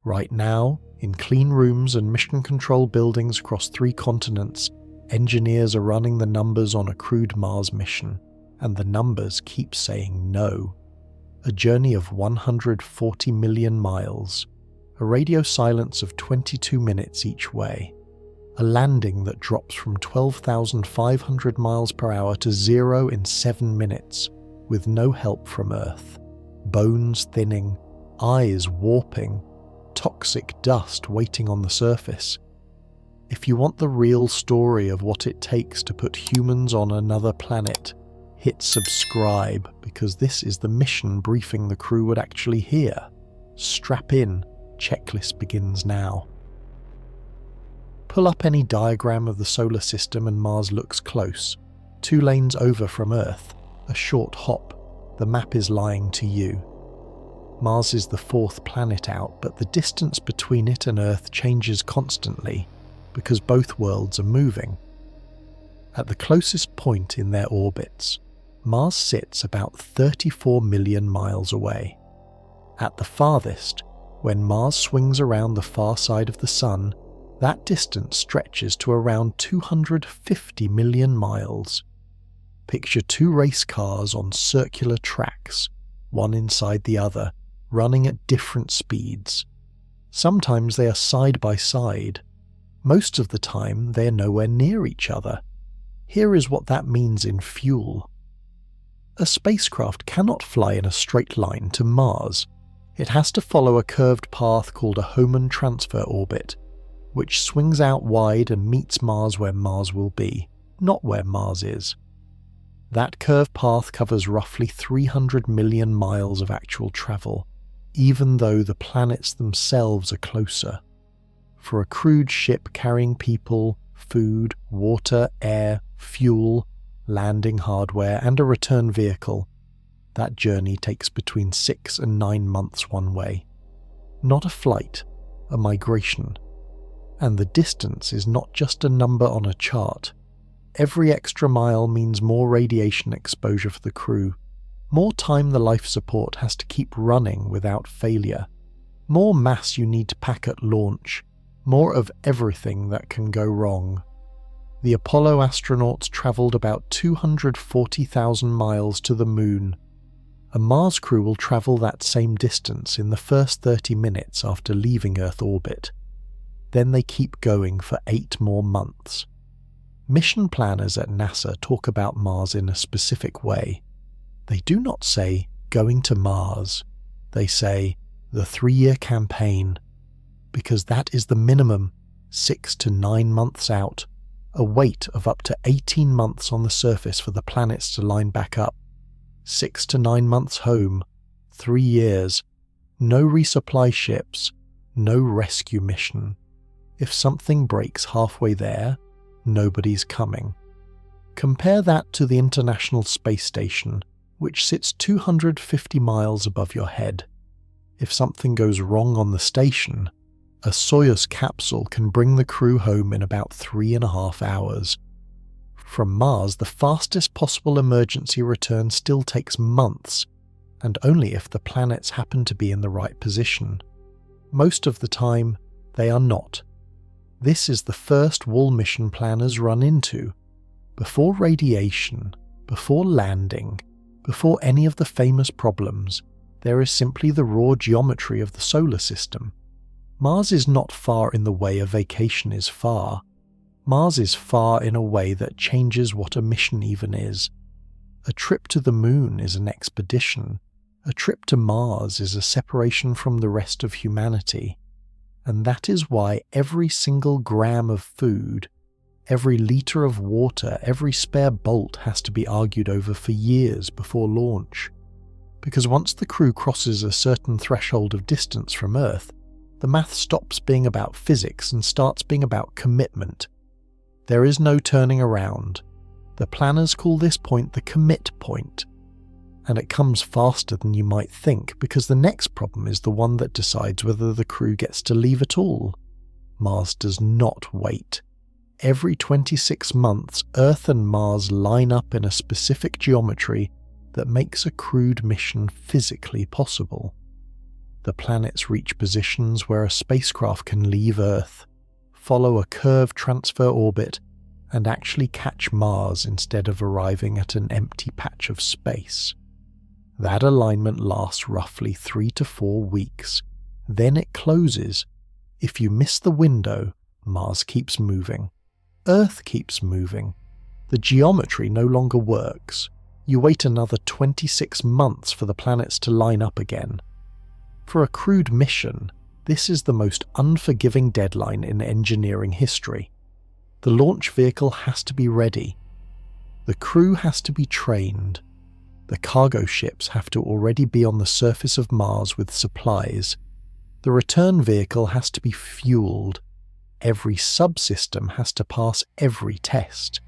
Right now, in clean rooms and mission control buildings across 3 continents, engineers are running the numbers on a crewed Mars mission, and the numbers keep saying no. A journey of 140 million miles, a radio silence of 22 minutes each way, a landing that drops from 12,500 miles per hour to 0 in 7 minutes, with no help from Earth, bones thinning, eyes warping, toxic dust waiting on the surface. If you want the real story of what it takes to put humans on another planet, hit subscribe, because this is the mission briefing the crew would actually hear. Strap in, checklist begins now. Pull up any diagram of the solar system and Mars looks close. 2 lanes over from Earth, a short hop. The map is lying to you. Mars is the 4th planet out, but the distance between it and Earth changes constantly because both worlds are moving. At the closest point in their orbits, Mars sits about 34 million miles away. At the farthest, when Mars swings around the far side of the Sun, that distance stretches to around 250 million miles. Picture 2 race cars on circular tracks, one inside the other, running at different speeds. Sometimes they are side by side. Most of the time they are nowhere near each other. Here is what that means in fuel. A spacecraft cannot fly in a straight line to Mars. It has to follow a curved path called a Hohmann transfer orbit, which swings out wide and meets Mars where Mars will be, not where Mars is. That curved path covers roughly 300 million miles of actual travel, even though the planets themselves are closer. For a crewed ship carrying people, food, water, air, fuel, landing hardware, and a return vehicle, that journey takes between 6 and 9 months one way. Not a flight, a migration. And the distance is not just a number on a chart. Every extra mile means more radiation exposure for the crew, more time the life support has to keep running without failure, more mass you need to pack at launch, more of everything that can go wrong. The Apollo astronauts travelled about 240,000 miles to the Moon. A Mars crew will travel that same distance in the first 30 minutes after leaving Earth orbit. Then they keep going for 8 more months. Mission planners at NASA talk about Mars in a specific way. They do not say, going to Mars. They say, the 3-year campaign, because that is the minimum, 6 to 9 months out, a wait of up to 18 months on the surface for the planets to line back up, 6 to 9 months home, 3 years, no resupply ships, no rescue mission. If something breaks halfway there, nobody's coming. Compare that to the International Space Station, which sits 250 miles above your head. If something goes wrong on the station, a Soyuz capsule can bring the crew home in about 3.5 hours. From Mars, the fastest possible emergency return still takes months, and only if the planets happen to be in the right position. Most of the time, they are not. This is the first wall mission planners run into. Before radiation, before landing, before any of the famous problems, there is simply the raw geometry of the solar system. Mars is not far in the way a vacation is far. Mars is far in a way that changes what a mission even is. A trip to the Moon is an expedition. A trip to Mars is a separation from the rest of humanity. And that is why every single gram of food, every litre of water, every spare bolt has to be argued over for years before launch. Because once the crew crosses a certain threshold of distance from Earth, the math stops being about physics and starts being about commitment. There is no turning around. The planners call this point the commit point. And it comes faster than you might think, because the next problem is the one that decides whether the crew gets to leave at all. Mars does not wait. Every 26 months, Earth and Mars line up in a specific geometry that makes a crewed mission physically possible. The the planets reach positions where a spacecraft can leave Earth, follow a curved transfer orbit, and actually catch Mars instead of arriving at an empty patch of space. That alignment lasts roughly 3 to 4 weeks. Then it closes. If you miss the window, Mars keeps moving. Earth keeps moving. The geometry no longer works. You wait another 26 months for the planets to line up again. For a crewed mission, this is the most unforgiving deadline in engineering history. The launch vehicle has to be ready. The crew has to be trained. The cargo ships have to already be on the surface of Mars with supplies. The return vehicle has to be fueled. Every subsystem has to pass every test.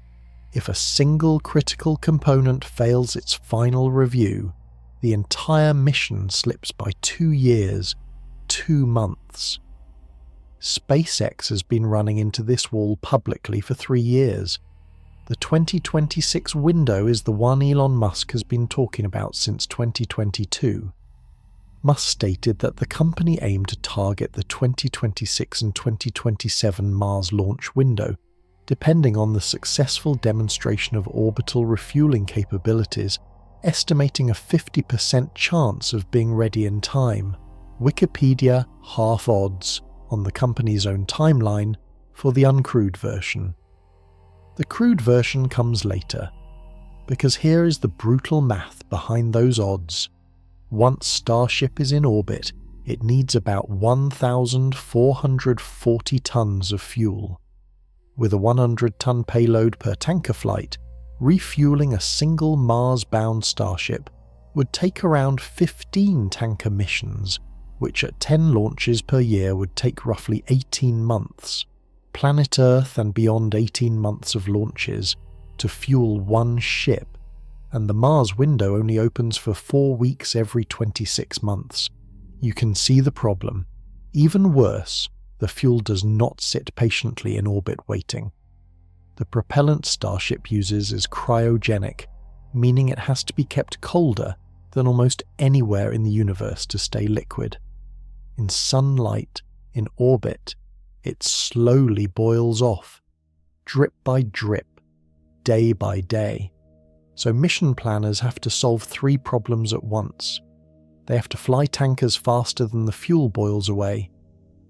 If a single critical component fails its final review, the entire mission slips by 2 years, 2 months. SpaceX has been running into this wall publicly for 3 years. The 2026 window is the one Elon Musk has been talking about since 2022. Musk stated that the company aimed to target the 2026 and 2027 Mars launch window, depending on the successful demonstration of orbital refueling capabilities, estimating a 50% chance of being ready in time. Wikipedia half odds on the company's own timeline for the uncrewed version. The crewed version comes later, because here is the brutal math behind those odds. Once Starship is in orbit, it needs about 1,440 tons of fuel. With a 100-ton payload per tanker flight, refueling a single Mars-bound Starship would take around 15 tanker missions, which at 10 launches per year would take roughly 18 months. Planet Earth and beyond 18 months of launches to fuel one ship, and the Mars window only opens for 4 weeks every 26 months. You can see the problem. Even worse, the fuel does not sit patiently in orbit waiting. The propellant Starship uses is cryogenic, meaning it has to be kept colder than almost anywhere in the universe to stay liquid. In sunlight, in orbit, it slowly boils off, drip by drip, day by day. So mission planners have to solve 3 problems at once. They have to fly tankers faster than the fuel boils away.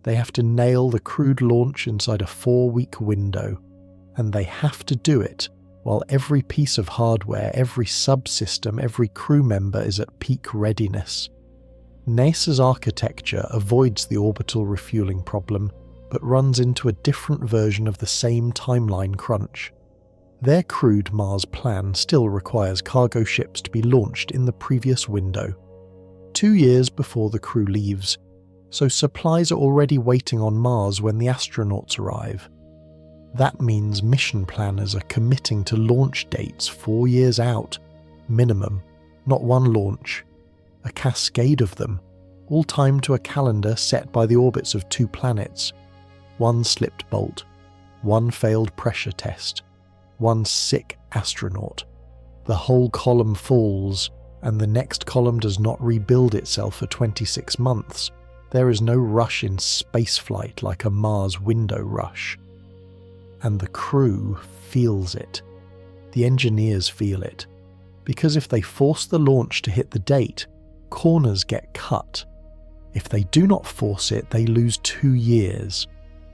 They have to nail the crewed launch inside a 4-week window. And they have to do it while every piece of hardware, every subsystem, every crew member is at peak readiness. NASA's architecture avoids the orbital refueling problem, but runs into a different version of the same timeline crunch. Their crewed Mars plan still requires cargo ships to be launched in the previous window, 2 years before the crew leaves, so supplies are already waiting on Mars when the astronauts arrive. That means mission planners are committing to launch dates 4 years out, minimum, not one launch, a cascade of them, all timed to a calendar set by the orbits of 2 planets. 1 slipped bolt, 1 failed pressure test, 1 sick astronaut. The whole column falls, and the next column does not rebuild itself for 26 months. There is no rush in spaceflight like a Mars window rush. And the crew feels it. The engineers feel it. Because if they force the launch to hit the date, corners get cut. If they do not force it, they lose 2 years.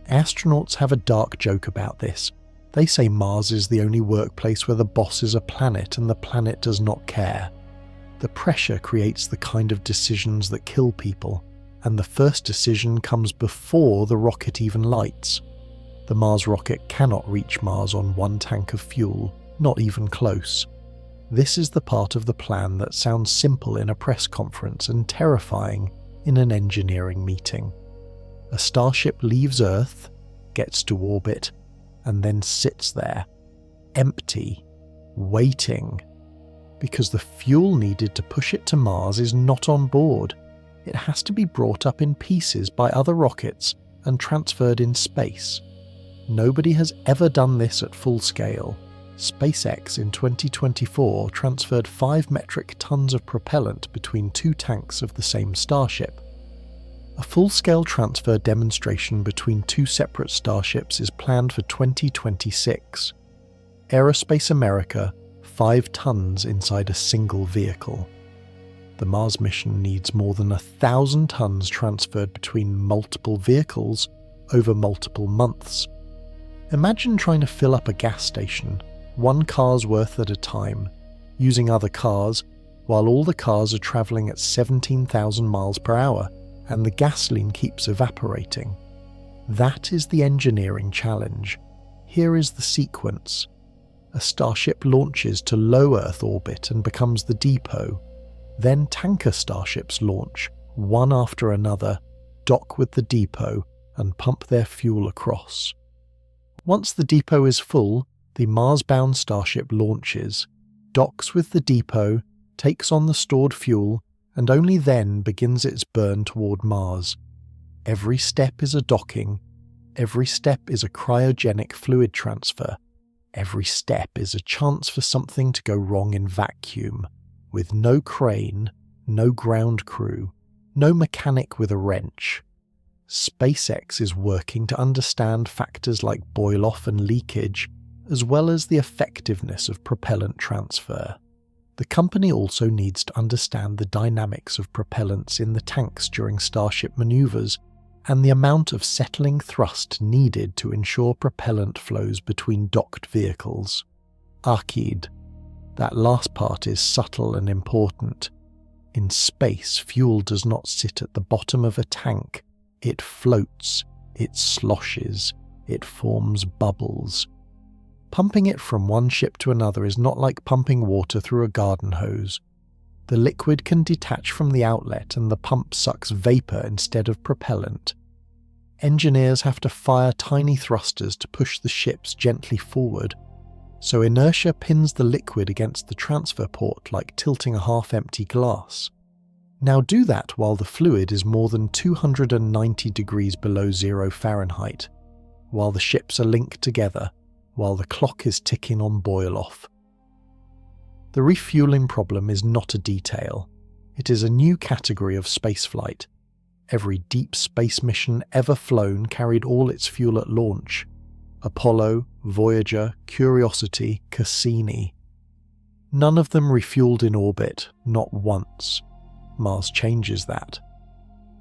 Astronauts have a dark joke about this. They say Mars is the only workplace where the boss is a planet and the planet does not care. The pressure creates the kind of decisions that kill people, and the first decision comes before the rocket even lights. The Mars rocket cannot reach Mars on 1 tank of fuel, not even close. This is the part of the plan that sounds simple in a press conference and terrifying in an engineering meeting. A Starship leaves Earth, gets to orbit, and then sits there, empty, waiting, because the fuel needed to push it to Mars is not on board. It has to be brought up in pieces by other rockets and transferred in space. Nobody has ever done this at full scale. SpaceX in 2024 transferred 5 metric tons of propellant between 2 tanks of the same Starship. A full-scale transfer demonstration between two separate starships is planned for 2026. Aerospace America, 5 tons inside a single vehicle. The Mars mission needs more than 1,000 tons transferred between multiple vehicles over multiple months. Imagine trying to fill up a gas station, 1 car's worth at a time, using other cars, while all the cars are travelling at 17,000 miles per hour, and the gasoline keeps evaporating. That is the engineering challenge. Here is the sequence. A starship launches to low Earth orbit and becomes the depot. Then tanker starships launch, one after another, dock with the depot, and pump their fuel across. Once the depot is full, the Mars-bound starship launches, docks with the depot, takes on the stored fuel, and only then begins its burn toward Mars. Every step is a docking, every step is a cryogenic fluid transfer, every step is a chance for something to go wrong in vacuum, with no crane, no ground crew, no mechanic with a wrench. SpaceX is working to understand factors like boil-off and leakage, as well as the effectiveness of propellant transfer. The company also needs to understand the dynamics of propellants in the tanks during Starship maneuvers and the amount of settling thrust needed to ensure propellant flows between docked vehicles. Arcade. That last part is subtle and important. In space, fuel does not sit at the bottom of a tank. It floats, it sloshes, it forms bubbles. Pumping it from one ship to another is not like pumping water through a garden hose. The liquid can detach from the outlet and the pump sucks vapor instead of propellant. Engineers have to fire tiny thrusters to push the ships gently forward, so inertia pins the liquid against the transfer port like tilting a half-empty glass. Now do that while the fluid is more than 290 degrees below 0 Fahrenheit, while the ships are linked together, while the clock is ticking on boil-off. The refueling problem is not a detail. It is a new category of spaceflight. Every deep space mission ever flown carried all its fuel at launch. Apollo, Voyager, Curiosity, Cassini. None of them refueled in orbit, not once. Mars changes that.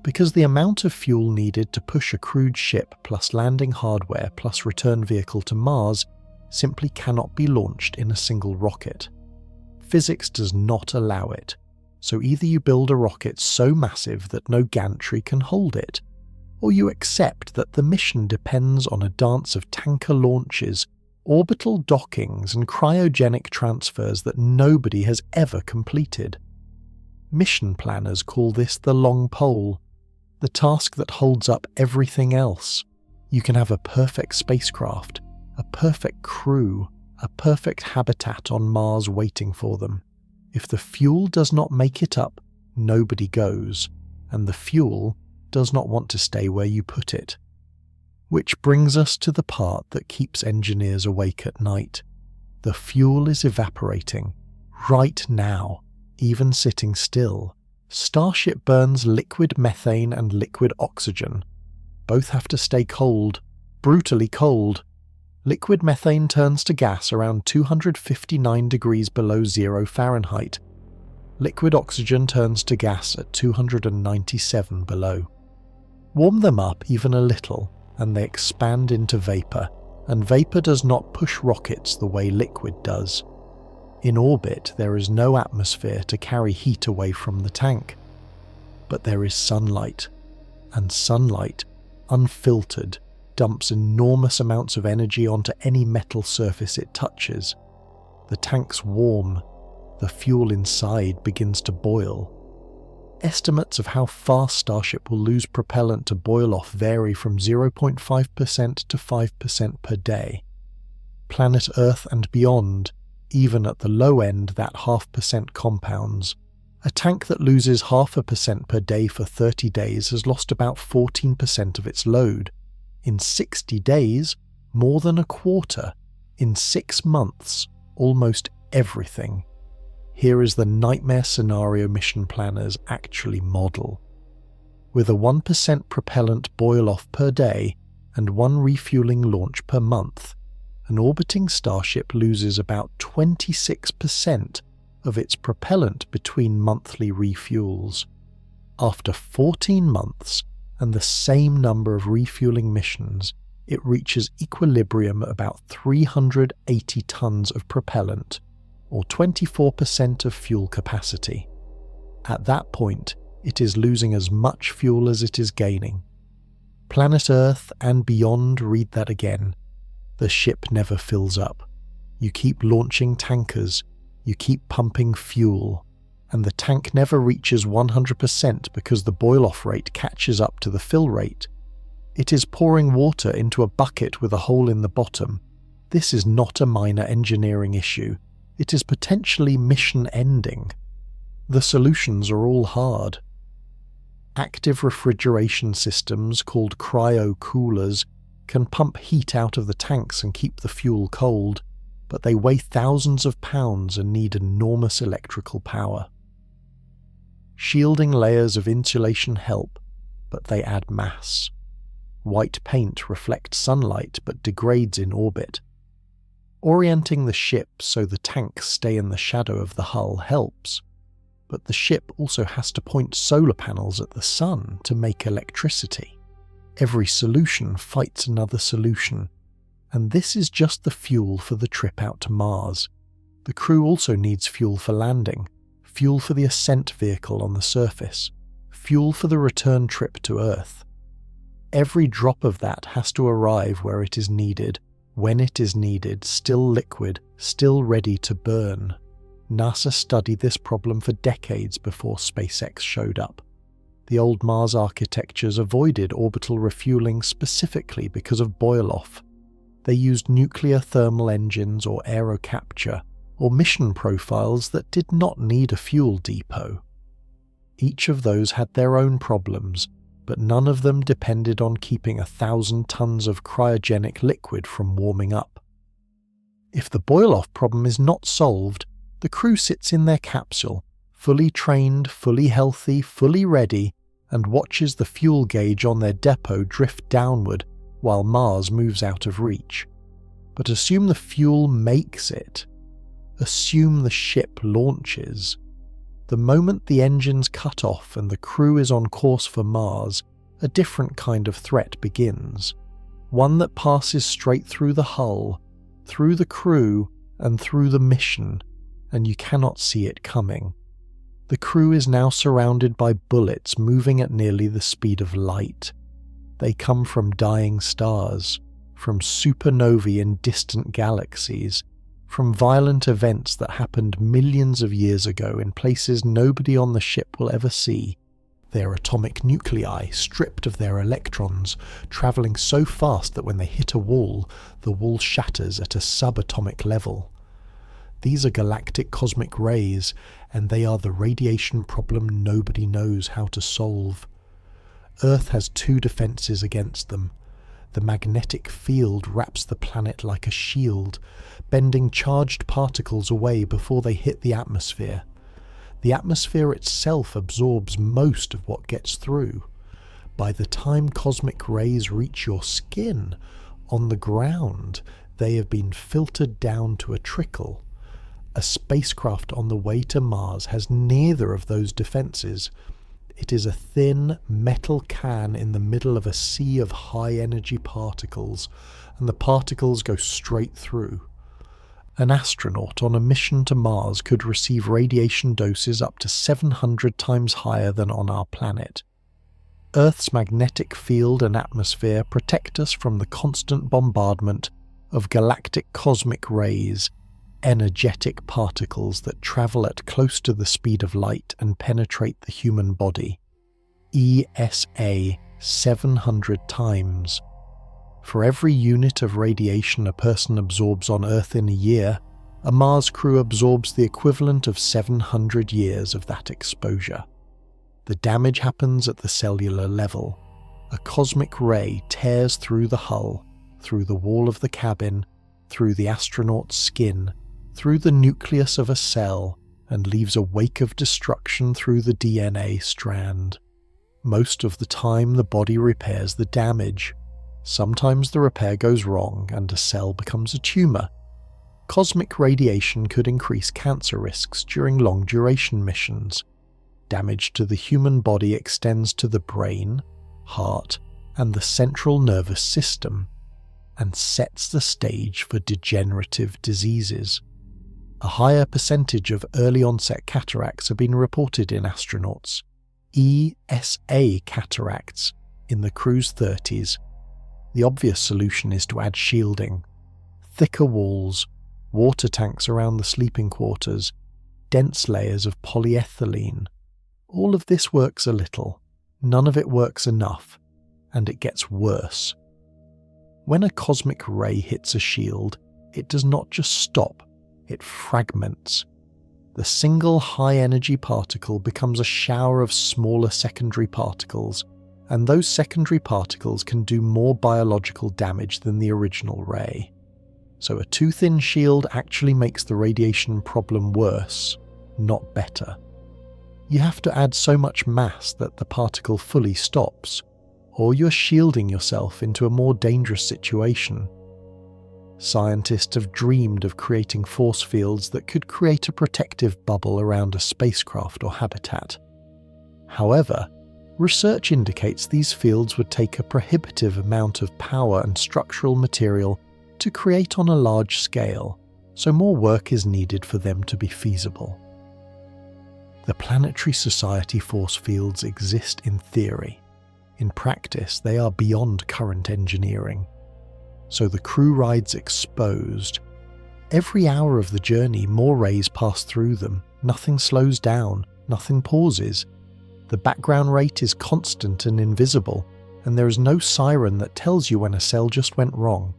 Because the amount of fuel needed to push a crewed ship plus landing hardware plus return vehicle to Mars simply cannot be launched in a single rocket. Physics does not allow it, so either you build a rocket so massive that no gantry can hold it, or you accept that the mission depends on a dance of tanker launches, orbital dockings and cryogenic transfers that nobody has ever completed. Mission planners call this the long pole, the task that holds up everything else. You can have a perfect spacecraft, a perfect crew, a perfect habitat on Mars waiting for them. If the fuel does not make it up, nobody goes, and the fuel does not want to stay where you put it. Which brings us to the part that keeps engineers awake at night. The fuel is evaporating, right now, even sitting still. Starship burns liquid methane and liquid oxygen. Both have to stay cold, brutally cold. Liquid methane turns to gas around 259 degrees below 0 Fahrenheit. Liquid oxygen turns to gas at 297 below. Warm them up even a little, and they expand into vapor, and vapor does not push rockets the way liquid does. In orbit, there is no atmosphere to carry heat away from the tank. But there is sunlight, and sunlight, unfiltered, dumps enormous amounts of energy onto any metal surface it touches. The tank's warm, the fuel inside begins to boil. Estimates of how fast Starship will lose propellant to boil off vary from 0.5% to 5% per day. Planet Earth and beyond, even at the low end, that 0.5% compounds. A tank that loses 0.5% per day for 30 days has lost about 14% of its load. In 60 days, more than a quarter. In 6 months, almost everything. Here is the nightmare scenario mission planners actually model. with a 1% propellant boil-off per day and 1 refueling launch per month, an orbiting starship loses about 26% of its propellant between monthly refuels. After 14 months and the same number of refueling missions, it reaches equilibrium at about 380 tons of propellant, or 24% of fuel capacity. At that point, it is losing as much fuel as it is gaining. Planet Earth and beyond read that again. The ship never fills up. You keep launching tankers, you keep pumping fuel, and the tank never reaches 100% because the boil-off rate catches up to the fill rate. It is pouring water into a bucket with a hole in the bottom. This is not a minor engineering issue. It is potentially mission-ending. The solutions are all hard. Active refrigeration systems, called cryo-coolers, can pump heat out of the tanks and keep the fuel cold, but they weigh thousands of pounds and need enormous electrical power. Shielding layers of insulation help, but they add mass. White paint reflects sunlight but degrades in orbit. Orienting the ship so the tanks stay in the shadow of the hull helps, but the ship also has to point solar panels at the sun to make electricity. Every solution fights another solution, and this is just the fuel for the trip out to Mars. The crew also needs fuel for landing, fuel for the ascent vehicle on the surface, fuel for the return trip to Earth. Every drop of that has to arrive where it is needed, when it is needed, still liquid, still ready to burn. NASA studied this problem for decades before SpaceX showed up. The old Mars architectures avoided orbital refueling specifically because of boil-off. They used nuclear thermal engines or aerocapture, or mission profiles that did not need a fuel depot. Each of those had their own problems, but none of them depended on keeping 1,000 tons of cryogenic liquid from warming up. If the boil-off problem is not solved, the crew sits in their capsule, fully trained, fully healthy, fully ready, and watches the fuel gauge on their depot drift downward while Mars moves out of reach. But assume the fuel makes it. Assume the ship launches. The moment the engines cut off and the crew is on course for Mars, a different kind of threat begins. One that passes straight through the hull, through the crew, and through the mission, and you cannot see it coming. The crew is now surrounded by bullets moving at nearly the speed of light. They come from dying stars, from supernovae in distant galaxies, from violent events that happened millions of years ago in places nobody on the ship will ever see. Their atomic nuclei stripped of their electrons, travelling so fast that when they hit a wall, the wall shatters at a subatomic level. These are galactic cosmic rays, and they are the radiation problem nobody knows how to solve. Earth has 2 defences against them. The magnetic field wraps the planet like a shield, bending charged particles away before they hit the atmosphere. The atmosphere itself absorbs most of what gets through. By the time cosmic rays reach your skin, on the ground, they have been filtered down to a trickle. A spacecraft on the way to Mars has neither of those defences. It is a thin metal can in the middle of a sea of high-energy particles, and the particles go straight through. An astronaut on a mission to Mars could receive radiation doses up to 700 times higher than on our planet. Earth's magnetic field and atmosphere protect us from the constant bombardment of galactic cosmic rays, energetic particles that travel at close to the speed of light and penetrate the human body. ESA 700 times. For every unit of radiation a person absorbs on Earth in a year, a Mars crew absorbs the equivalent of 700 years of that exposure. The damage happens at the cellular level. A cosmic ray tears through the hull, through the wall of the cabin, through the astronaut's skin, through the nucleus of a cell, and leaves a wake of destruction through the DNA strand. Most of the time, the body repairs the damage. Sometimes the repair goes wrong and a cell becomes a tumor. Cosmic radiation could increase cancer risks during long-duration missions. Damage to the human body extends to the brain, heart, and the central nervous system, and sets the stage for degenerative diseases. A higher percentage of early-onset cataracts have been reported in astronauts. ESA cataracts in the crew's 30s. The obvious solution is to add shielding. Thicker walls, water tanks around the sleeping quarters, dense layers of polyethylene. All of this works a little. None of it works enough, and it gets worse. When a cosmic ray hits a shield, it does not just stop, it fragments. The single high-energy particle becomes a shower of smaller secondary particles, and those secondary particles can do more biological damage than the original ray. So a too thin shield actually makes the radiation problem worse, not better. You have to add so much mass that the particle fully stops, or you're shielding yourself into a more dangerous situation. Scientists have dreamed of creating force fields that could create a protective bubble around a spacecraft or habitat. However, research indicates these fields would take a prohibitive amount of power and structural material to create on a large scale, so more work is needed for them to be feasible. The Planetary Society force fields exist in theory. In practice, they are beyond current engineering. So the crew rides exposed. Every hour of the journey, more rays pass through them. Nothing slows down, nothing pauses. The background rate is constant and invisible, and there is no siren that tells you when a cell just went wrong.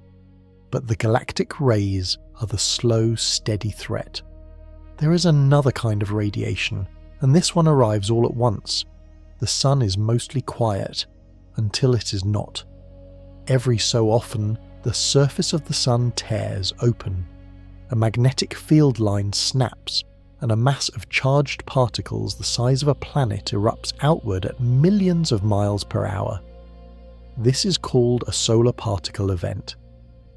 But the galactic rays are the slow, steady threat. There is another kind of radiation, and this one arrives all at once. The sun is mostly quiet, until it is not. Every so often, the surface of the sun tears open. A magnetic field line snaps, and a mass of charged particles the size of a planet erupts outward at millions of miles per hour. This is called a solar particle event.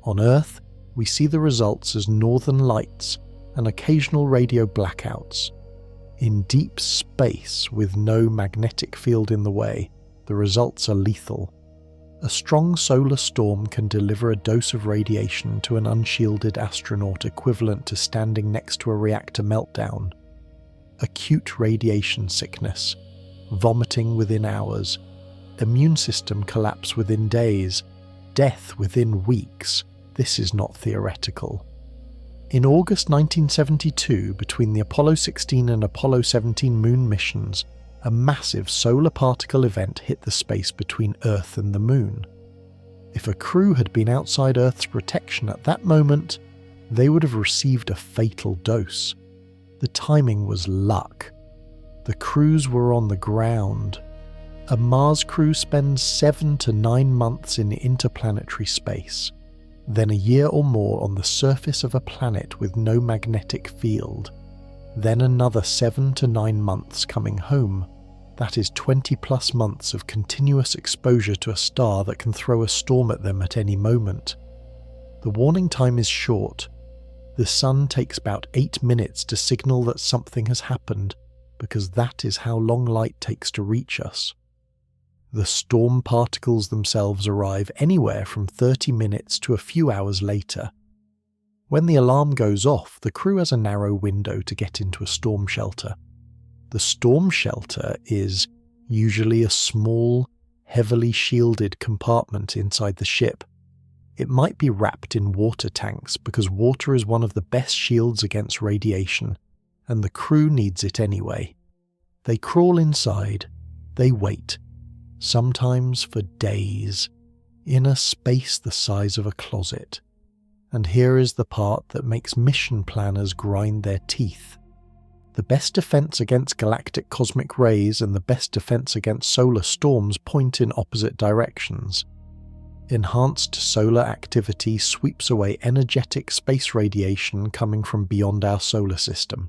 On Earth, we see the results as northern lights and occasional radio blackouts. In deep space, with no magnetic field in the way, the results are lethal. A strong solar storm can deliver a dose of radiation to an unshielded astronaut equivalent to standing next to a reactor meltdown. Acute radiation sickness, vomiting within hours, immune system collapse within days, death within weeks. This is not theoretical. In August 1972, between the Apollo 16 and Apollo 17 moon missions, a massive solar particle event hit the space between Earth and the Moon. If a crew had been outside Earth's protection at that moment, they would have received a fatal dose. The timing was luck. The crews were on the ground. A Mars crew spends 7 to 9 months in interplanetary space, then a year or more on the surface of a planet with no magnetic field, then another 7 to 9 months coming home. That is 20 plus months of continuous exposure to a star that can throw a storm at them at any moment. The warning time is short. The sun takes about 8 minutes to signal that something has happened, because that is how long light takes to reach us. The storm particles themselves arrive anywhere from 30 minutes to a few hours later. When the alarm goes off, the crew has a narrow window to get into a storm shelter. The storm shelter is usually a small, heavily shielded compartment inside the ship. It might be wrapped in water tanks because water is one of the best shields against radiation, and the crew needs it anyway. They crawl inside, they wait, sometimes for days, in a space the size of a closet. And here is the part that makes mission planners grind their teeth. The best defense against galactic cosmic rays and the best defense against solar storms point in opposite directions. Enhanced solar activity sweeps away energetic space radiation coming from beyond our solar system.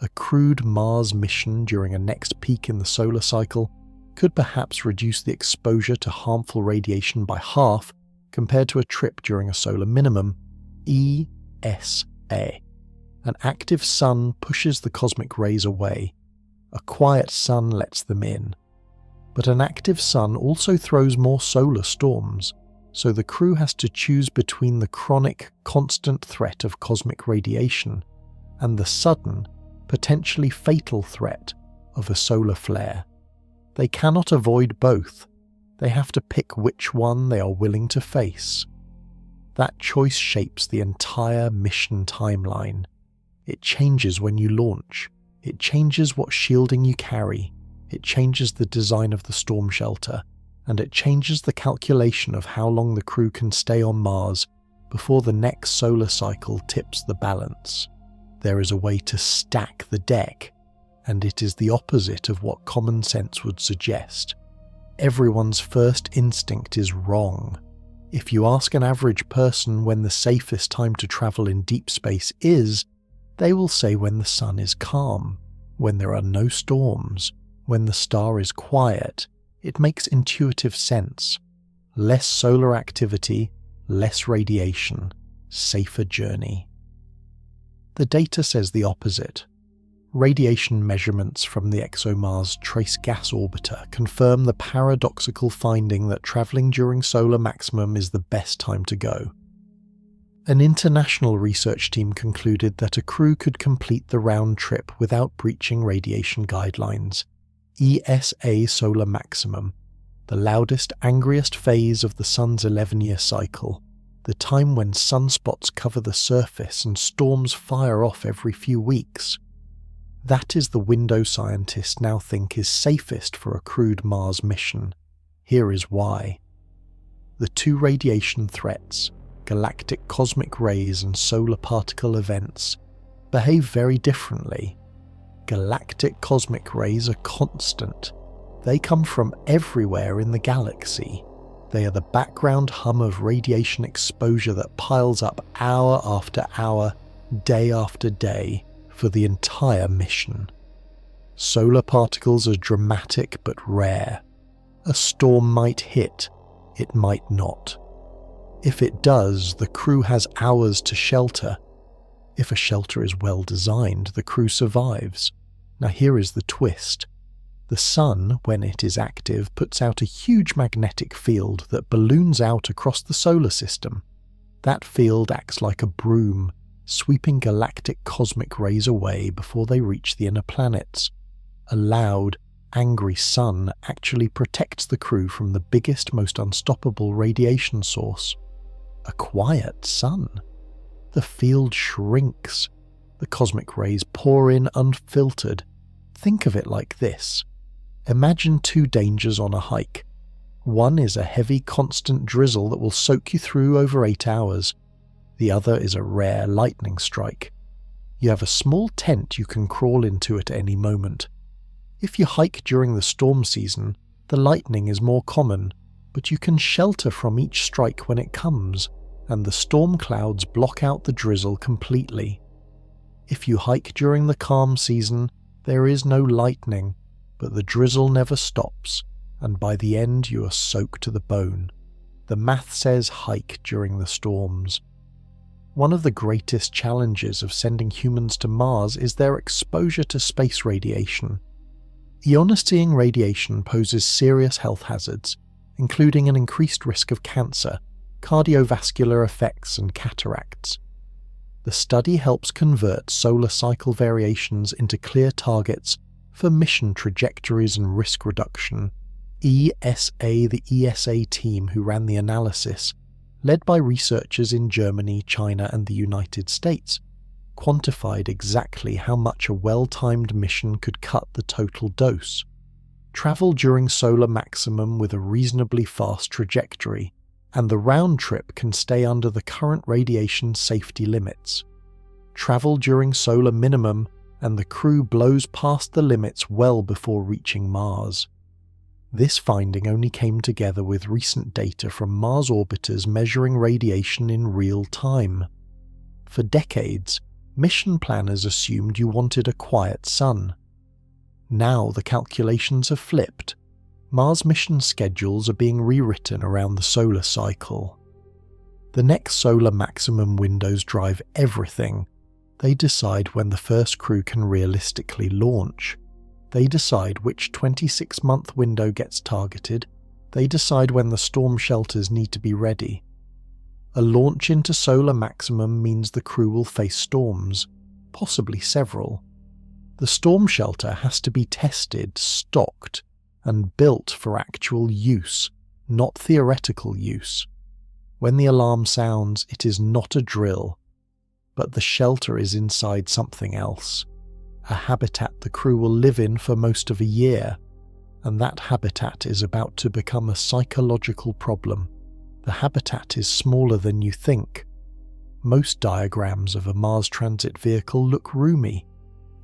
A crewed Mars mission during a next peak in the solar cycle could perhaps reduce the exposure to harmful radiation by half compared to a trip during a solar minimum. ESA. An active sun pushes the cosmic rays away. A quiet sun lets them in. But an active sun also throws more solar storms, so the crew has to choose between the chronic, constant threat of cosmic radiation and the sudden, potentially fatal threat of a solar flare. They cannot avoid both. They have to pick which one they are willing to face. That choice shapes the entire mission timeline. It changes when you launch. It changes what shielding you carry. It changes the design of the storm shelter. And it changes the calculation of how long the crew can stay on Mars before the next solar cycle tips the balance. There is a way to stack the deck, and it is the opposite of what common sense would suggest. Everyone's first instinct is wrong. If you ask an average person when the safest time to travel in deep space is, they will say when the sun is calm, when there are no storms, when the star is quiet. It makes intuitive sense. Less solar activity, less radiation, safer journey. The data says the opposite. Radiation measurements from the ExoMars Trace Gas Orbiter confirm the paradoxical finding that travelling during solar maximum is the best time to go. An international research team concluded that a crew could complete the round trip without breaching radiation guidelines. ESA solar maximum, the loudest, angriest phase of the sun's 11-year cycle, the time when sunspots cover the surface and storms fire off every few weeks. That is the window scientists now think is safest for a crewed Mars mission. Here is why. The two radiation threats, galactic cosmic rays and solar particle events, behave very differently. Galactic cosmic rays are constant. They come from everywhere in the galaxy. They are the background hum of radiation exposure that piles up hour after hour, day after day, for the entire mission. Solar particles are dramatic but rare. A storm might hit, it might not. If it does, the crew has hours to shelter. If a shelter is well designed, the crew survives. Now here is the twist. The sun, when it is active, puts out a huge magnetic field that balloons out across the solar system. That field acts like a broom, sweeping galactic cosmic rays away before they reach the inner planets. A loud, angry sun actually protects the crew from the biggest, most unstoppable radiation source. A quiet sun. The field shrinks. The cosmic rays pour in unfiltered. Think of it like this. Imagine two dangers on a hike. One is a heavy, constant drizzle that will soak you through over 8 hours. The other is a rare lightning strike. You have a small tent you can crawl into at any moment. If you hike during the storm season, the lightning is more common, but you can shelter from each strike when it comes, and the storm clouds block out the drizzle completely. If you hike during the calm season, there is no lightning, but the drizzle never stops, and by the end you are soaked to the bone. The math says hike during the storms. One of the greatest challenges of sending humans to Mars is their exposure to space radiation. Ionicizing radiation poses serious health hazards, including an increased risk of cancer, cardiovascular effects, and cataracts. The study helps convert solar cycle variations into clear targets for mission trajectories and risk reduction. The ESA team who ran the analysis, led by researchers in Germany, China, and the United States, quantified exactly how much a well-timed mission could cut the total dose. Travel during solar maximum with a reasonably fast trajectory, and the round trip can stay under the current radiation safety limits. Travel during solar minimum, and the crew blows past the limits well before reaching Mars. This finding only came together with recent data from Mars orbiters measuring radiation in real time. For decades, mission planners assumed you wanted a quiet sun. Now the calculations have flipped. Mars mission schedules are being rewritten around the solar cycle. The next solar maximum windows drive everything. They decide when the first crew can realistically launch. They decide which 26-month window gets targeted. They decide when the storm shelters need to be ready. A launch into solar maximum means the crew will face storms, possibly several. The storm shelter has to be tested, stocked, and built for actual use, not theoretical use. When the alarm sounds, it is not a drill, but the shelter is inside something else, a habitat the crew will live in for most of a year, and that habitat is about to become a psychological problem. The habitat is smaller than you think. Most diagrams of a Mars transit vehicle look roomy.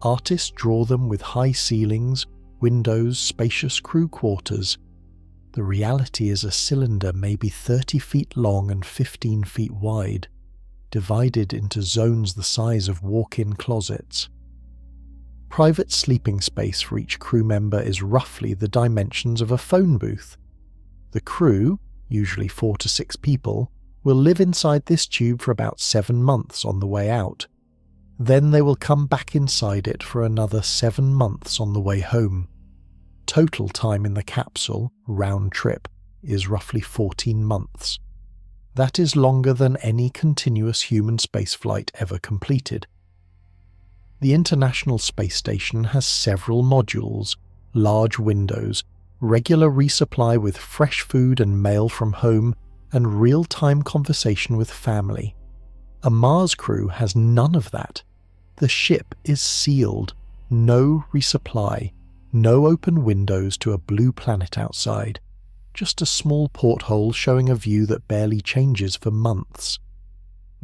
Artists draw them with high ceilings, windows, spacious crew quarters. The reality is a cylinder maybe 30 feet long and 15 feet wide, divided into zones the size of walk-in closets. Private sleeping space for each crew member is roughly the dimensions of a phone booth. The crew, usually 4 to 6 people, will live inside this tube for about 7 months on the way out. Then they will come back inside it for another 7 months on the way home. Total time in the capsule, round trip, is roughly 14 months. That is longer than any continuous human spaceflight ever completed. The International Space Station has several modules, large windows, regular resupply with fresh food and mail from home, and real-time conversation with family. A Mars crew has none of that. The ship is sealed, no resupply, no open windows to a blue planet outside, just a small porthole showing a view that barely changes for months.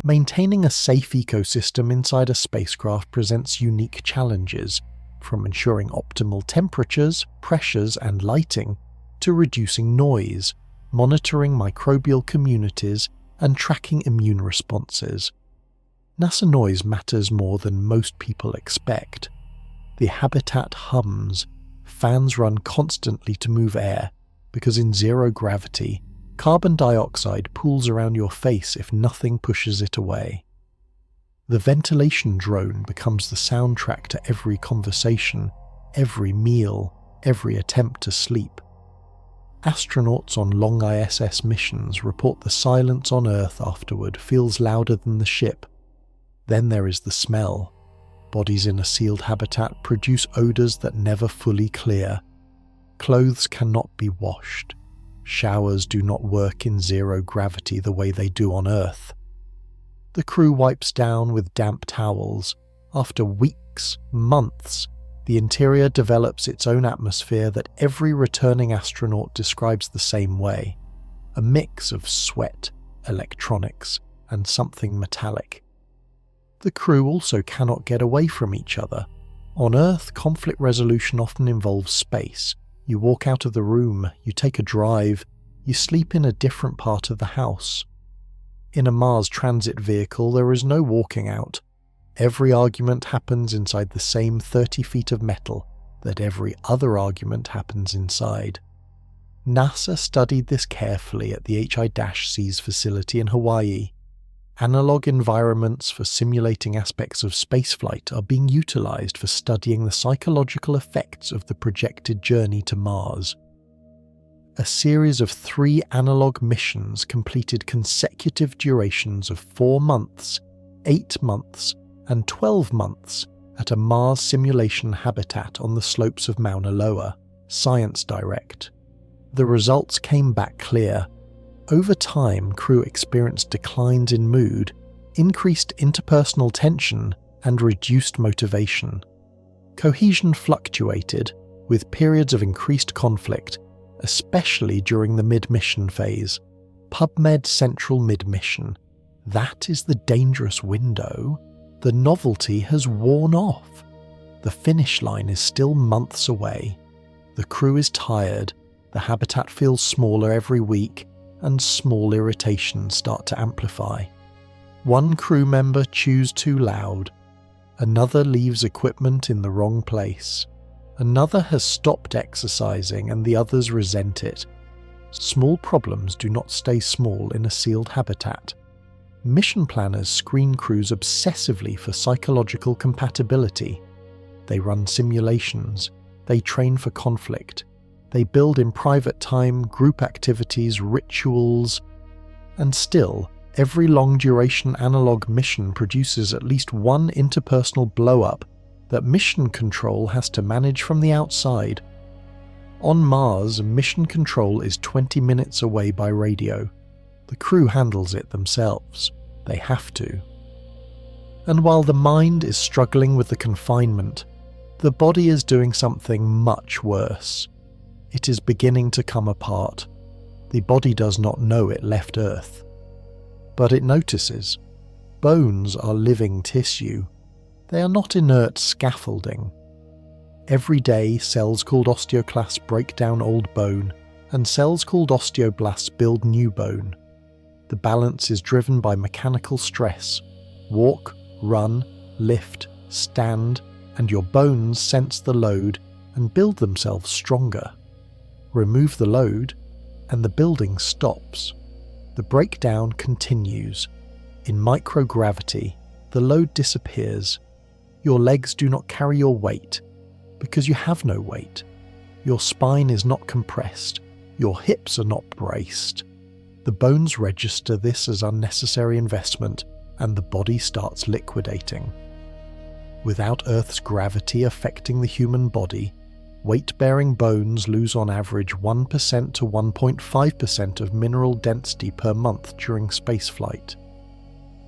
Maintaining a safe ecosystem inside a spacecraft presents unique challenges, from ensuring optimal temperatures, pressures, and lighting, to reducing noise, monitoring microbial communities, and tracking immune responses. NASA noise matters more than most people expect. The habitat hums. Fans run constantly to move air, because in zero gravity, carbon dioxide pools around your face if nothing pushes it away. The ventilation drone becomes the soundtrack to every conversation, every meal, every attempt to sleep. Astronauts on long ISS missions report the silence on Earth afterward feels louder than the ship. Then there is the smell. Bodies in a sealed habitat produce odours that never fully clear. Clothes cannot be washed. Showers do not work in zero gravity the way they do on Earth. The crew wipes down with damp towels. After weeks, months, the interior develops its own atmosphere that every returning astronaut describes the same way. A mix of sweat, electronics, and something metallic. The crew also cannot get away from each other. On Earth, conflict resolution often involves space. You walk out of the room, you take a drive, you sleep in a different part of the house. In a Mars transit vehicle, there is no walking out. Every argument happens inside the same 30 feet of metal that every other argument happens inside. NASA studied this carefully at the HI-C's facility in Hawaii. Analog environments for simulating aspects of spaceflight are being utilized for studying the psychological effects of the projected journey to Mars. A series of 3 analog missions completed consecutive durations of 4 months, 8 months, and 12 months at a Mars simulation habitat on the slopes of Mauna Loa, Science Direct. The results came back clear. Over time, crew experienced declines in mood, increased interpersonal tension, and reduced motivation. Cohesion fluctuated, with periods of increased conflict, especially during the mid-mission phase. PubMed Central Mid-Mission. That is the dangerous window. The novelty has worn off. The finish line is still months away. The crew is tired, the habitat feels smaller every week, and small irritations start to amplify. One crew member chews too loud. Another leaves equipment in the wrong place. Another has stopped exercising and the others resent it. Small problems do not stay small in a sealed habitat. Mission planners screen crews obsessively for psychological compatibility. They run simulations. They train for conflict. They build in private time, group activities, rituals. And still, every long-duration analog mission produces at least one interpersonal blow-up that mission control has to manage from the outside. On Mars, mission control is 20 minutes away by radio. The crew handles it themselves. They have to. And while the mind is struggling with the confinement, the body is doing something much worse. It is beginning to come apart. The body does not know it left Earth. But it notices. Bones are living tissue. They are not inert scaffolding. Every day, cells called osteoclasts break down old bone, and cells called osteoblasts build new bone. The balance is driven by mechanical stress. Walk, run, lift, stand, and your bones sense the load and build themselves stronger. Remove the load, and the building stops. The breakdown continues. In microgravity, the load disappears. Your legs do not carry your weight, because you have no weight. Your spine is not compressed. Your hips are not braced. The bones register this as unnecessary investment, and the body starts liquidating. Without Earth's gravity affecting the human body, weight-bearing bones lose on average 1% to 1.5% of mineral density per month during spaceflight.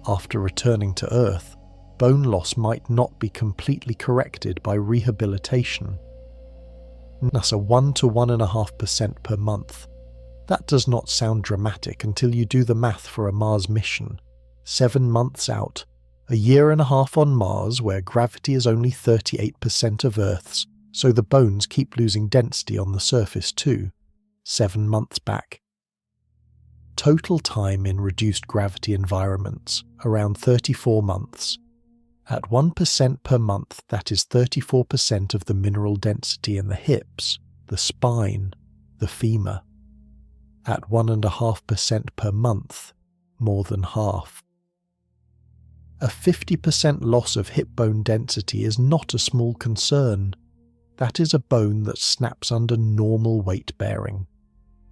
After returning to Earth, bone loss might not be completely corrected by rehabilitation. NASA 1 to 1.5% per month. That does not sound dramatic until you do the math for a Mars mission. 7 months out, a year and a half on Mars where gravity is only 38% of Earth's, so the bones keep losing density on the surface too. 7 months back. Total time in reduced gravity environments, around 34 months. At 1% per month, that is 34% of the mineral density in the hips, the spine, the femur. At 1.5% per month, more than half. A 50% loss of hip bone density is not a small concern. That is a bone that snaps under normal weight bearing.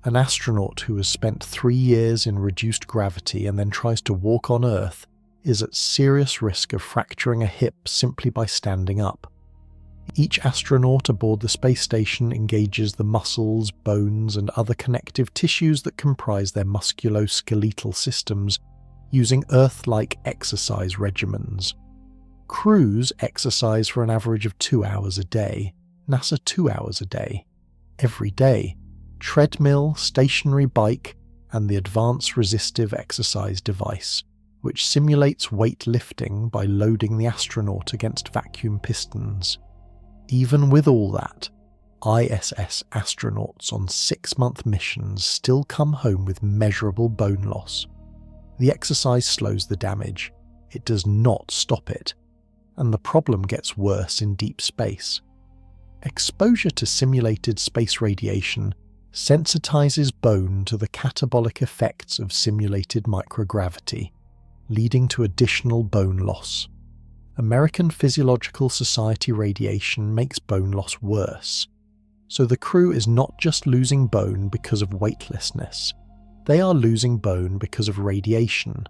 An astronaut who has spent 3 years in reduced gravity and then tries to walk on Earth is at serious risk of fracturing a hip simply by standing up. Each astronaut aboard the space station engages the muscles, bones, and other connective tissues that comprise their musculoskeletal systems using Earth-like exercise regimens. Crews exercise for an average of 2 hours a day, NASA 2 hours a day. Every day, treadmill, stationary bike, and the advanced resistive exercise device, which simulates weight lifting by loading the astronaut against vacuum pistons. Even with all that, ISS astronauts on 6-month missions still come home with measurable bone loss. The exercise slows the damage. It does not stop it. And the problem gets worse in deep space. Exposure to simulated space radiation sensitizes bone to the catabolic effects of simulated microgravity, leading to additional bone loss. American Physiological Society radiation makes bone loss worse. So the crew is not just losing bone because of weightlessness. They are losing bone because of radiation,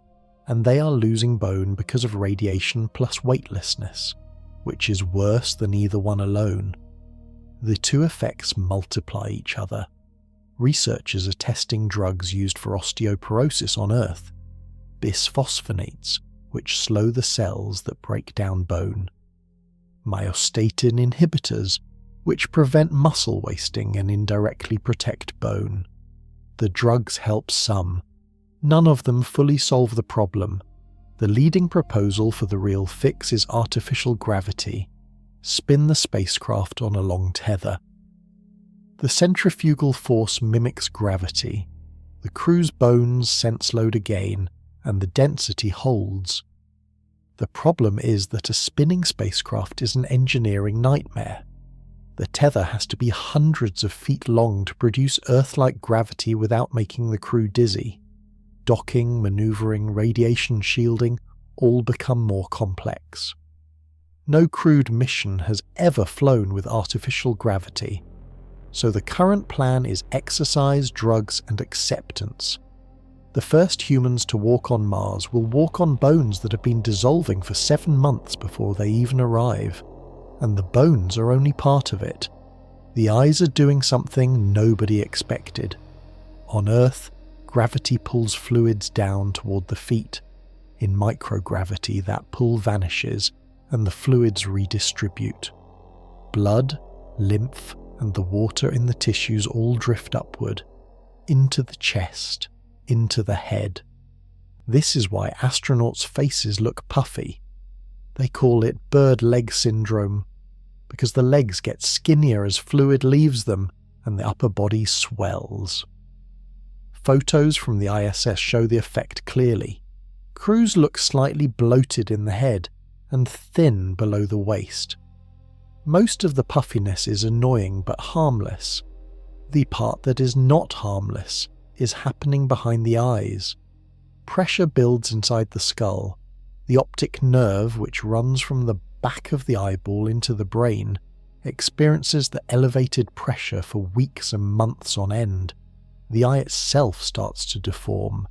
and they are losing bone because of radiation plus weightlessness, which is worse than either one alone. The two effects multiply each other. Researchers are testing drugs used for osteoporosis on Earth, bisphosphonates, which slow the cells that break down bone, myostatin inhibitors, which prevent muscle wasting and indirectly protect bone. The drugs help some. None of them fully solve the problem. The leading proposal for the real fix is artificial gravity. Spin the spacecraft on a long tether. The centrifugal force mimics gravity. The crew's bones sense load again, and the density holds. The problem is that a spinning spacecraft is an engineering nightmare. The tether has to be hundreds of feet long to produce Earth-like gravity without making the crew dizzy. Docking, maneuvering, radiation shielding all become more complex. No crewed mission has ever flown with artificial gravity, so the current plan is exercise, drugs, and acceptance. The first humans to walk on Mars will walk on bones that have been dissolving for 7 months before they even arrive, and the bones are only part of it. The eyes are doing something nobody expected. On Earth, gravity pulls fluids down toward the feet. In microgravity, that pull vanishes and the fluids redistribute. Blood, lymph, and the water in the tissues all drift upward, into the chest, into the head. This is why astronauts' faces look puffy. They call it bird leg syndrome, because the legs get skinnier as fluid leaves them and the upper body swells. Photos from the ISS show the effect clearly. Crews look slightly bloated in the head and thin below the waist. Most of the puffiness is annoying but harmless. The part that is not harmless is happening behind the eyes. Pressure builds inside the skull. The optic nerve, which runs from the back of the eyeball into the brain, experiences the elevated pressure for weeks and months on end. The eye itself starts to deform.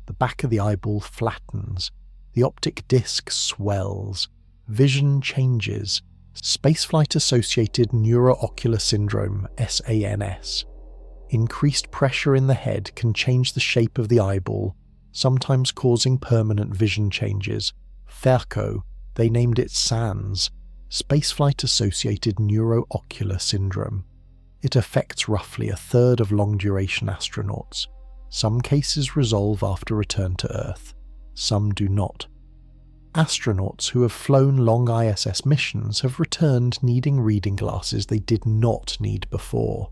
The back of the eyeball flattens. The optic disc swells. Vision changes. Spaceflight-associated neuroocular syndrome, SANS. Increased pressure in the head can change the shape of the eyeball, sometimes causing permanent vision changes. Ferco, they named it SANS, Spaceflight-associated neuroocular syndrome. It affects roughly a third of long-duration astronauts. Some cases resolve after return to Earth. Some do not. Astronauts who have flown long ISS missions have returned needing reading glasses they did not need before.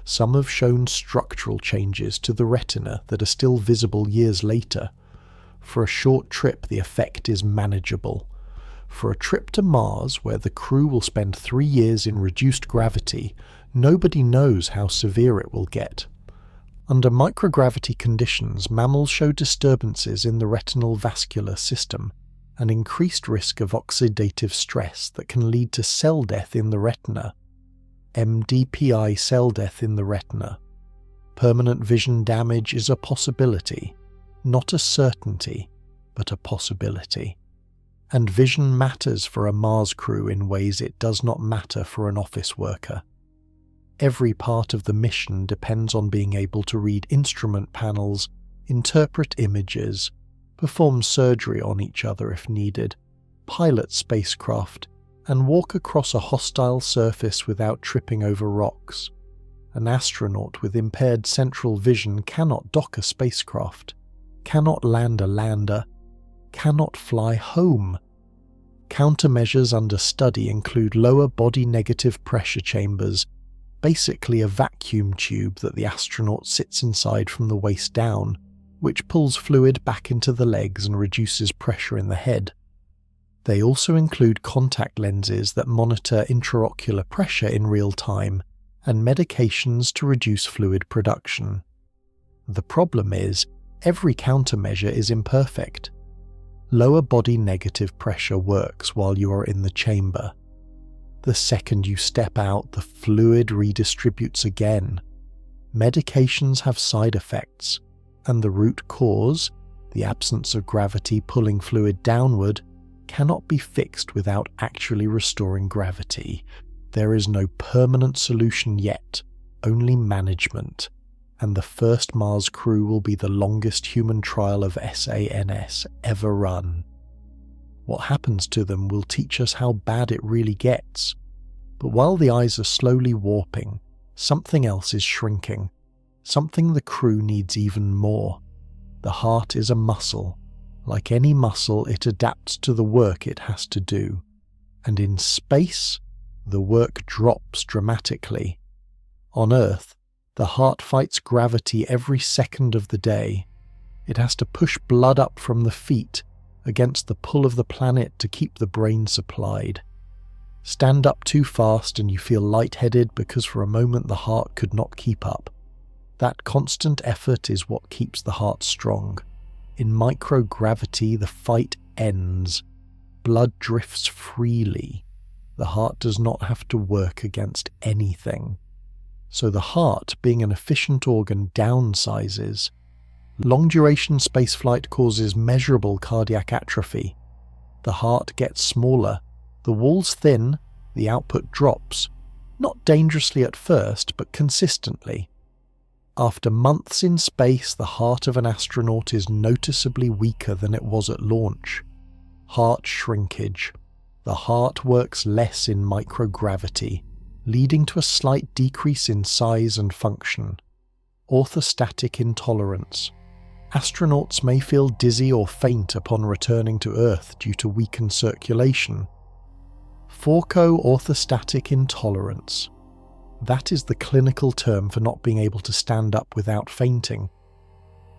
Some have shown structural changes to the retina that are still visible years later. For a short trip, the effect is manageable. For a trip to Mars, where the crew will spend 3 years in reduced gravity, nobody knows how severe it will get. Under microgravity conditions, mammals show disturbances in the retinal vascular system, an increased risk of oxidative stress that can lead to cell death in the retina. MDPI cell death in the retina. Permanent vision damage is a possibility, not a certainty, but a possibility. And vision matters for a Mars crew in ways it does not matter for an office worker. Every part of the mission depends on being able to read instrument panels, interpret images, perform surgery on each other if needed, pilot spacecraft, and walk across a hostile surface without tripping over rocks. An astronaut with impaired central vision cannot dock a spacecraft, cannot land a lander, cannot fly home. Countermeasures under study include lower body negative pressure chambers, basically a vacuum tube that the astronaut sits inside from the waist down, which pulls fluid back into the legs and reduces pressure in the head. They also include contact lenses that monitor intraocular pressure in real time and medications to reduce fluid production. The problem is, every countermeasure is imperfect. Lower body negative pressure works while you are in the chamber. The second you step out, the fluid redistributes again. Medications have side effects, and the root cause, the absence of gravity pulling fluid downward, cannot be fixed without actually restoring gravity. There is no permanent solution yet, only management, and the first Mars crew will be the longest human trial of SANS ever run. What happens to them will teach us how bad it really gets. But while the eyes are slowly warping, something else is shrinking, something the crew needs even more. The heart is a muscle. Like any muscle, it adapts to the work it has to do. And in space, the work drops dramatically. On Earth, the heart fights gravity every second of the day. It has to push blood up from the feet against the pull of the planet to keep the brain supplied. Stand up too fast and you feel lightheaded because for a moment the heart could not keep up. That constant effort is what keeps the heart strong. In microgravity, the fight ends. Blood drifts freely. The heart does not have to work against anything. So the heart, being an efficient organ, downsizes. Long-duration spaceflight causes measurable cardiac atrophy. The heart gets smaller, the walls thin, the output drops, not dangerously at first, but consistently. After months in space, the heart of an astronaut is noticeably weaker than it was at launch. Heart shrinkage. The heart works less in microgravity, leading to a slight decrease in size and function. Orthostatic intolerance. Astronauts may feel dizzy or faint upon returning to Earth due to weakened circulation. Orthostatic intolerance. That is the clinical term for not being able to stand up without fainting.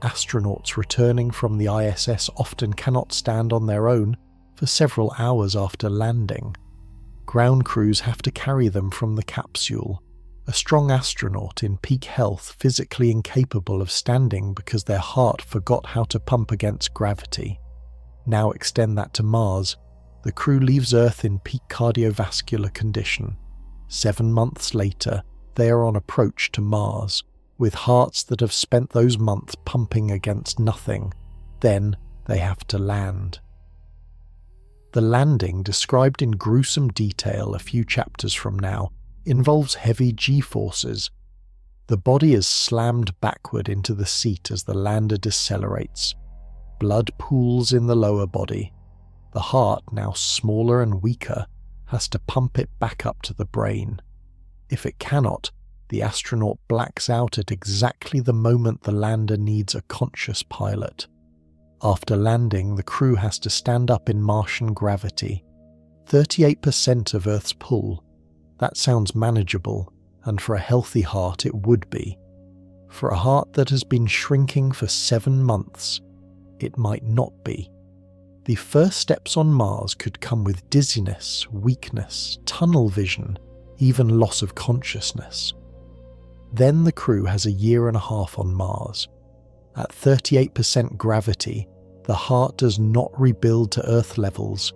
Astronauts returning from the ISS often cannot stand on their own for several hours after landing. Ground crews have to carry them from the capsule. A strong astronaut in peak health physically incapable of standing because their heart forgot how to pump against gravity. Now extend that to Mars. The crew leaves Earth in peak cardiovascular condition. 7 months later, they are on approach to Mars, with hearts that have spent those months pumping against nothing. Then they have to land. The landing, described in gruesome detail a few chapters from now, involves heavy G-forces. The body is slammed backward into the seat as the lander decelerates. Blood pools in the lower body. The heart, now smaller and weaker, has to pump it back up to the brain. If it cannot, the astronaut blacks out at exactly the moment the lander needs a conscious pilot. After landing, the crew has to stand up in Martian gravity. 38% of Earth's pull. That sounds manageable, and for a healthy heart it would be. For a heart that has been shrinking for 7 months, it might not be. The first steps on Mars could come with dizziness, weakness, tunnel vision, even loss of consciousness. Then the crew has a 1.5 years on Mars. At 38% gravity, the heart does not rebuild to Earth levels.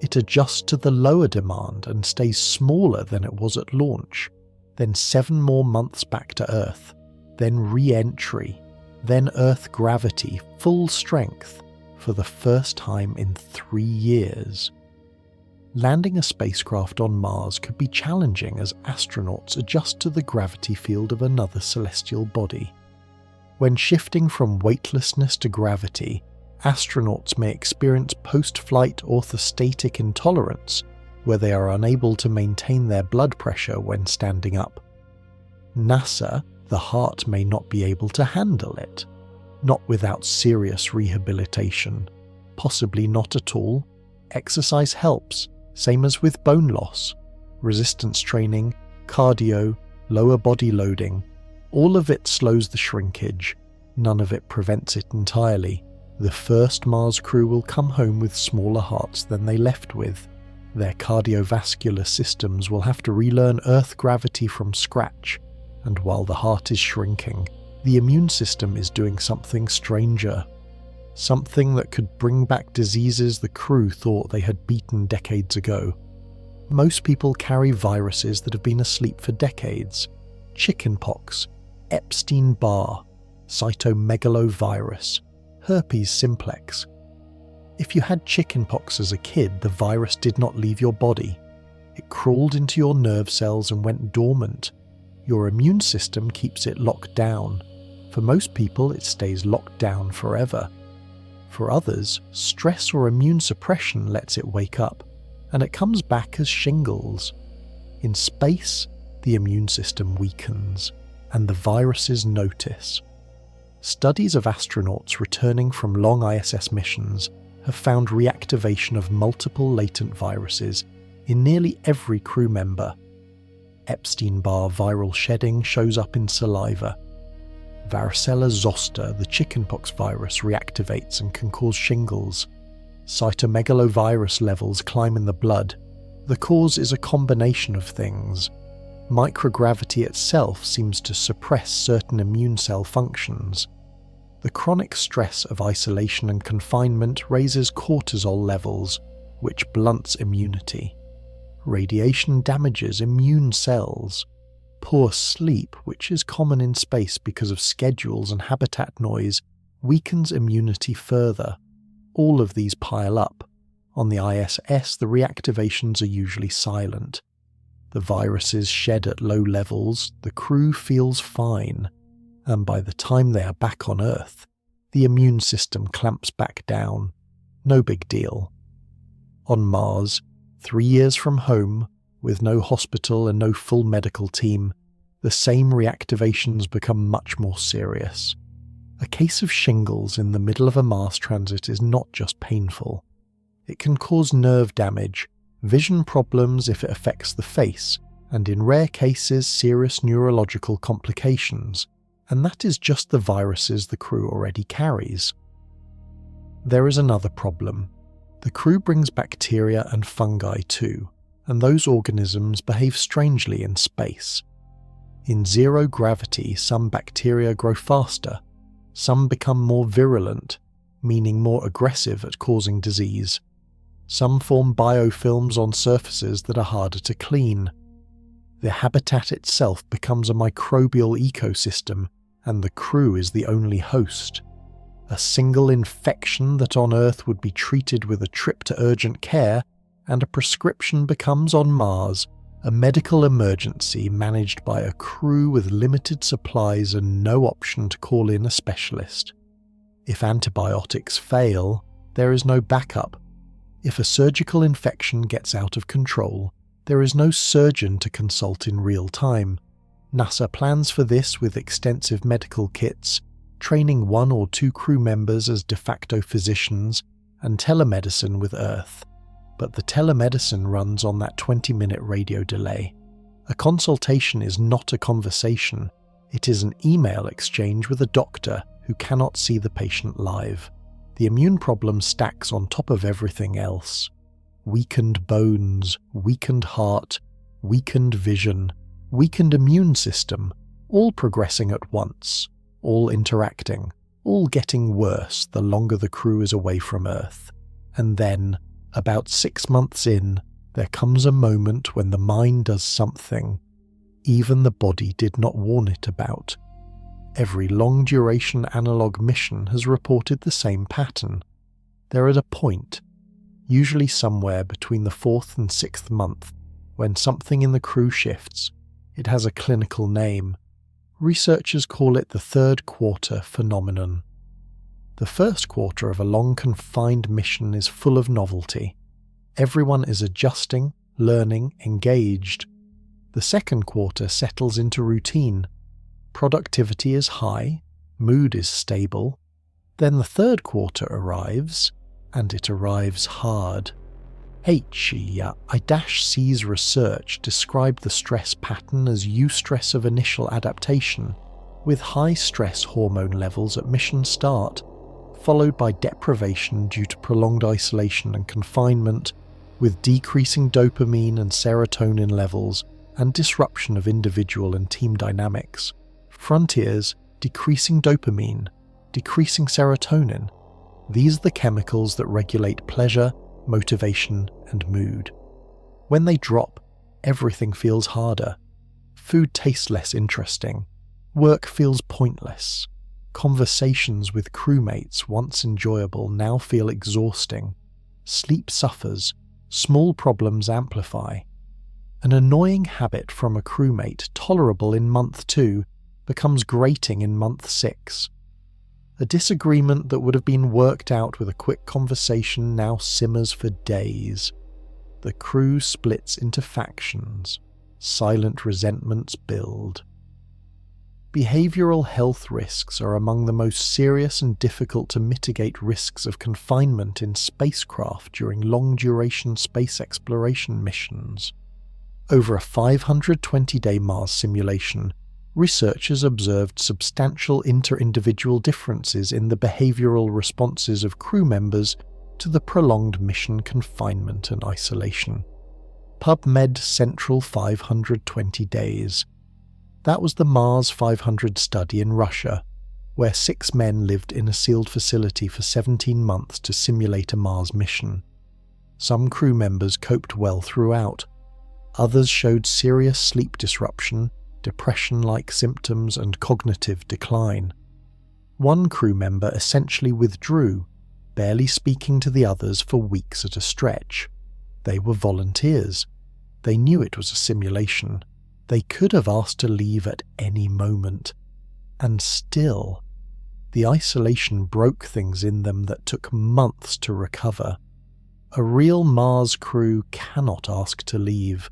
It adjusts to the lower demand and stays smaller than it was at launch. Then 7 more months back to Earth. Then re-entry. Then Earth gravity, full strength, for the first time in 3 years. Landing a spacecraft on Mars could be challenging as astronauts adjust to the gravity field of another celestial body. When shifting from weightlessness to gravity, astronauts may experience post-flight orthostatic intolerance, where they are unable to maintain their blood pressure when standing up. NASA, the heart may not be able to handle it. Not without serious rehabilitation. Possibly not at all. Exercise helps, same as with bone loss. Resistance training, cardio, lower body loading. All of it slows the shrinkage. None of it prevents it entirely. The first Mars crew will come home with smaller hearts than they left with. Their cardiovascular systems will have to relearn Earth gravity from scratch. And while the heart is shrinking, the immune system is doing something stranger. Something that could bring back diseases the crew thought they had beaten decades ago. Most people carry viruses that have been asleep for decades. Chickenpox, Epstein-Barr, cytomegalovirus, herpes simplex. If you had chickenpox as a kid, the virus did not leave your body. It crawled into your nerve cells and went dormant. Your immune system keeps it locked down. For most people, it stays locked down forever. For others, stress or immune suppression lets it wake up, and it comes back as shingles. In space, the immune system weakens, and the viruses notice. Studies of astronauts returning from long ISS missions have found reactivation of multiple latent viruses in nearly every crew member. Epstein-Barr viral shedding shows up in saliva. Varicella zoster, the chickenpox virus, reactivates and can cause shingles. Cytomegalovirus levels climb in the blood. The cause is a combination of things. Microgravity itself seems to suppress certain immune cell functions. The chronic stress of isolation and confinement raises cortisol levels, which blunts immunity. Radiation damages immune cells. Poor sleep, which is common in space because of schedules and habitat noise, weakens immunity further. All of these pile up. On the ISS, the reactivations are usually silent. The viruses shed at low levels, the crew feels fine, and by the time they are back on Earth, the immune system clamps back down. No big deal. On Mars, 3 years from home, with no hospital and no full medical team, the same reactivations become much more serious. A case of shingles in the middle of a Mars transit is not just painful. It can cause nerve damage, vision problems if it affects the face, and in rare cases serious neurological complications, and that is just the viruses the crew already carries. There is another problem. The crew brings bacteria and fungi too, and those organisms behave strangely in space. In zero gravity, some bacteria grow faster, some become more virulent, meaning more aggressive at causing disease. Some form biofilms on surfaces that are harder to clean. The habitat itself becomes a microbial ecosystem, and the crew is the only host. A single infection that on Earth would be treated with a trip to urgent care, and a prescription becomes on Mars a medical emergency managed by a crew with limited supplies and no option to call in a specialist. If antibiotics fail, there is no backup. If a surgical infection gets out of control, there is no surgeon to consult in real time. NASA plans for this with extensive medical kits, training 1 or 2 crew members as de facto physicians, and telemedicine with Earth. But the telemedicine runs on that 20-minute radio delay. A consultation is not a conversation, it is an email exchange with a doctor who cannot see the patient live. The immune problem stacks on top of everything else. Weakened bones, weakened heart, weakened vision, weakened immune system, all progressing at once, all interacting, all getting worse the longer the crew is away from Earth. And then, about 6 months in, there comes a moment when the mind does something even the body did not warn it about. Every long-duration analog mission has reported the same pattern. They're at a point, usually somewhere between the 4th and 6th month, when something in the crew shifts. It has a clinical name. Researchers call it the 3rd quarter phenomenon. The 1st quarter of a long confined mission is full of novelty. Everyone is adjusting, learning, engaged. The 2nd quarter settles into routine. Productivity is high, mood is stable. Then the 3rd quarter arrives, and it arrives hard. I-C's research described the stress pattern as eustress of initial adaptation, with high stress hormone levels at mission start, followed by deprivation due to prolonged isolation and confinement, with decreasing dopamine and serotonin levels and disruption of individual and team dynamics. Frontiers, decreasing dopamine, decreasing serotonin. These are the chemicals that regulate pleasure, motivation, and mood. When they drop, everything feels harder. Food tastes less interesting. Work feels pointless. Conversations with crewmates, once enjoyable, now feel exhausting. Sleep suffers. Small problems amplify. An annoying habit from a crewmate, tolerable in month 2, becomes grating in month 6. A disagreement that would have been worked out with a quick conversation now simmers for days. The crew splits into factions. Silent resentments build. Behavioral health risks are among the most serious and difficult to mitigate risks of confinement in spacecraft during long-duration space exploration missions. Over a 520-day Mars simulation, researchers observed substantial inter-individual differences in the behavioral responses of crew members to the prolonged mission confinement and isolation. PubMed Central 520 Days. That was the Mars 500 study in Russia, where 6 men lived in a sealed facility for 17 months to simulate a Mars mission. Some crew members coped well throughout. Others showed serious sleep disruption, depression-like symptoms, and cognitive decline. One crew member essentially withdrew, barely speaking to the others for weeks at a stretch. They were volunteers. They knew it was a simulation. They could have asked to leave at any moment. And still, the isolation broke things in them that took months to recover. A real Mars crew cannot ask to leave.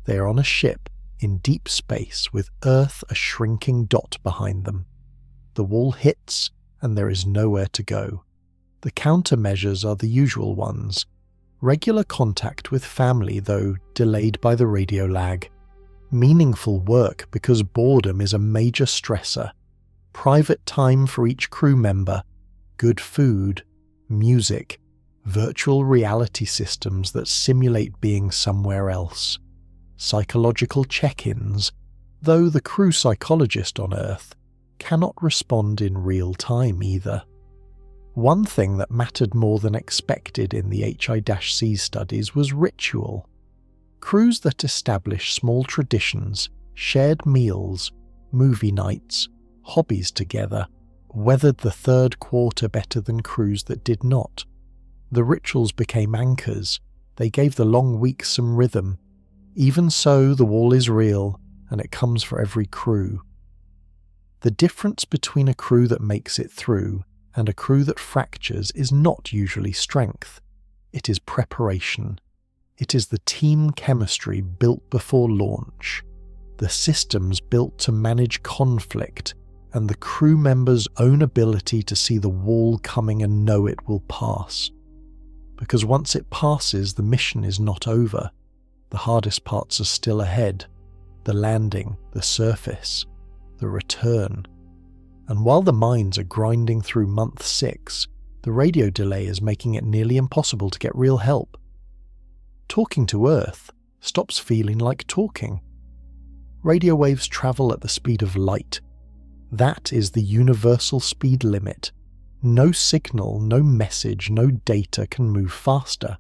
They are on a ship in deep space with Earth a shrinking dot behind them. The wall hits and there is nowhere to go. The countermeasures are the usual ones. Regular contact with family, though delayed by the radio lag. Meaningful work because boredom is a major stressor. Private time for each crew member. Good food. Music. Virtual reality systems that simulate being somewhere else. Psychological check-ins, though the crew psychologist on Earth cannot respond in real time either. One thing that mattered more than expected in the HI-C studies was ritual. Crews that establish small traditions, shared meals, movie nights, hobbies together, weathered the third quarter better than crews that did not. The rituals became anchors. They gave the long weeks some rhythm. Even so, the wall is real, and it comes for every crew. The difference between a crew that makes it through and a crew that fractures is not usually strength. It is preparation. It is the team chemistry built before launch, the systems built to manage conflict, and the crew members' own ability to see the wall coming and know it will pass. Because once it passes, the mission is not over. The hardest parts are still ahead. The landing, the surface, the return. And while the mines are grinding through month 6, the radio delay is making it nearly impossible to get real help. Talking to Earth stops feeling like talking. Radio waves travel at the speed of light. That is the universal speed limit. No signal, no message, no data can move faster.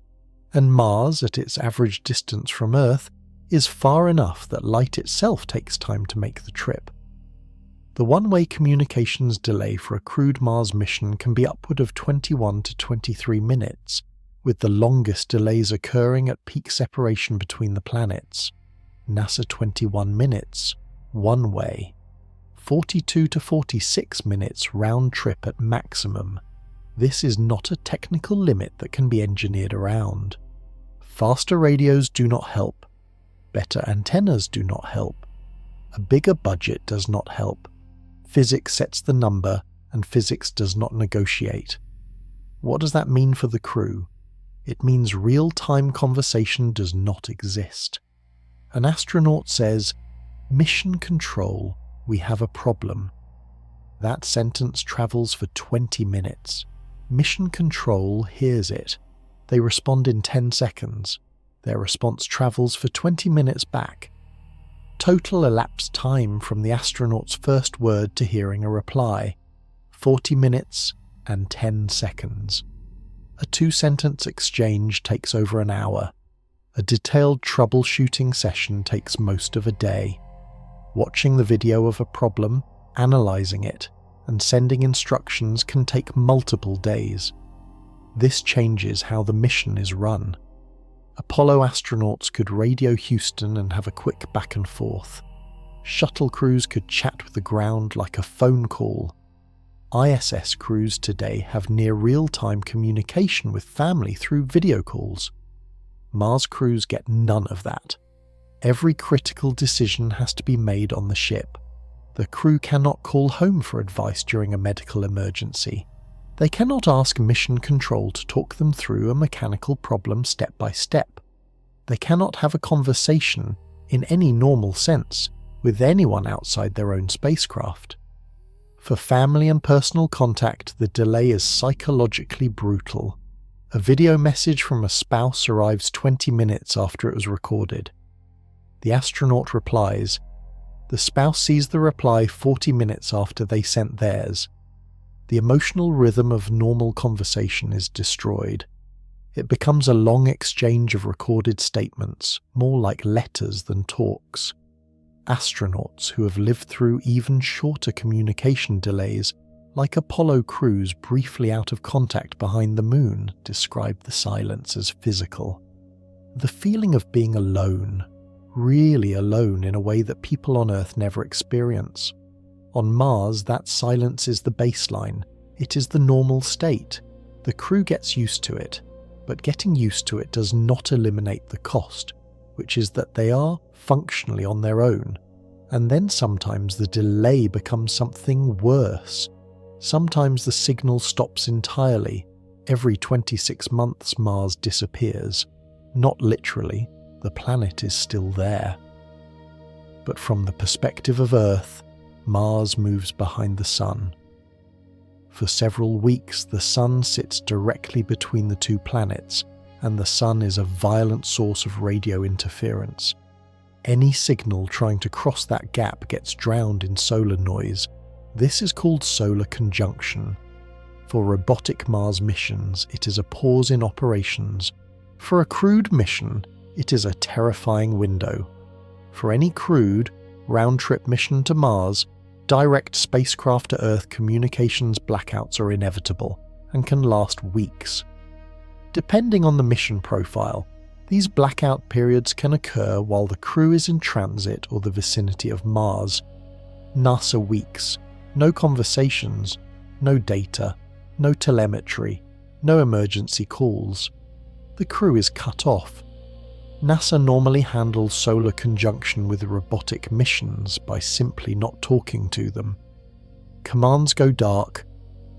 And Mars, at its average distance from Earth, is far enough that light itself takes time to make the trip. The one-way communications delay for a crewed Mars mission can be upward of 21 to 23 minutes, with the longest delays occurring at peak separation between the planets. NASA 21 minutes, one way. 42 to 46 minutes round trip at maximum. This is not a technical limit that can be engineered around. Faster radios do not help. Better antennas do not help. A bigger budget does not help. Physics sets the number, and physics does not negotiate. What does that mean for the crew? It means real-time conversation does not exist. An astronaut says, "Mission control, we have a problem." That sentence travels for 20 minutes. Mission control hears it. They respond in 10 seconds. Their response travels for 20 minutes back. Total elapsed time from the astronaut's first word to hearing a reply: 40 minutes and 10 seconds. A 2-sentence exchange takes over an hour. A detailed troubleshooting session takes most of a day. Watching the video of a problem, analysing it, and sending instructions can take multiple days. This changes how the mission is run. Apollo astronauts could radio Houston and have a quick back and forth. Shuttle crews could chat with the ground like a phone call. ISS crews today have near real-time communication with family through video calls. Mars crews get none of that. Every critical decision has to be made on the ship. The crew cannot call home for advice during a medical emergency. They cannot ask mission control to talk them through a mechanical problem step by step. They cannot have a conversation, in any normal sense, with anyone outside their own spacecraft. For family and personal contact, the delay is psychologically brutal. A video message from a spouse arrives 20 minutes after it was recorded. The astronaut replies. The spouse sees the reply 40 minutes after they sent theirs. The emotional rhythm of normal conversation is destroyed. It becomes a long exchange of recorded statements, more like letters than talks. Astronauts who have lived through even shorter communication delays, like Apollo crews briefly out of contact behind the moon, describe the silence as physical. The feeling of being alone, really alone in a way that people on Earth never experience. On Mars, that silence is the baseline. It is the normal state. The crew gets used to it, but getting used to it does not eliminate the cost, which is that they are functionally on their own. And then sometimes the delay becomes something worse. Sometimes the signal stops entirely. Every 26 months Mars disappears. Not literally, the planet is still there. But from the perspective of Earth, Mars moves behind the Sun. For several weeks, the Sun sits directly between the two planets, and the Sun is a violent source of radio interference. Any signal trying to cross that gap gets drowned in solar noise. This is called solar conjunction. For robotic Mars missions, it is a pause in operations. For a crewed mission, it is a terrifying window. For any crewed, round-trip mission to Mars, direct spacecraft to Earth communications blackouts are inevitable and can last weeks. Depending on the mission profile, these blackout periods can occur while the crew is in transit or the vicinity of Mars. NASA weeks. No conversations, no data, no telemetry, no emergency calls. The crew is cut off. NASA normally handles solar conjunction with robotic missions by simply not talking to them. Commands go dark.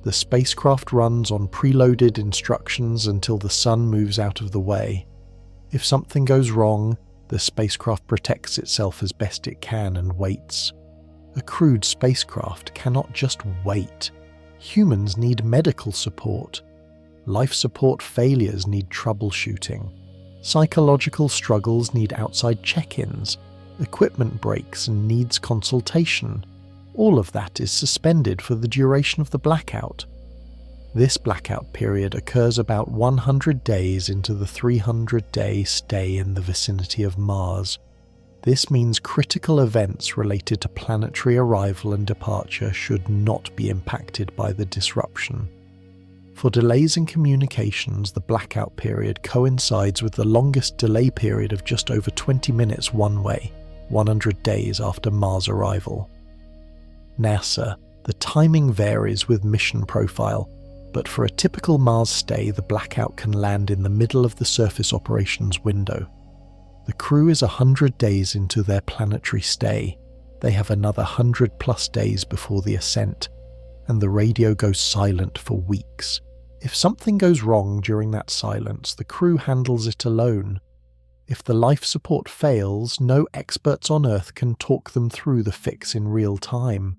The spacecraft runs on preloaded instructions until the Sun moves out of the way. If something goes wrong, the spacecraft protects itself as best it can and waits. A crewed spacecraft cannot just wait. Humans need medical support. Life support failures need troubleshooting. Psychological struggles need outside check-ins. Equipment breaks and needs consultation. All of that is suspended for the duration of the blackout. This blackout period occurs about 100 days into the 300-day stay in the vicinity of Mars. This means critical events related to planetary arrival and departure should not be impacted by the disruption. For delays in communications, the blackout period coincides with the longest delay period of just over 20 minutes one way, 100 days after Mars arrival. NASA, the timing varies with mission profile, but for a typical Mars stay, the blackout can land in the middle of the surface operations window. The crew is 100 days into their planetary stay. They have another 100+ days before the ascent, and the radio goes silent for weeks. If something goes wrong during that silence, the crew handles it alone. If the life support fails, no experts on Earth can talk them through the fix in real time.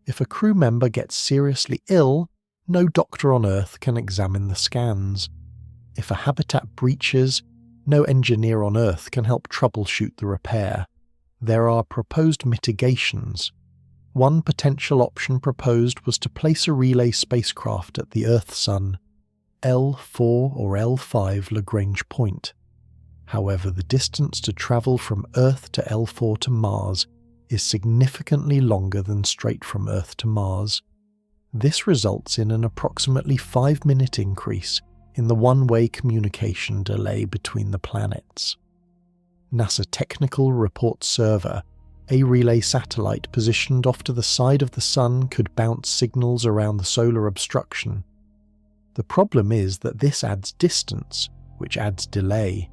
If a crew member gets seriously ill, no doctor on Earth can examine the scans. If a habitat breaches, no engineer on Earth can help troubleshoot the repair. There are proposed mitigations. One potential option proposed was to place a relay spacecraft at the Earth-Sun, L4 or L5 Lagrange point. However, the distance to travel from Earth to L4 to Mars is significantly longer than straight from Earth to Mars. This results in an approximately 5-minute increase in the one-way communication delay between the planets. NASA Technical Report Server, a relay satellite positioned off to the side of the Sun, could bounce signals around the solar obstruction. The problem is that this adds distance, which adds delay.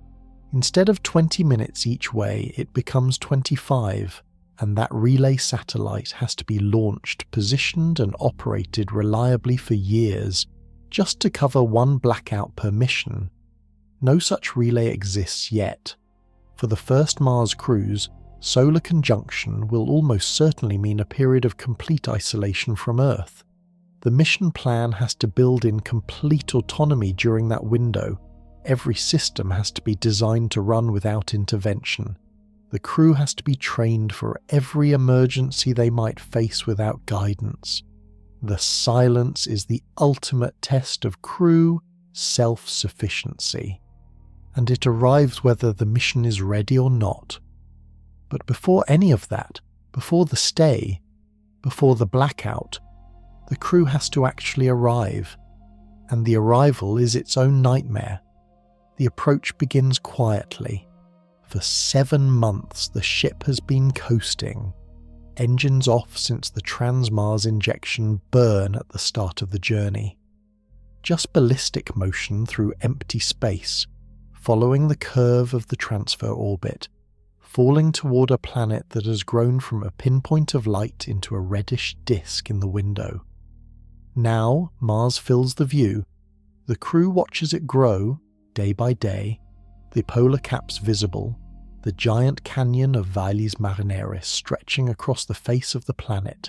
Instead of 20 minutes each way, it becomes 25, and that relay satellite has to be launched, positioned and operated reliably for years, just to cover one blackout per mission. No such relay exists yet. For the first Mars cruise, solar conjunction will almost certainly mean a period of complete isolation from Earth. The mission plan has to build in complete autonomy during that window. Every system has to be designed to run without intervention. The crew has to be trained for every emergency they might face without guidance. The silence is the ultimate test of crew self-sufficiency, and it arrives whether the mission is ready or not. But before any of that, before the stay, before the blackout, the crew has to actually arrive, and the arrival is its own nightmare. The approach begins quietly. For 7 months the ship has been coasting, engines off since the Trans-Mars injection burn at the start of the journey. Just ballistic motion through empty space, following the curve of the transfer orbit, falling toward a planet that has grown from a pinpoint of light into a reddish disk in the window. Now Mars fills the view. The crew watches it grow, day by day, the polar caps visible, the giant canyon of Valles Marineris stretching across the face of the planet,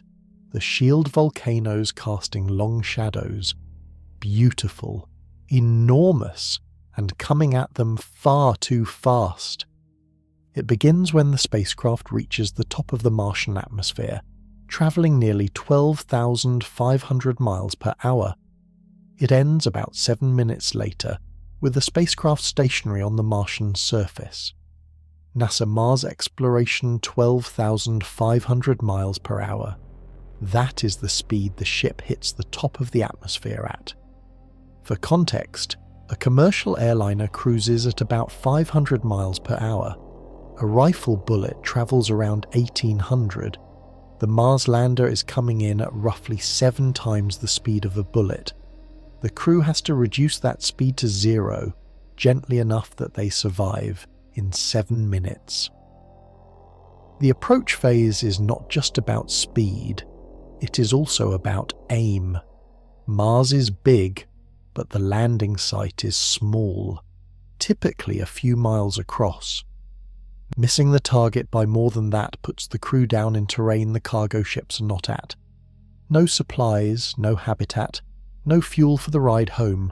the shield volcanoes casting long shadows, beautiful, enormous, and coming at them far too fast. It begins when the spacecraft reaches the top of the Martian atmosphere, travelling nearly 12,500 miles per hour. It ends about 7 minutes later, with the spacecraft stationary on the Martian surface. NASA Mars Exploration 12,500 miles per hour. That is the speed the ship hits the top of the atmosphere at. For context, a commercial airliner cruises at about 500 miles per hour. A rifle bullet travels around 1800. The Mars lander is coming in at roughly 7 times the speed of a bullet. The crew has to reduce that speed to 0, gently enough that they survive, in 7 minutes. The approach phase is not just about speed, it is also about aim. Mars is big, but the landing site is small, typically a few miles across. Missing the target by more than that puts the crew down in terrain the cargo ships are not at. No supplies, no habitat, no fuel for the ride home.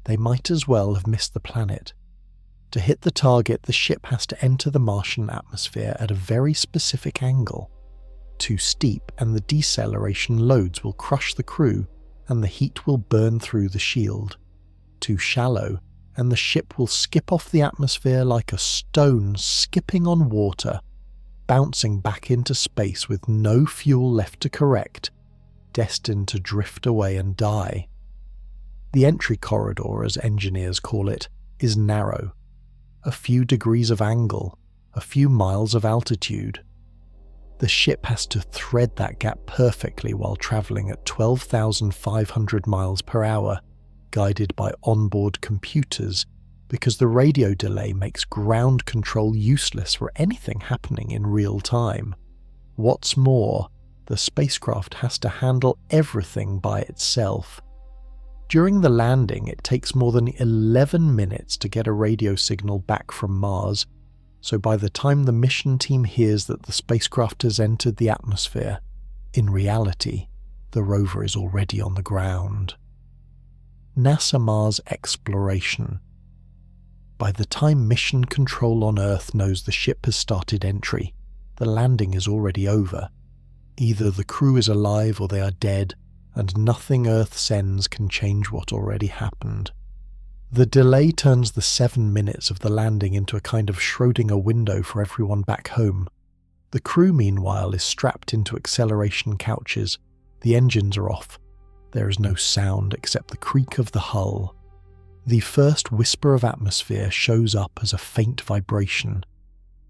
They might as well have missed the planet. To hit the target, the ship has to enter the Martian atmosphere at a very specific angle. Too steep and the deceleration loads will crush the crew and the heat will burn through the shield. Too shallow and the ship will skip off the atmosphere like a stone skipping on water, bouncing back into space with no fuel left to correct, destined to drift away and die. The entry corridor, as engineers call it, is narrow. A few degrees of angle, a few miles of altitude. The ship has to thread that gap perfectly while travelling at 12,500 miles per hour, guided by onboard computers, because the radio delay makes ground control useless for anything happening in real time. What's more, the spacecraft has to handle everything by itself. During the landing, it takes more than 11 minutes to get a radio signal back from Mars, so by the time the mission team hears that the spacecraft has entered the atmosphere, in reality, the rover is already on the ground. NASA Mars Exploration. By the time Mission Control on Earth knows the ship has started entry, the landing is already over. Either the crew is alive or they are dead, and nothing Earth sends can change what already happened. The delay turns the 7 minutes of the landing into a kind of Schrödinger window for everyone back home. The crew, meanwhile, is strapped into acceleration couches. The engines are off. There is no sound except the creak of the hull. The first whisper of atmosphere shows up as a faint vibration.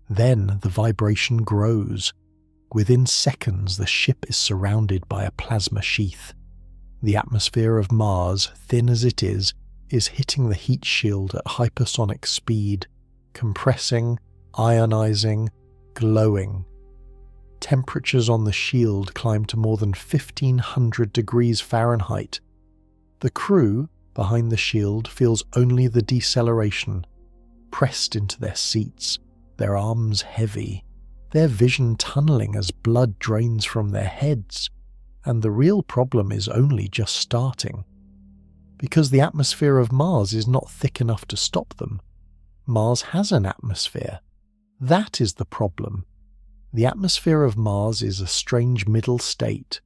Then the vibration grows. Within seconds, the ship is surrounded by a plasma sheath. The atmosphere of Mars, thin as it is hitting the heat shield at hypersonic speed, compressing, ionizing, glowing. Temperatures on the shield climb to more than 1,500 degrees Fahrenheit. The crew, behind the shield, feels only the deceleration, pressed into their seats, their arms heavy, their vision tunneling as blood drains from their heads. and the real problem is only just starting. Because the atmosphere of Mars is not thick enough to stop them. Mars has an atmosphere. That is the problem. The atmosphere of Mars is a strange middle state.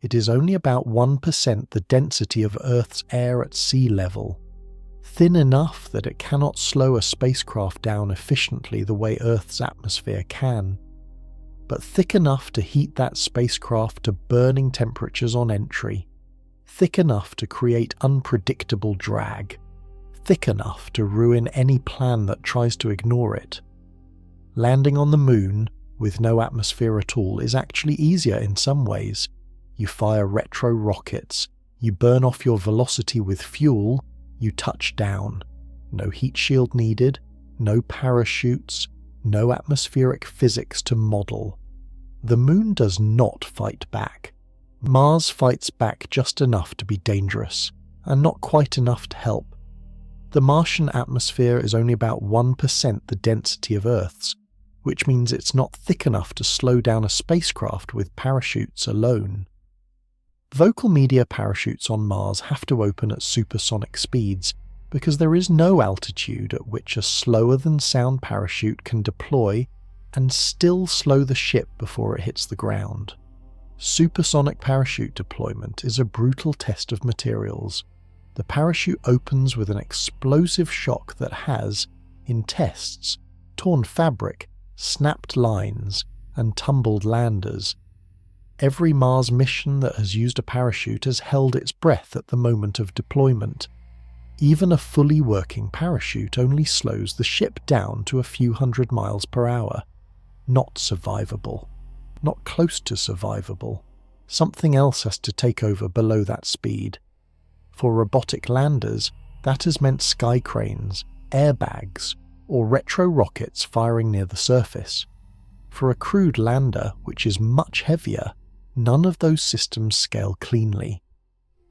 It is only about 1% the density of Earth's air at sea level, thin enough that it cannot slow a spacecraft down efficiently the way Earth's atmosphere can, but thick enough to heat that spacecraft to burning temperatures on entry, thick enough to create unpredictable drag, thick enough to ruin any plan that tries to ignore it. Landing on the Moon, with no atmosphere at all, is actually easier in some ways. You fire retro rockets, you burn off your velocity with fuel, you touch down. No heat shield needed, no parachutes, no atmospheric physics to model. The Moon does not fight back. Mars fights back just enough to be dangerous, and not quite enough to help. The Martian atmosphere is only about 1% the density of Earth's, which means it's not thick enough to slow down a spacecraft with parachutes alone. Vocal media parachutes on Mars have to open at supersonic speeds because there is no altitude at which a slower-than-sound parachute can deploy and still slow the ship before it hits the ground. Supersonic parachute deployment is a brutal test of materials. The parachute opens with an explosive shock that has, in tests, torn fabric, snapped lines, and tumbled landers. Every Mars mission that has used a parachute has held its breath at the moment of deployment. Even a fully working parachute only slows the ship down to a few hundred miles per hour. Not survivable. Not close to survivable. Something else has to take over below that speed. For robotic landers, that has meant sky cranes, airbags, or retro rockets firing near the surface. For a crewed lander, which is much heavier, none of those systems scale cleanly.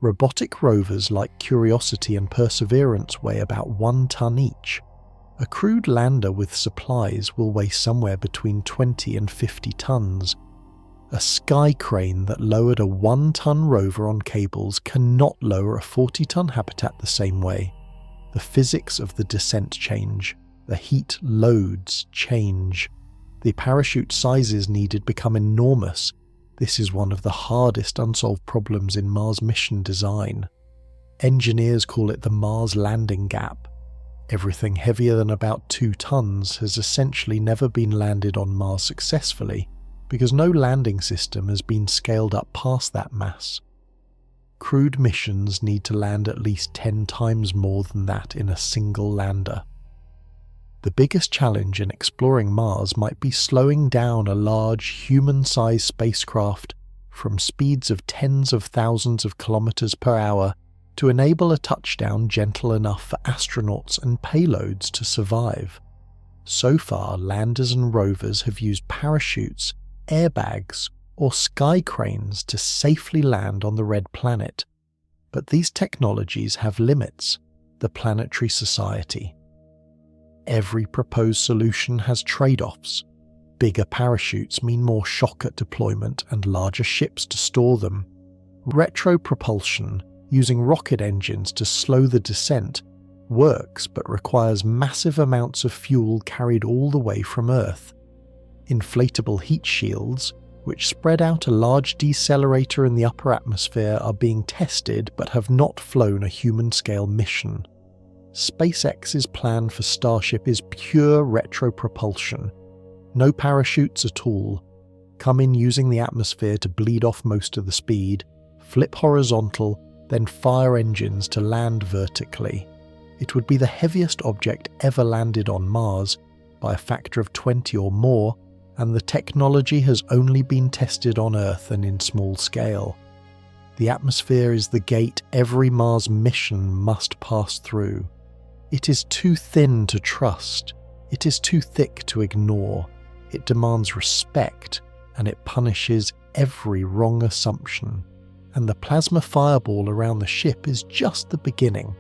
Robotic rovers like Curiosity and Perseverance weigh about 1 ton each. A crewed lander with supplies will weigh somewhere between 20 and 50 tons. A sky crane that lowered a 1-ton rover on cables cannot lower a 40-ton habitat the same way. The physics of the descent change. The heat loads change. The parachute sizes needed become enormous. This is one of the hardest unsolved problems in Mars mission design. Engineers call it the Mars landing gap. Everything heavier than about 2 tons has essentially never been landed on Mars successfully, because no landing system has been scaled up past that mass. Crewed missions need to land at least 10 times more than that in a single lander. The biggest challenge in exploring Mars might be slowing down a large human-sized spacecraft from speeds of tens of thousands of kilometers per hour to enable a touchdown gentle enough for astronauts and payloads to survive. So far, landers and rovers have used parachutes, airbags, or sky cranes to safely land on the Red Planet. But these technologies have limits. The Planetary Society. Every proposed solution has trade-offs. Bigger parachutes mean more shock at deployment and larger ships to store them. Retropropulsion, using rocket engines to slow the descent, works but requires massive amounts of fuel carried all the way from Earth. Inflatable heat shields, which spread out a large decelerator in the upper atmosphere, are being tested but have not flown a human-scale mission. SpaceX's plan for Starship is pure retropropulsion. No parachutes at all. Come in using the atmosphere to bleed off most of the speed, flip horizontal, then fire engines to land vertically. It would be the heaviest object ever landed on Mars, by a factor of 20 or more, and the technology has only been tested on Earth and in small scale. The atmosphere is the gate every Mars mission must pass through. It is too thin to trust. It is too thick to ignore. It demands respect, and it punishes every wrong assumption. And the plasma fireball around the ship is just the beginning.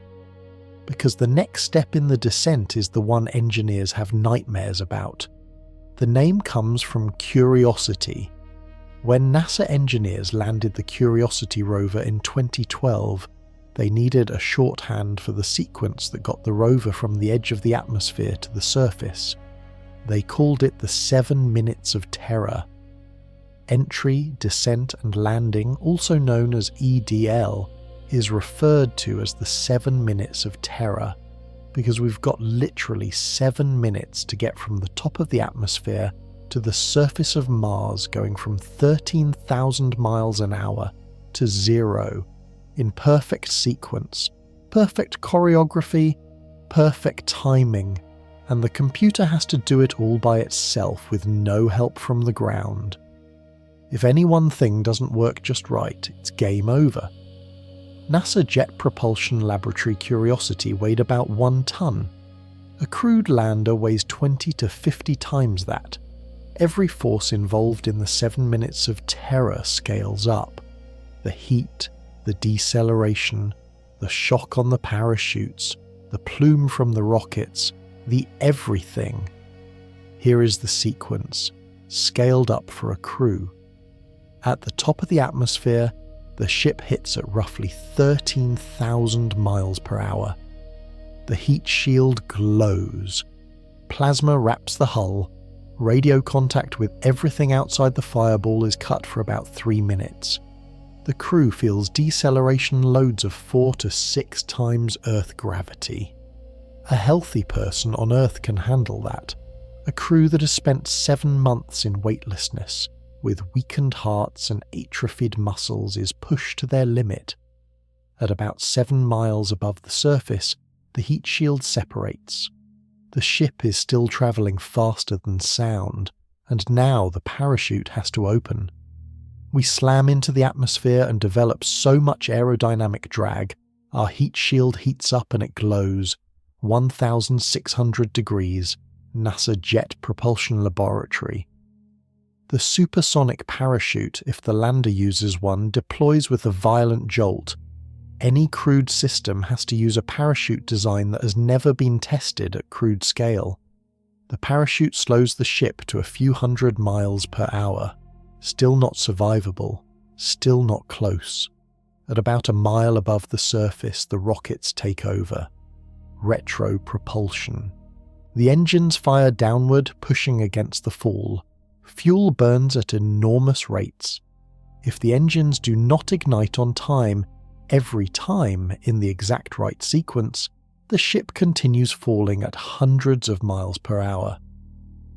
Because the next step in the descent is the one engineers have nightmares about. The name comes from Curiosity. When NASA engineers landed the Curiosity rover in 2012, they needed a shorthand for the sequence that got the rover from the edge of the atmosphere to the surface. They called it the 7 Minutes of Terror. Entry, descent and landing, also known as EDL, is referred to as the 7 Minutes of Terror because we've got literally 7 minutes to get from the top of the atmosphere to the surface of Mars, going from 13,000 miles an hour to 0 in perfect sequence, perfect choreography, perfect timing, and the computer has to do it all by itself with no help from the ground. If any one thing doesn't work just right, it's game over. NASA Jet Propulsion Laboratory Curiosity weighed about 1 ton. A crewed lander weighs 20 to 50 times that. Every force involved in the 7 Minutes of Terror scales up. The heat, the deceleration, the shock on the parachutes, the plume from the rockets, the everything. Here is the sequence, scaled up for a crew. At the top of the atmosphere, the ship hits at roughly 13,000 miles per hour. The heat shield glows. Plasma wraps the hull. Radio contact with everything outside the fireball is cut for about 3 minutes. The crew feels deceleration loads of 4 to 6 times Earth gravity. A healthy person on Earth can handle that. A crew that has spent 7 months in weightlessness, with weakened hearts and atrophied muscles, is pushed to their limit. At about 7 miles above the surface, the heat shield separates. The ship is still travelling faster than sound, and now the parachute has to open. We slam into the atmosphere and develop so much aerodynamic drag, our heat shield heats up and it glows. 1,600 degrees, NASA Jet Propulsion Laboratory. The supersonic parachute, if the lander uses one, deploys with a violent jolt. Any crewed system has to use a parachute design that has never been tested at crewed scale. The parachute slows the ship to a few hundred miles per hour. Still not survivable, still not close. At about a mile above the surface, the rockets take over. Retro propulsion. The engines fire downward, pushing against the fall. Fuel burns at enormous rates. If the engines do not ignite on time, every time in the exact right sequence, the ship continues falling at hundreds of miles per hour.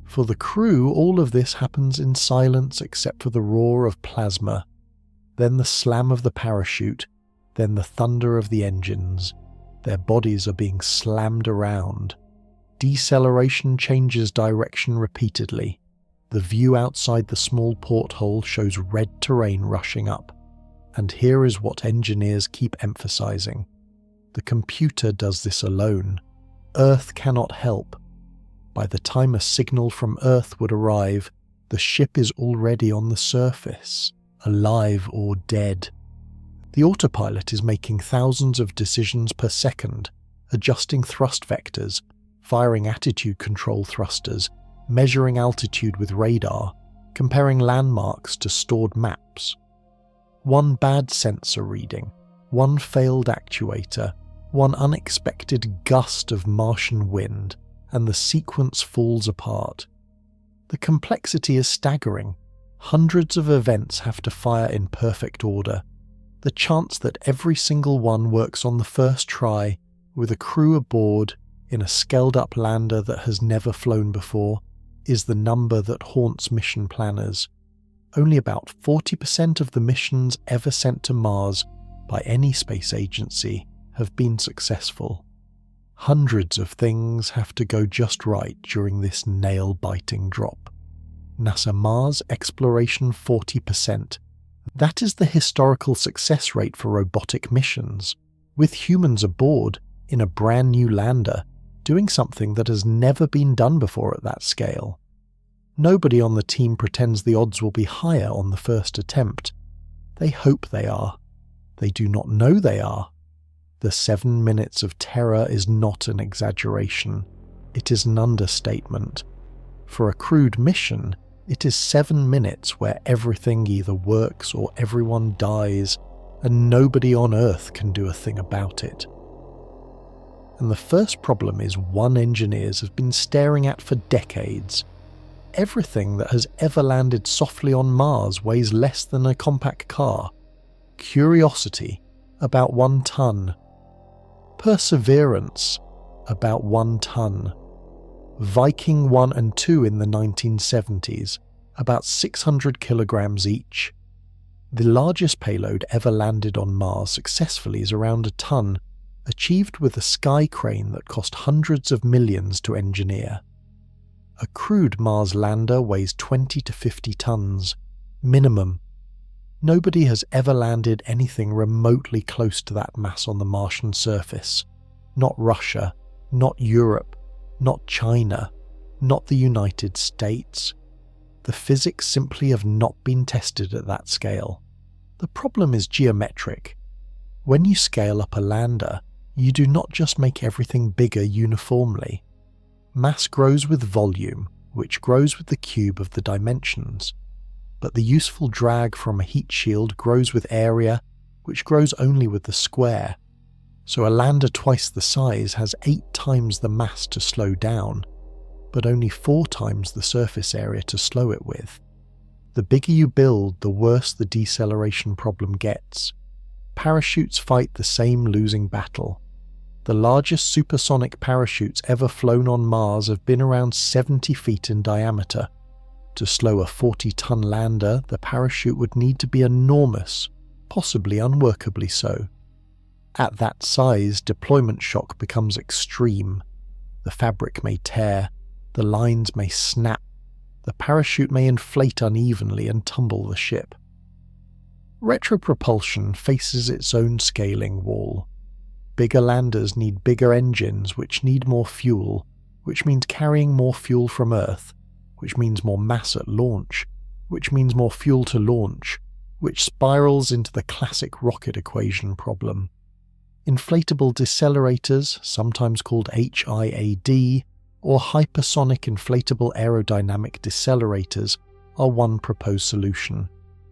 For the crew, all of this happens in silence except for the roar of plasma, then the slam of the parachute, then the thunder of the engines. Their bodies are being slammed around. Deceleration changes direction repeatedly. The view outside the small porthole shows red terrain rushing up. And here is what engineers keep emphasizing. The computer does this alone. Earth cannot help. By the time a signal from Earth would arrive, the ship is already on the surface, alive or dead. The autopilot is making thousands of decisions per second, adjusting thrust vectors, firing attitude control thrusters, measuring altitude with radar, comparing landmarks to stored maps. One bad sensor reading, one failed actuator, one unexpected gust of Martian wind, and the sequence falls apart. The complexity is staggering. Hundreds of events have to fire in perfect order. The chance that every single one works on the first try, with a crew aboard, in a scaled-up lander that has never flown before, is the number that haunts mission planners. Only about 40% of the missions ever sent to Mars by any space agency have been successful. Hundreds of things have to go just right during this nail-biting drop. NASA Mars Exploration 40%. That is the historical success rate for robotic missions, with humans aboard in a brand new lander, doing something that has never been done before at that scale. Nobody on the team pretends the odds will be higher on the first attempt. They hope they are. They do not know they are. The 7 Minutes of Terror is not an exaggeration. It is an understatement. For a crewed mission, It is 7 minutes where everything either works or everyone dies, and nobody on Earth can do a thing about it. And the first problem is one engineers have been staring at for decades. Everything that has ever landed softly on Mars weighs less than a compact car. Curiosity, about 1 ton. Perseverance, about 1 ton. Viking 1 and 2 in the 1970s, about 600 kilograms each. The largest payload ever landed on Mars successfully is around 1 ton, achieved with a sky crane that cost hundreds of millions to engineer. A crewed Mars lander weighs 20 to 50 tons, minimum. Nobody has ever landed anything remotely close to that mass on the Martian surface. Not Russia, not Europe, not China, not the United States. The physics simply have not been tested at that scale. The problem is geometric. When you scale up a lander, you do not just make everything bigger uniformly. Mass grows with volume, which grows with the cube of the dimensions. But the useful drag from a heat shield grows with area, which grows only with the square. So a lander twice the size has 8 times the mass to slow down, but only 4 times the surface area to slow it with. The bigger you build, the worse the deceleration problem gets. Parachutes fight the same losing battle. The largest supersonic parachutes ever flown on Mars have been around 70 feet in diameter. To slow a 40-ton lander, the parachute would need to be enormous, possibly unworkably so. At that size, deployment shock becomes extreme. The fabric may tear, the lines may snap, the parachute may inflate unevenly and tumble the ship. Retropropulsion faces its own scaling wall. Bigger landers need bigger engines which need more fuel, which means carrying more fuel from Earth, which means more mass at launch, which means more fuel to launch, which spirals into the classic rocket equation problem. Inflatable decelerators, sometimes called HIAD, or hypersonic inflatable aerodynamic decelerators, are one proposed solution.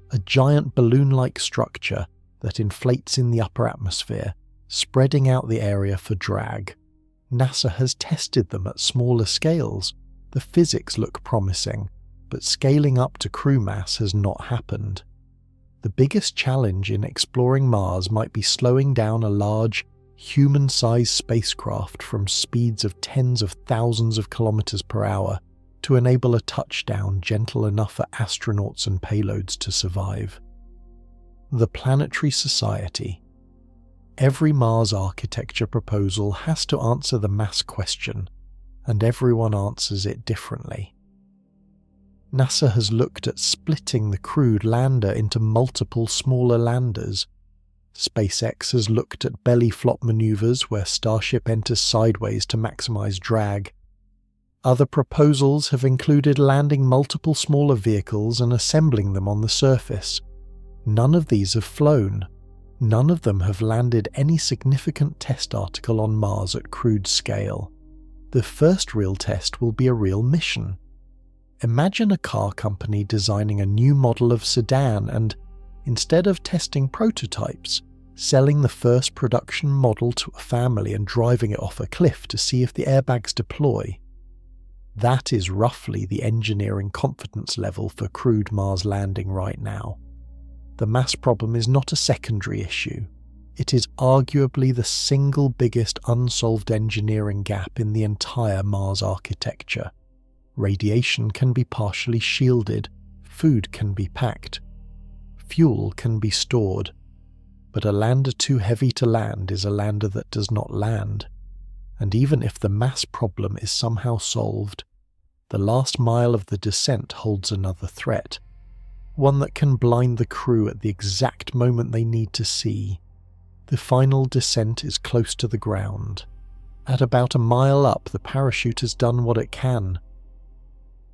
A giant balloon-like structure that inflates in the upper atmosphere, spreading out the area for drag. NASA has tested them at smaller scales. The physics look promising, but scaling up to crew mass has not happened. The biggest challenge in exploring Mars might be slowing down a large, human-sized spacecraft from speeds of tens of thousands of kilometers per hour to enable a touchdown gentle enough for astronauts and payloads to survive. The Planetary Society. Every Mars architecture proposal has to answer the mass question, and everyone answers it differently. NASA has looked at splitting the crewed lander into multiple smaller landers. SpaceX has looked at belly flop maneuvers where Starship enters sideways to maximize drag. Other proposals have included landing multiple smaller vehicles and assembling them on the surface. None of these have flown. None of them have landed any significant test article on Mars at crewed scale. The first real test will be a real mission. Imagine a car company designing a new model of sedan and, instead of testing prototypes, selling the first production model to a family and driving it off a cliff to see if the airbags deploy. That is roughly the engineering confidence level for crewed Mars landing right now. The mass problem is not a secondary issue. It is arguably the single biggest unsolved engineering gap in the entire Mars architecture. Radiation can be partially shielded, food can be packed, fuel can be stored, but a lander too heavy to land is a lander that does not land. And even if the mass problem is somehow solved, the last mile of the descent holds another threat, one that can blind the crew at the exact moment they need to see. The final descent is close to the ground. At about a mile up, the parachute has done what it can.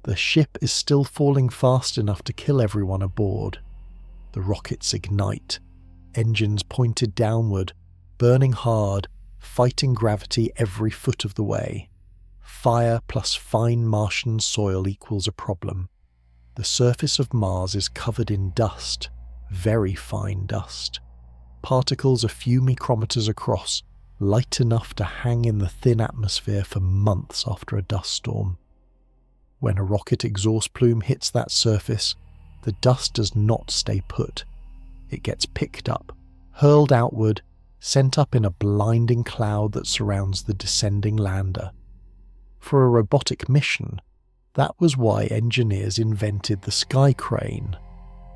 The ship is still falling fast enough to kill everyone aboard. The rockets ignite, engines pointed downward, burning hard, fighting gravity every foot of the way. Fire plus fine Martian soil equals a problem. The surface of Mars is covered in dust, very fine dust. Particles a few micrometers across, light enough to hang in the thin atmosphere for months after a dust storm. When a rocket exhaust plume hits that surface, the dust does not stay put. It gets picked up, hurled outward, sent up in a blinding cloud that surrounds the descending lander. For a robotic mission, that was why engineers invented the sky crane.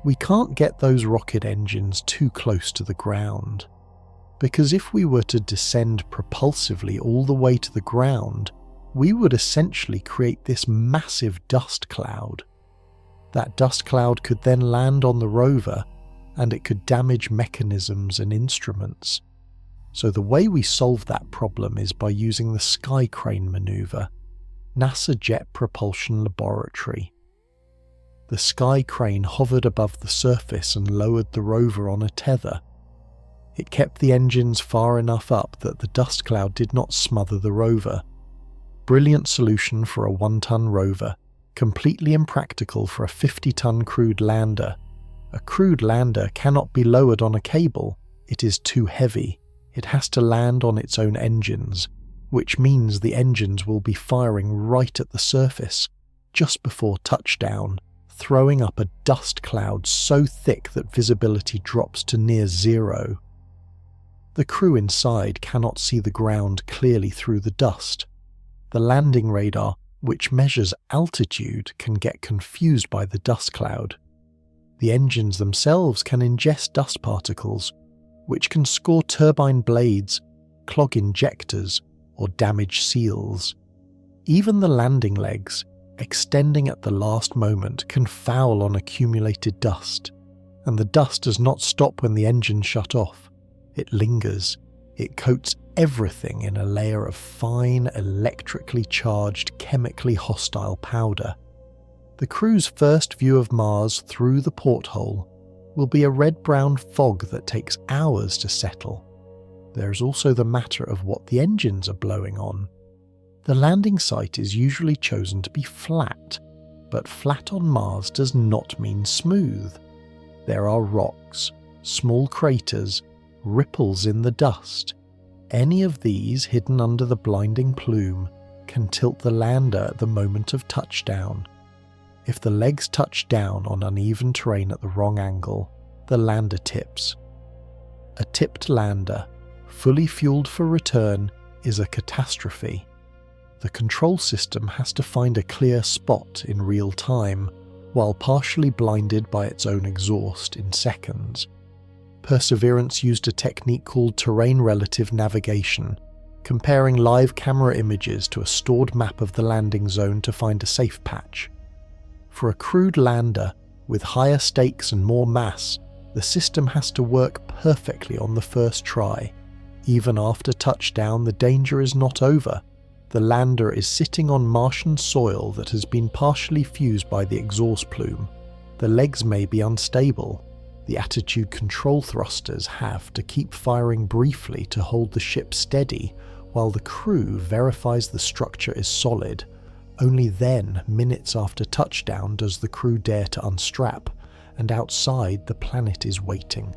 We can't get those rocket engines too close to the ground, because if we were to descend propulsively all the way to the ground, we would essentially create this massive dust cloud. That dust cloud could then land on the rover, and it could damage mechanisms and instruments. So the way we solve that problem is by using the sky crane maneuver, NASA Jet Propulsion Laboratory. The sky crane hovered above the surface and lowered the rover on a tether. It kept the engines far enough up that the dust cloud did not smother the rover. Brilliant solution for a 1-ton rover, completely impractical for a 50-ton crewed lander. A crewed lander cannot be lowered on a cable. It is too heavy. It has to land on its own engines, which means the engines will be firing right at the surface, just before touchdown, throwing up a dust cloud so thick that visibility drops to near zero. The crew inside cannot see the ground clearly through the dust. The landing radar, which measures altitude, can get confused by the dust cloud. The engines themselves can ingest dust particles, which can score turbine blades, clog injectors, or damage seals. Even the landing legs, extending at the last moment, can foul on accumulated dust, and the dust does not stop when the engine shut off. It lingers. It coats everything in a layer of fine, electrically charged, chemically hostile powder. The crew's first view of Mars through the porthole will be a red-brown fog that takes hours to settle. There is also the matter of what the engines are blowing on. The landing site is usually chosen to be flat, but flat on Mars does not mean smooth. There are rocks, small craters, ripples in the dust. Any of these hidden under the blinding plume can tilt the lander at the moment of touchdown. If the legs touch down on uneven terrain at the wrong angle, the lander tips. A tipped lander, fully fueled for return, is a catastrophe. The control system has to find a clear spot in real time, while partially blinded by its own exhaust in seconds. Perseverance used a technique called terrain relative navigation, comparing live camera images to a stored map of the landing zone to find a safe patch. For a crewed lander, with higher stakes and more mass, the system has to work perfectly on the first try. Even after touchdown, the danger is not over. The lander is sitting on Martian soil that has been partially fused by the exhaust plume. The legs may be unstable. The attitude control thrusters have to keep firing briefly to hold the ship steady, while the crew verifies the structure is solid. Only then, minutes after touchdown, does the crew dare to unstrap, and outside the planet is waiting,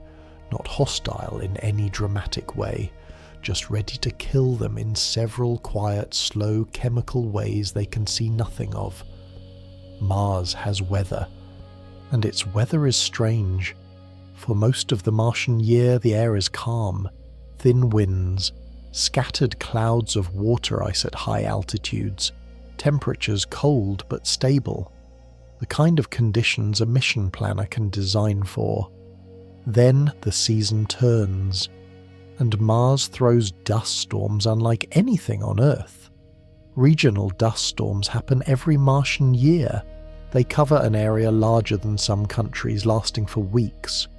not hostile in any dramatic way, just ready to kill them in several quiet, slow chemical ways they can see nothing of. Mars has weather, and its weather is strange. For most of the Martian year, the air is calm, thin winds, scattered clouds of water ice at high altitudes, temperatures cold but stable, the kind of conditions a mission planner can design for. Then the season turns, and Mars throws dust storms unlike anything on Earth. Regional dust storms happen every Martian year. They cover an area larger than some countries, lasting for weeks.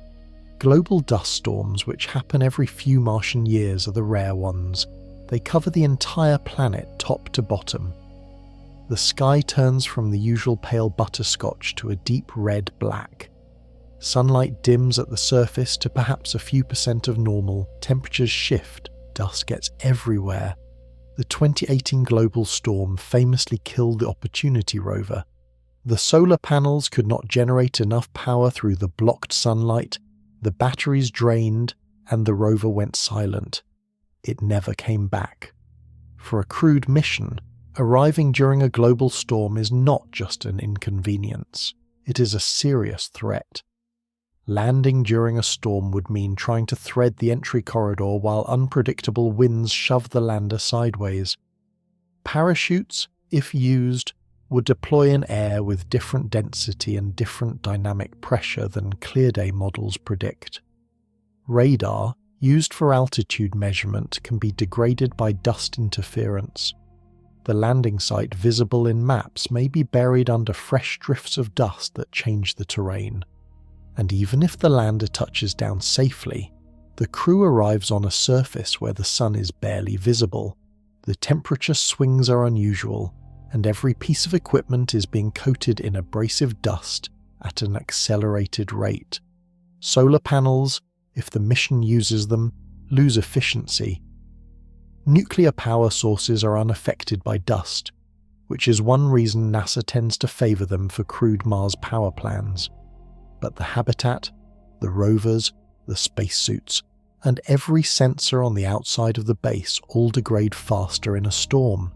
Global dust storms, which happen every few Martian years, are the rare ones. They cover the entire planet top to bottom. The sky turns from the usual pale butterscotch to a deep red-black. Sunlight dims at the surface to perhaps a few % of normal. Temperatures shift. Dust gets everywhere. The 2018 global storm famously killed the Opportunity rover. The solar panels could not generate enough power through the blocked sunlight, the batteries drained, and the rover went silent. It never came back. For a crewed mission, arriving during a global storm is not just an inconvenience, it is a serious threat. Landing during a storm would mean trying to thread the entry corridor while unpredictable winds shove the lander sideways. Parachutes, if used, would deploy in air with different density and different dynamic pressure than clear-day models predict. Radar, used for altitude measurement, can be degraded by dust interference. The landing site visible in maps may be buried under fresh drifts of dust that change the terrain. And even if the lander touches down safely, the crew arrives on a surface where the sun is barely visible, the temperature swings are unusual, and every piece of equipment is being coated in abrasive dust at an accelerated rate. Solar panels, if the mission uses them, lose efficiency. Nuclear power sources are unaffected by dust, which is one reason NASA tends to favour them for crewed Mars power plans. But the habitat, the rovers, the spacesuits, and every sensor on the outside of the base all degrade faster in a storm.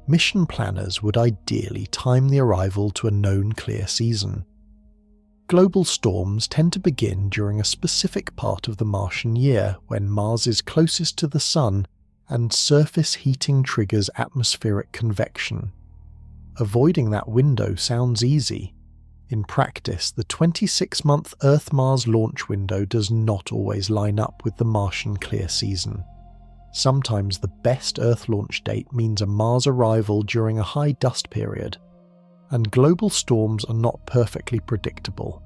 Mission planners would ideally time the arrival to a known clear season. Global storms tend to begin during a specific part of the Martian year when Mars is closest to the Sun and surface heating triggers atmospheric convection. Avoiding that window sounds easy. In practice, the 26-month Earth-Mars launch window does not always line up with the Martian clear season. Sometimes the best Earth launch date means a Mars arrival during a high dust period. And global storms are not perfectly predictable.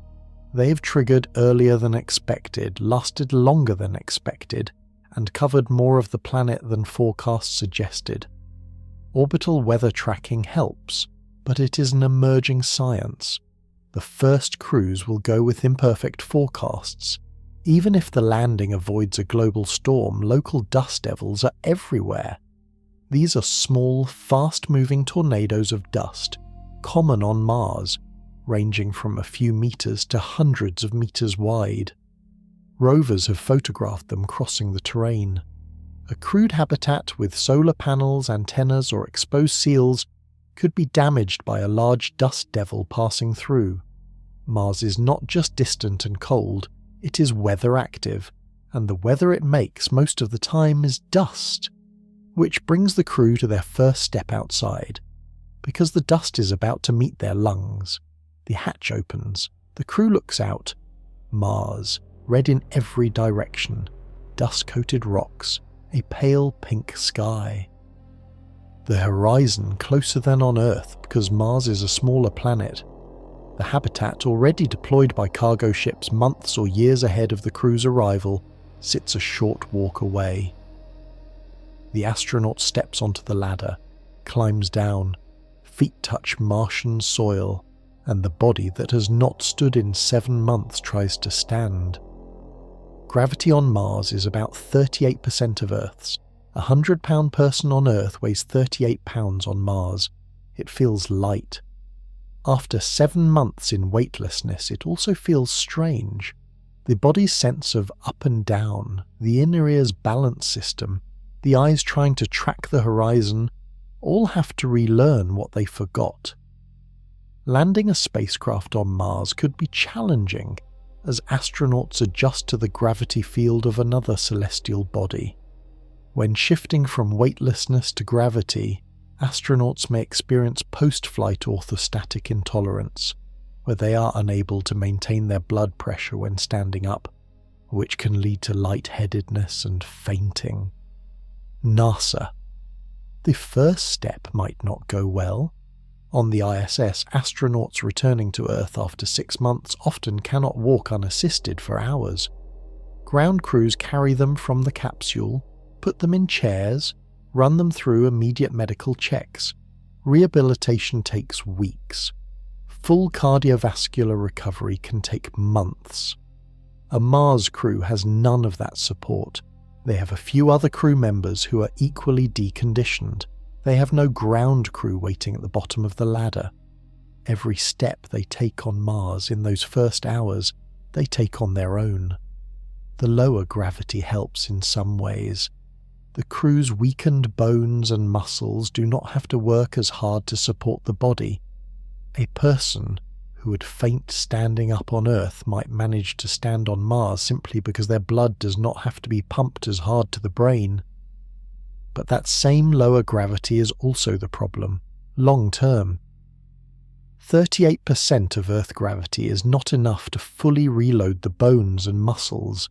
They have triggered earlier than expected, lasted longer than expected, and covered more of the planet than forecasts suggested. Orbital weather tracking helps, but it is an emerging science. The first crews will go with imperfect forecasts. Even if the landing avoids a global storm, local dust devils are everywhere. These are small, fast-moving tornadoes of dust, common on Mars, ranging from a few meters to hundreds of meters wide. Rovers have photographed them crossing the terrain. A crewed habitat with solar panels, antennas, or exposed seals could be damaged by a large dust devil passing through. Mars is not just distant and cold, it is weather active, and the weather it makes most of the time is dust, which brings the crew to their first step outside. Because the dust is about to meet their lungs, the hatch opens, the crew looks out. Mars, red in every direction, dust-coated rocks, a pale pink sky. The horizon closer than on Earth because Mars is a smaller planet. The habitat, already deployed by cargo ships months or years ahead of the crew's arrival, sits a short walk away. The astronaut steps onto the ladder, climbs down, feet touch Martian soil, and the body that has not stood in 7 months tries to stand. Gravity on Mars is about 38% of Earth's. A 100-pound person on Earth weighs 38 pounds on Mars. It feels light. After 7 months in weightlessness, it also feels strange. The body's sense of up and down, the inner ear's balance system, the eyes trying to track the horizon, all have to relearn what they forgot. Landing a spacecraft on Mars could be challenging as astronauts adjust to the gravity field of another celestial body. When shifting from weightlessness to gravity, astronauts may experience post-flight orthostatic intolerance, where they are unable to maintain their blood pressure when standing up, which can lead to lightheadedness and fainting. NASA. The first step might not go well. On the ISS, astronauts returning to Earth after 6 months often cannot walk unassisted for hours. Ground crews carry them from the capsule, put them in chairs, run them through immediate medical checks. Rehabilitation takes weeks. Full cardiovascular recovery can take months. A Mars crew has none of that support. They have a few other crew members who are equally deconditioned. They have no ground crew waiting at the bottom of the ladder. Every step they take on Mars in those first hours, they take on their own. The lower gravity helps in some ways. The crew's weakened bones and muscles do not have to work as hard to support the body. A person who would faint standing up on Earth might manage to stand on Mars simply because their blood does not have to be pumped as hard to the brain. But that same lower gravity is also the problem, long term. 38% of Earth gravity is not enough to fully reload the bones and muscles.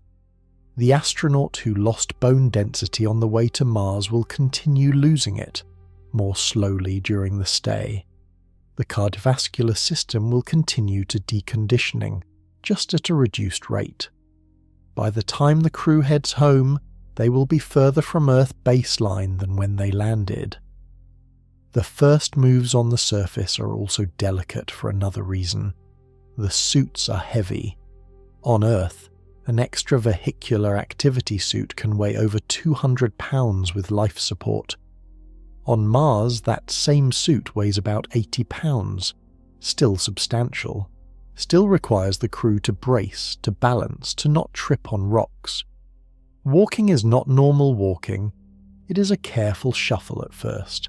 The astronaut who lost bone density on the way to Mars will continue losing it, more slowly during the stay. The cardiovascular system will continue to deconditioning, just at a reduced rate. By the time the crew heads home, they will be further from Earth baseline than when they landed. The first moves on the surface are also delicate for another reason. The suits are heavy. On Earth, an extravehicular activity suit can weigh over 200 pounds with life support. On Mars, that same suit weighs about 80 pounds, still substantial, still requires the crew to brace, to balance, to not trip on rocks. Walking is not normal walking, it is a careful shuffle at first,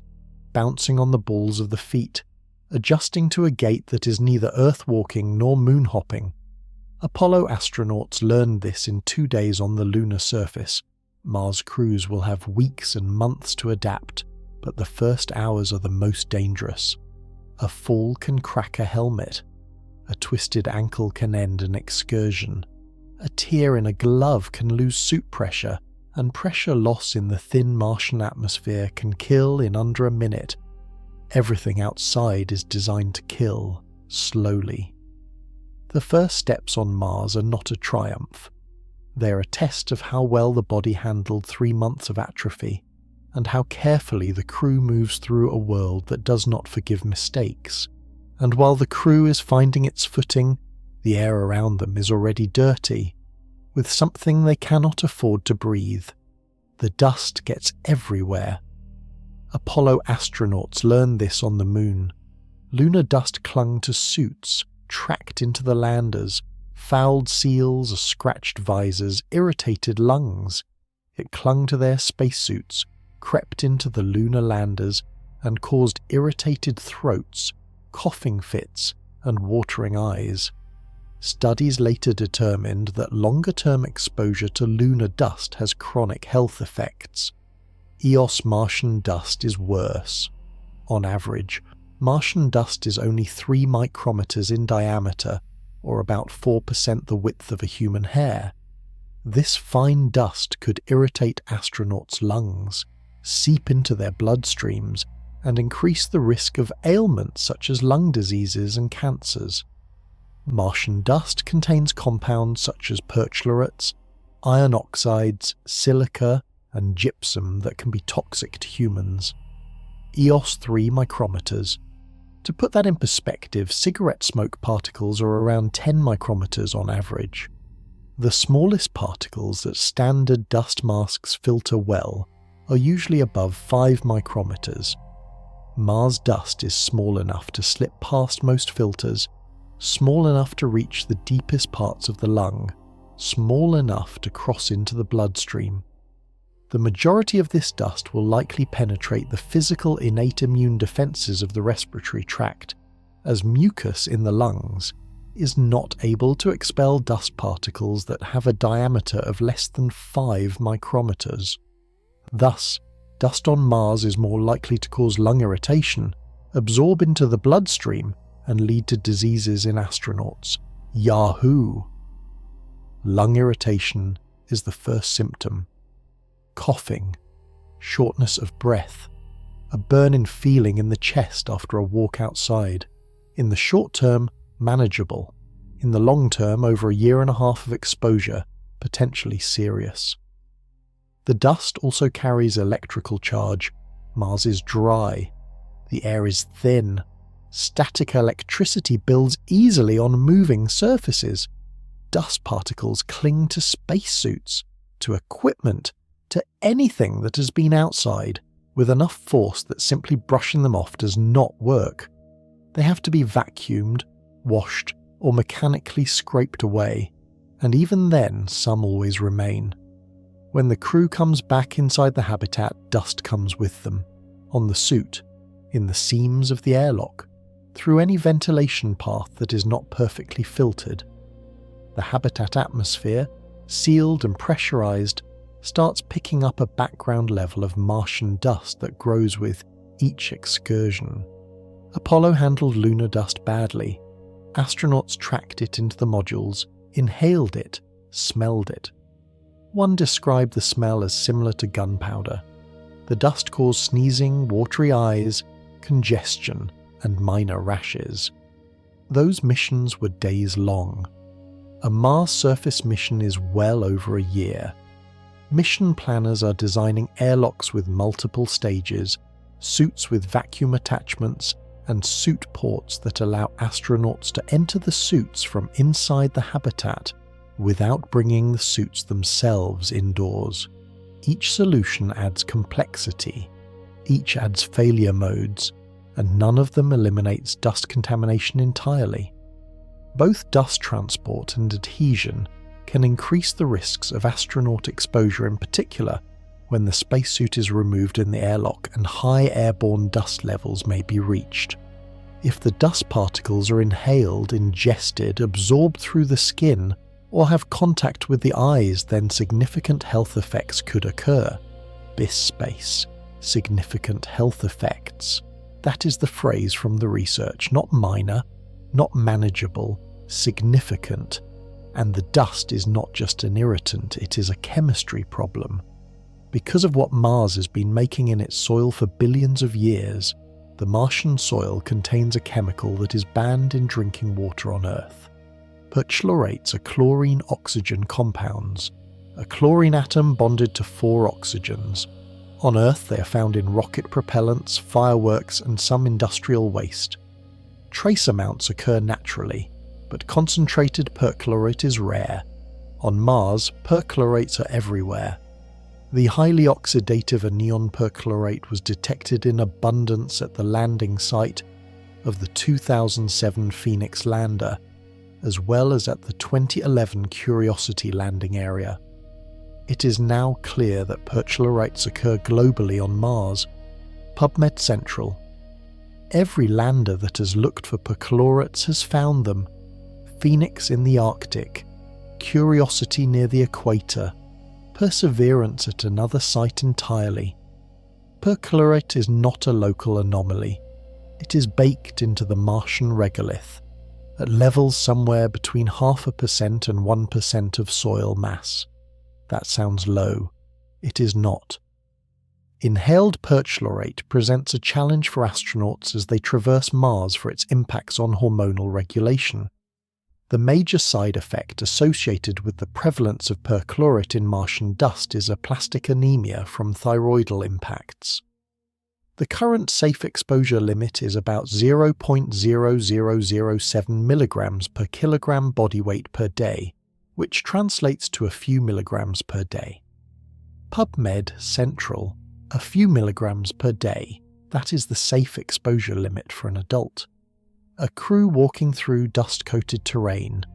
bouncing on the balls of the feet, adjusting to a gait that is neither Earth walking nor moon hopping. Apollo astronauts learned this in 2 days on the lunar surface. Mars crews will have weeks and months to adapt, but the first hours are the most dangerous. A fall can crack a helmet. A twisted ankle can end an excursion. A tear in a glove can lose suit pressure, and pressure loss in the thin Martian atmosphere can kill in under a minute. Everything outside is designed to kill, slowly. The first steps on Mars are not a triumph. They're a test of how well the body handled 3 months of atrophy, and how carefully the crew moves through a world that does not forgive mistakes. And while the crew is finding its footing, the air around them is already dirty, with something they cannot afford to breathe. The dust gets everywhere. Apollo astronauts learned this on the Moon. Lunar dust clung to suits, tracked into the landers, fouled seals, scratched visors, irritated lungs. It clung to their spacesuits, crept into the lunar landers, and caused irritated throats, coughing fits, and watering eyes. Studies later determined that longer-term exposure to lunar dust has chronic health effects. EOS Martian dust is worse. On average, Martian dust is only 3 micrometers in diameter, or about 4% the width of a human hair. This fine dust could irritate astronauts' lungs, seep into their bloodstreams, and increase the risk of ailments such as lung diseases and cancers. Martian dust contains compounds such as perchlorates, iron oxides, silica, and gypsum that can be toxic to humans. EOS 3 micrometers. To put that in perspective, cigarette smoke particles are around 10 micrometers on average. The smallest particles that standard dust masks filter well are usually above 5 micrometers. Mars dust is small enough to slip past most filters, small enough to reach the deepest parts of the lung, small enough to cross into the bloodstream. The majority of this dust will likely penetrate the physical innate immune defenses of the respiratory tract, as mucus in the lungs is not able to expel dust particles that have a diameter of less than 5 micrometers. Thus, dust on Mars is more likely to cause lung irritation, absorb into the bloodstream, and lead to diseases in astronauts. Yahoo! Lung irritation is the first symptom. Coughing, shortness of breath, a burning feeling in the chest after a walk outside. In the short term, manageable. In the long term, over a 1.5 years of exposure, potentially serious. The dust also carries electrical charge. Mars is dry. The air is thin. Static electricity builds easily on moving surfaces. Dust particles cling to spacesuits, to equipment, to anything that has been outside, with enough force that simply brushing them off does not work. They have to be vacuumed, washed, or mechanically scraped away, and even then some always remain. When the crew comes back inside the habitat, dust comes with them, on the suit, in the seams of the airlock, through any ventilation path that is not perfectly filtered. The habitat atmosphere, sealed and pressurized, starts picking up a background level of Martian dust that grows with each excursion. Apollo handled lunar dust badly. Astronauts tracked it into the modules, inhaled it, smelled it. One described the smell as similar to gunpowder. The dust caused sneezing, watery eyes, congestion, and minor rashes. Those missions were days long. A Mars surface mission is well over a year. Mission planners are designing airlocks with multiple stages, suits with vacuum attachments, and suit ports that allow astronauts to enter the suits from inside the habitat without bringing the suits themselves indoors. Each solution adds complexity, each adds failure modes, and none of them eliminates dust contamination entirely. Both dust transport and adhesion can increase the risks of astronaut exposure, in particular when the spacesuit is removed in the airlock and high airborne dust levels may be reached. If the dust particles are inhaled, ingested, absorbed through the skin, or have contact with the eyes, then significant health effects could occur. BIS, significant health effects. That is the phrase from the research, not minor, not manageable, significant. And the dust is not just an irritant, it is a chemistry problem. Because of what Mars has been making in its soil for billions of years, the Martian soil contains a chemical that is banned in drinking water on Earth. Perchlorates are chlorine-oxygen compounds, a chlorine atom bonded to 4 oxygens. On Earth they are found in rocket propellants, fireworks, and some industrial waste. Trace amounts occur naturally, but concentrated perchlorate is rare. On Mars, perchlorates are everywhere. The highly oxidative anion perchlorate was detected in abundance at the landing site of the 2007 Phoenix lander, as well as at the 2011 Curiosity landing area. It is now clear that perchlorates occur globally on Mars. PubMed Central. Every lander that has looked for perchlorates has found them. Phoenix in the Arctic, Curiosity near the equator, Perseverance at another site entirely. Perchlorate is not a local anomaly. It is baked into the Martian regolith, at levels somewhere between 0.5% and 1% of soil mass. That sounds low. It is not. Inhaled perchlorate presents a challenge for astronauts as they traverse Mars for its impacts on hormonal regulation. The major side effect associated with the prevalence of perchlorate in Martian dust is aplastic anemia from thyroidal impacts. The current safe exposure limit is about 0.0007 milligrams per kilogram body weight per day, which translates to a few milligrams per day. PubMed Central, a few milligrams per day, that is the safe exposure limit for an adult. A crew walking through dust-coated terrain,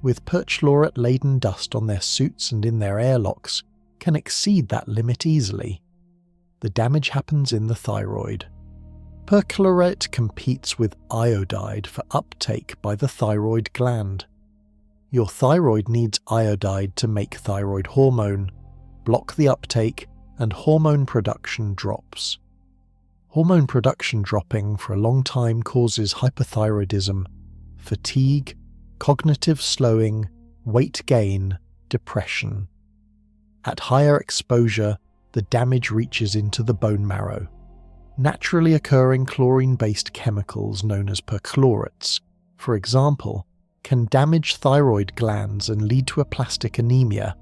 with perchlorate-laden dust on their suits and in their airlocks, can exceed that limit easily. The damage happens in the thyroid. Perchlorate competes with iodide for uptake by the thyroid gland. Your thyroid needs iodide to make thyroid hormone, block the uptake, and hormone production drops. Hormone production dropping for a long time causes hypothyroidism, fatigue, cognitive slowing, weight gain, depression. At higher exposure, the damage reaches into the bone marrow. Naturally occurring chlorine-based chemicals known as perchlorates, for example, can damage thyroid glands and lead to aplastic anemia,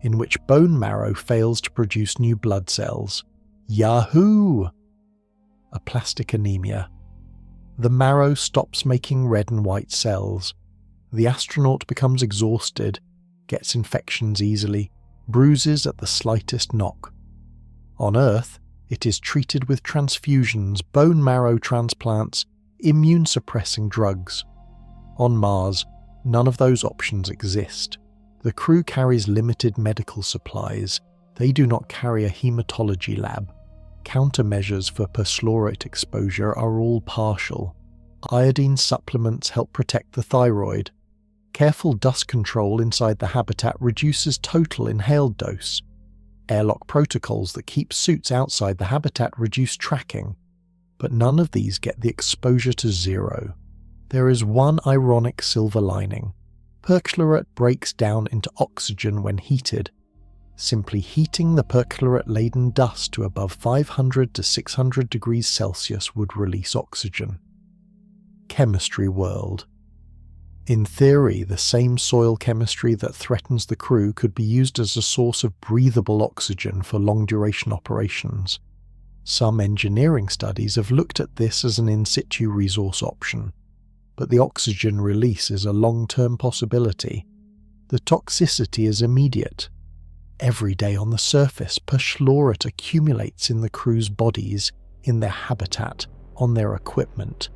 in which bone marrow fails to produce new blood cells. Yahoo! Aplastic anemia. The marrow stops making red and white cells. The astronaut becomes exhausted, gets infections easily, bruises at the slightest knock. On Earth, it is treated with transfusions, bone marrow transplants, immune-suppressing drugs. On Mars, none of those options exist. The crew carries limited medical supplies. They do not carry a hematology lab. Countermeasures for perchlorate exposure are all partial. Iodine supplements help protect the thyroid. Careful dust control inside the habitat reduces total inhaled dose. Airlock protocols that keep suits outside the habitat reduce tracking. But none of these get the exposure to zero. There is one ironic silver lining. Perchlorate breaks down into oxygen when heated. Simply heating the perchlorate-laden dust to above 500 to 600 degrees Celsius would release oxygen. Chemistry world. In theory, the same soil chemistry that threatens the crew could be used as a source of breathable oxygen for long-duration operations. Some engineering studies have looked at this as an in-situ resource option, but the oxygen release is a long-term possibility. The toxicity is immediate. Every day on the surface, perchlorate accumulates in the crew's bodies, in their habitat, on their equipment.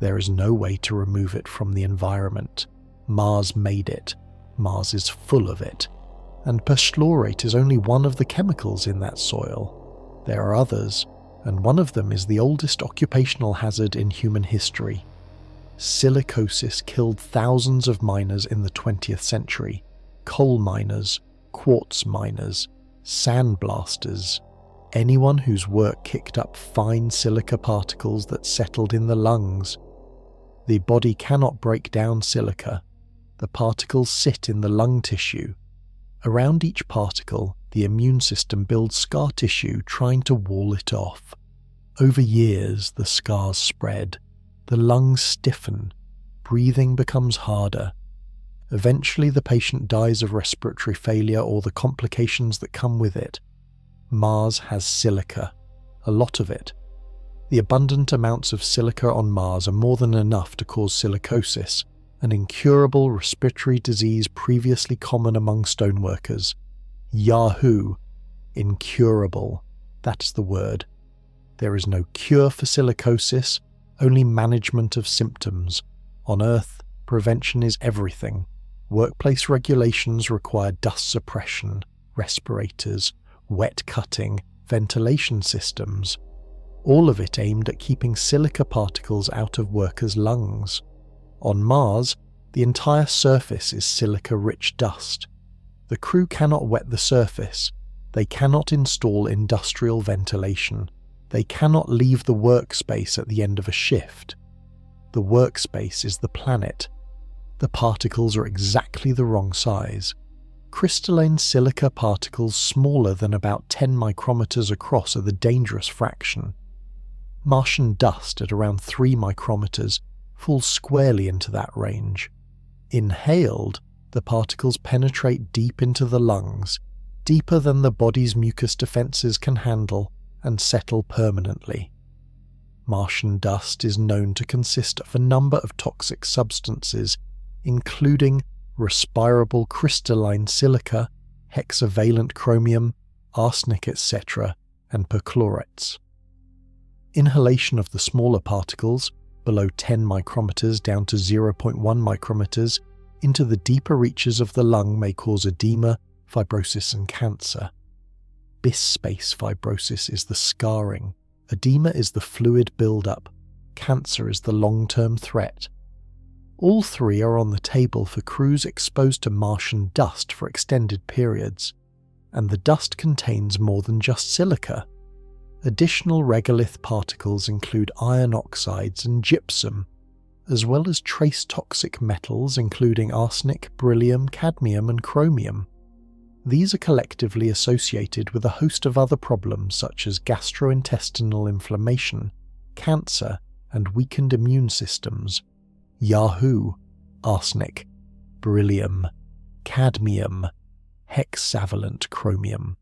There is no way to remove it from the environment. Mars made it. Mars is full of it. And perchlorate is only one of the chemicals in that soil. There are others, and one of them is the oldest occupational hazard in human history. Silicosis killed thousands of miners in the 20th century. Coal miners, quartz miners, sandblasters, anyone whose work kicked up fine silica particles that settled in the lungs. The body cannot break down silica. The particles sit in the lung tissue. Around each particle, the immune system builds scar tissue trying to wall it off. Over years, the scars spread. The lungs stiffen. Breathing becomes harder. Eventually, the patient dies of respiratory failure or the complications that come with it. Mars has silica, a lot of it. The abundant amounts of silica on Mars are more than enough to cause silicosis, an incurable respiratory disease previously common among stoneworkers. Yahoo! Incurable. That's the word. There is no cure for silicosis, only management of symptoms. On Earth, prevention is everything. Workplace regulations require dust suppression, respirators, wet cutting, ventilation systems. All of it aimed at keeping silica particles out of workers' lungs. On Mars, the entire surface is silica-rich dust. The crew cannot wet the surface. They cannot install industrial ventilation. They cannot leave the workspace at the end of a shift. The workspace is the planet. The particles are exactly the wrong size. Crystalline silica particles smaller than about 10 micrometers across are the dangerous fraction. Martian dust at around 3 micrometers falls squarely into that range. Inhaled, the particles penetrate deep into the lungs, deeper than the body's mucus defenses can handle, and settle permanently. Martian dust is known to consist of a number of toxic substances, including respirable crystalline silica, hexavalent chromium, arsenic, etc., and perchlorates. Inhalation of the smaller particles, below 10 micrometers down to 0.1 micrometers, into the deeper reaches of the lung may cause edema, fibrosis, and cancer. Bis-space fibrosis is the scarring, edema is the fluid buildup, cancer is the long-term threat. All three are on the table for crews exposed to Martian dust for extended periods, and the dust contains more than just silica. Additional regolith particles include iron oxides and gypsum, as well as trace toxic metals including arsenic, beryllium, cadmium, and chromium. These are collectively associated with a host of other problems such as gastrointestinal inflammation, cancer, and weakened immune systems. Yahoo! Arsenic, beryllium, cadmium, hexavalent chromium.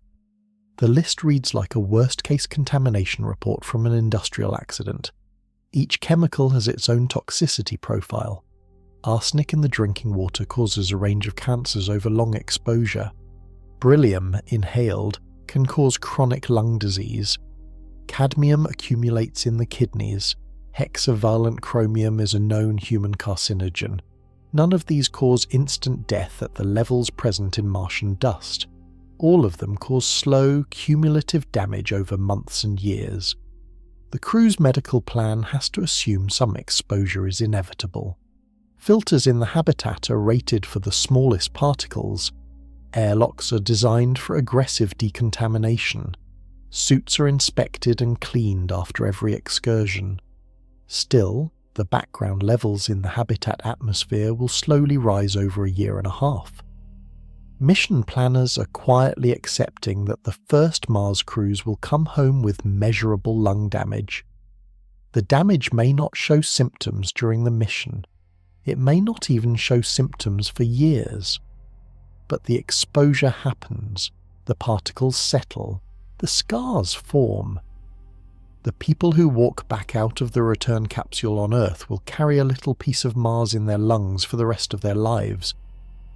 The list reads like a worst-case contamination report from an industrial accident. Each chemical has its own toxicity profile. Arsenic in the drinking water causes a range of cancers over long exposure. Beryllium, inhaled, can cause chronic lung disease. Cadmium accumulates in the kidneys. Hexavalent chromium is a known human carcinogen. None of these cause instant death at the levels present in Martian dust. All of them cause slow, cumulative damage over months and years. The crew's medical plan has to assume some exposure is inevitable. Filters in the habitat are rated for the smallest particles. Airlocks are designed for aggressive decontamination. Suits are inspected and cleaned after every excursion. Still, the background levels in the habitat atmosphere will slowly rise over a year and a half. Mission planners are quietly accepting that the first Mars crews will come home with measurable lung damage. The damage may not show symptoms during the mission. It may not even show symptoms for years. But the exposure happens, the particles settle, the scars form. The people who walk back out of the return capsule on Earth will carry a little piece of Mars in their lungs for the rest of their lives,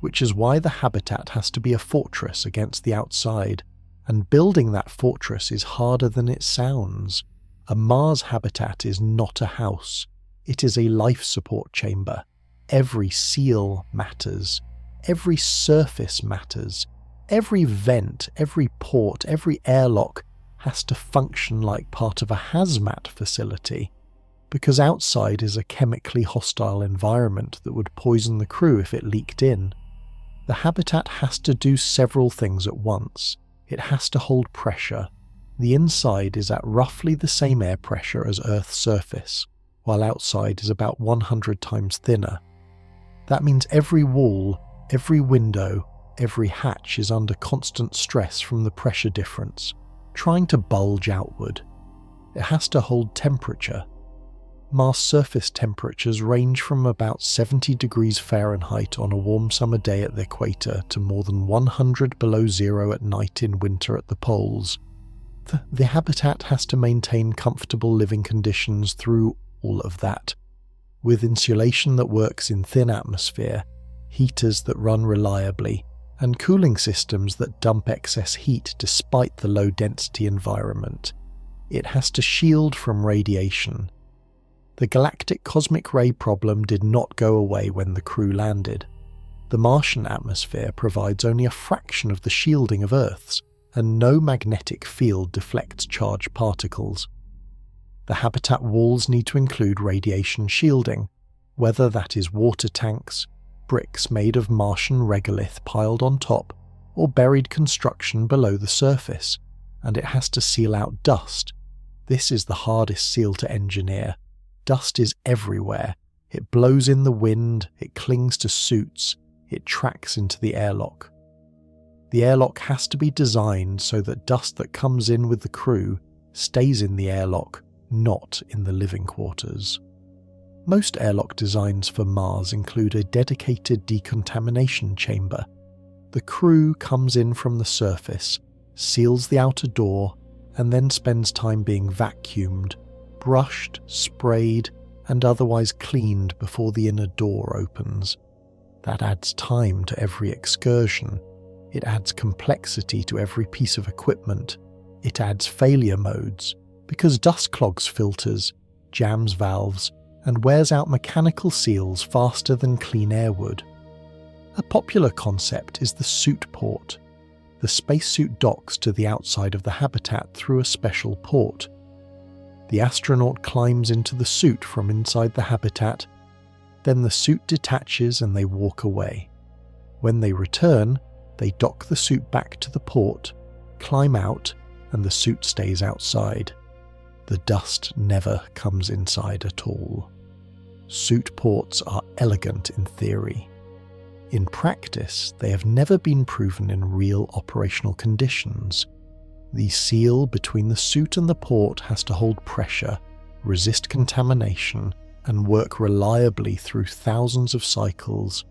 which is why the habitat has to be a fortress against the outside, and building that fortress is harder than it sounds. A Mars habitat is not a house, it is a life support chamber. Every seal matters, every surface matters, every vent, every port, every airlock has to function like part of a hazmat facility, because outside is a chemically hostile environment that would poison the crew if it leaked in. The habitat has to do several things at once. It has to hold pressure. The inside is at roughly the same air pressure as Earth's surface, while outside is about 100 times thinner. That means every wall, every window, every hatch is under constant stress from the pressure difference, trying to bulge outward. It has to hold temperature. Mars surface temperatures range from about 70 degrees Fahrenheit on a warm summer day at the equator to more than 100 below zero at night in winter at the poles. The habitat has to maintain comfortable living conditions through all of that, with insulation that works in thin atmosphere, heaters that run reliably, and cooling systems that dump excess heat despite the low-density environment. It has to shield from radiation. The galactic cosmic ray problem did not go away when the crew landed. The Martian atmosphere provides only a fraction of the shielding of Earth's, and no magnetic field deflects charged particles. The habitat walls need to include radiation shielding, whether that is water tanks, bricks made of Martian regolith piled on top, or buried construction below the surface, and it has to seal out dust. This is the hardest seal to engineer. Dust is everywhere. It blows in the wind, it clings to suits, it tracks into the airlock. The airlock has to be designed so that dust that comes in with the crew stays in the airlock, not in the living quarters. Most airlock designs for Mars include a dedicated decontamination chamber. The crew comes in from the surface, seals the outer door, and then spends time being vacuumed, brushed, sprayed, and otherwise cleaned before the inner door opens. That adds time to every excursion. It adds complexity to every piece of equipment. It adds failure modes, because dust clogs filters, jams valves, and wears out mechanical seals faster than clean air would. A popular concept is the suit port. The spacesuit docks to the outside of the habitat through a special port. The astronaut climbs into the suit from inside the habitat, then the suit detaches and they walk away. When they return, they dock the suit back to the port, climb out, and the suit stays outside. The dust never comes inside at all. Suit ports are elegant in theory. In practice, they have never been proven in real operational conditions. The seal between the suit and the port has to hold pressure, resist contamination, and work reliably through thousands of cycles.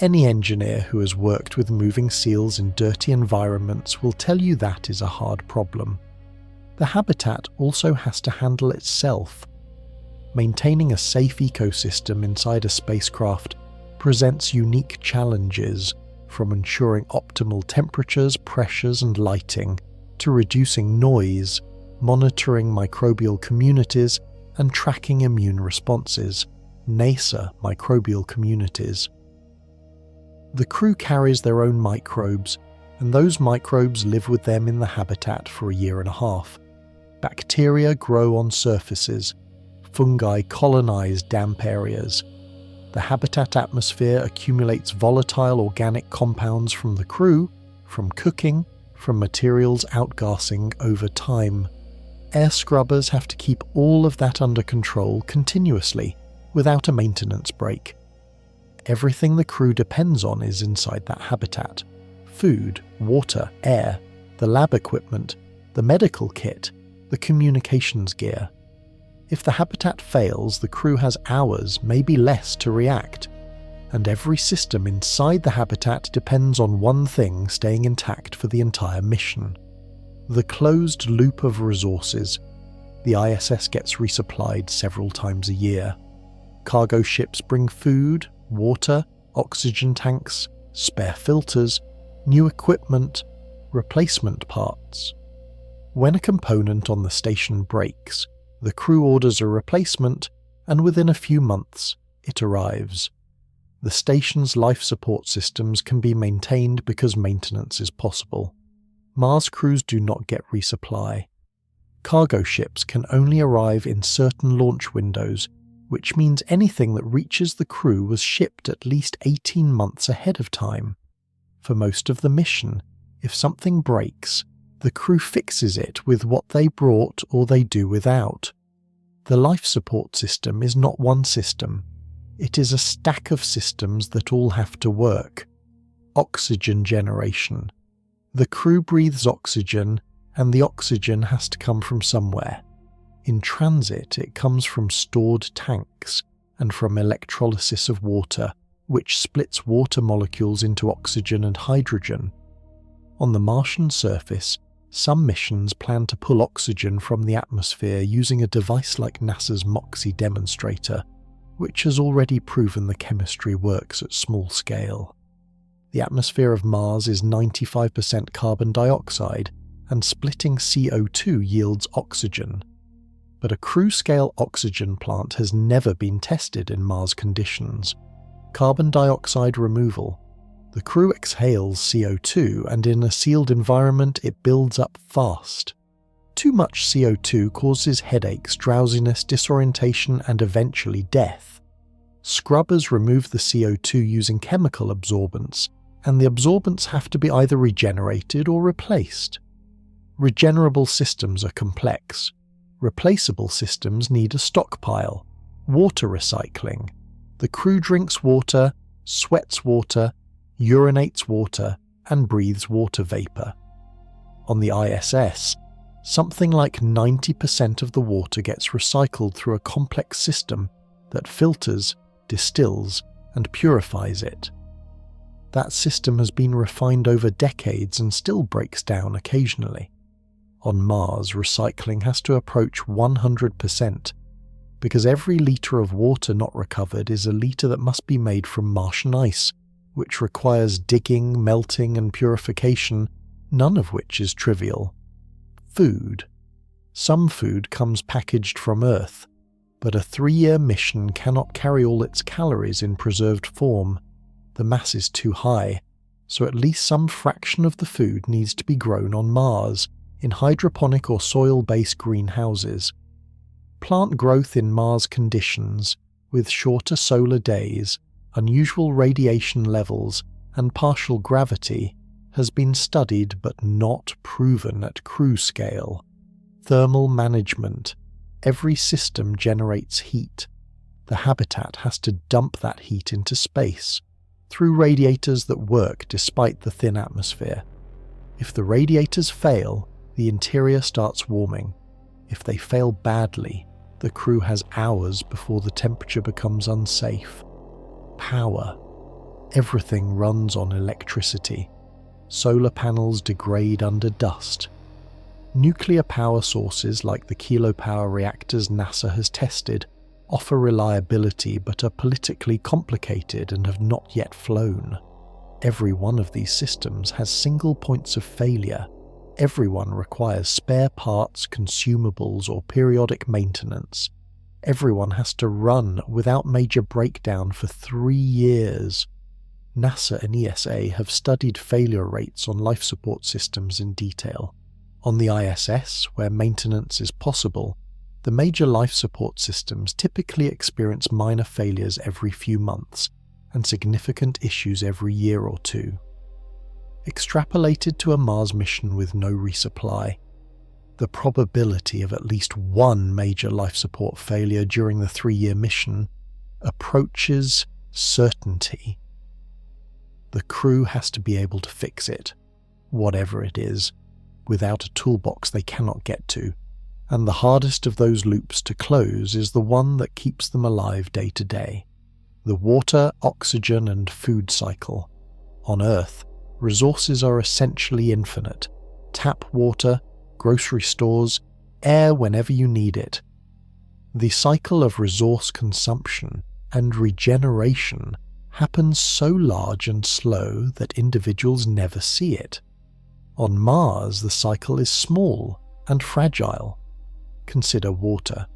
Any engineer who has worked with moving seals in dirty environments will tell you that is a hard problem. The habitat also has to handle itself. Maintaining a safe ecosystem inside a spacecraft presents unique challenges, from ensuring optimal temperatures, pressures, and lighting, to reducing noise, monitoring microbial communities, and tracking immune responses, NASA microbial communities. The crew carries their own microbes, and those microbes live with them in the habitat for a year and a half. Bacteria grow on surfaces, fungi colonize damp areas. The habitat atmosphere accumulates volatile organic compounds from the crew, from cooking, from materials outgassing over time. Air scrubbers have to keep all of that under control continuously, without a maintenance break. Everything the crew depends on is inside that habitat. Food, water, air, the lab equipment, the medical kit, the communications gear. If the habitat fails, the crew has hours, maybe less, to react. And every system inside the habitat depends on one thing staying intact for the entire mission. The closed loop of resources. The ISS gets resupplied several times a year. Cargo ships bring food, water, oxygen tanks, spare filters, new equipment, replacement parts. When a component on the station breaks, the crew orders a replacement, and within a few months, it arrives. The station's life support systems can be maintained because maintenance is possible. Mars crews do not get resupply. Cargo ships can only arrive in certain launch windows, which means anything that reaches the crew was shipped at least 18 months ahead of time. For most of the mission, if something breaks, the crew fixes it with what they brought or they do without. The life support system is not one system. It is a stack of systems that all have to work. Oxygen generation. The crew breathes oxygen, and the oxygen has to come from somewhere. In transit, it comes from stored tanks and from electrolysis of water, which splits water molecules into oxygen and hydrogen. On the Martian surface, some missions plan to pull oxygen from the atmosphere using a device like NASA's MOXIE demonstrator, which has already proven the chemistry works at small scale. The atmosphere of Mars is 95% carbon dioxide, and splitting CO2 yields oxygen. But a crew-scale oxygen plant has never been tested in Mars conditions. Carbon dioxide removal. The crew exhales CO2, and in a sealed environment it builds up fast. Too much CO2 causes headaches, drowsiness, disorientation, and eventually death. Scrubbers remove the CO2 using chemical absorbents, and the absorbents have to be either regenerated or replaced. Regenerable systems are complex. Replaceable systems need a stockpile, water recycling. The crew drinks water, sweats water, urinates water, and breathes water vapor. On the ISS, something like 90% of the water gets recycled through a complex system that filters, distills, and purifies it. That system has been refined over decades and still breaks down occasionally. On Mars, recycling has to approach 100%, because every litre of water not recovered is a litre that must be made from Martian ice, which requires digging, melting, and purification, none of which is trivial. Food. Some food comes packaged from Earth, but a 3-year mission cannot carry all its calories in preserved form. The mass is too high, so at least some fraction of the food needs to be grown on Mars, in hydroponic or soil-based greenhouses. Plant growth in Mars conditions, with shorter solar days, unusual radiation levels, and partial gravity, has been studied but not proven at crew scale. Thermal management. Every system generates heat. The habitat has to dump that heat into space, through radiators that work despite the thin atmosphere. If the radiators fail, the interior starts warming. If they fail badly, the crew has hours before the temperature becomes unsafe. Power. Everything runs on electricity. Solar panels degrade under dust. Nuclear power sources like the kilopower reactors NASA has tested offer reliability but are politically complicated and have not yet flown. Every one of these systems has single points of failure. Everyone requires spare parts, consumables, or periodic maintenance. Everyone has to run without major breakdown for 3 years. NASA and ESA have studied failure rates on life support systems in detail. On the ISS, where maintenance is possible, the major life support systems typically experience minor failures every few months and significant issues every year or two. Extrapolated to a Mars mission with no resupply, the probability of at least one major life support failure during the 3-year mission approaches certainty. The crew has to be able to fix it, whatever it is, without a toolbox they cannot get to, and the hardest of those loops to close is the one that keeps them alive day to day. The water, oxygen, and food cycle. On Earth, resources are essentially infinite. Tap water, grocery stores, air whenever you need it. The cycle of resource consumption and regeneration happens so large and slow that individuals never see it. On Mars, the cycle is small and fragile. Consider water.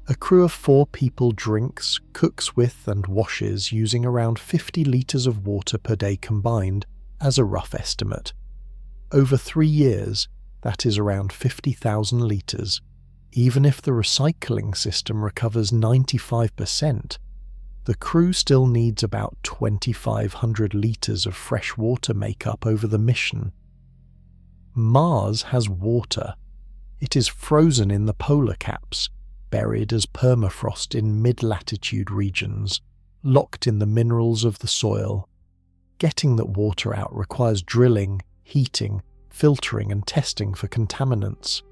A crew of 4 people drinks, cooks with, and washes using around 50 litres of water per day combined, as a rough estimate. Over 3 years, that is around 50,000 litres. Even if the recycling system recovers 95%, the crew still needs about 2,500 litres of fresh water makeup over the mission. Mars has water. It is frozen in the polar caps, buried as permafrost in mid-latitude regions, locked in the minerals of the soil. Getting that water out requires drilling, heating, filtering and testing for contaminants.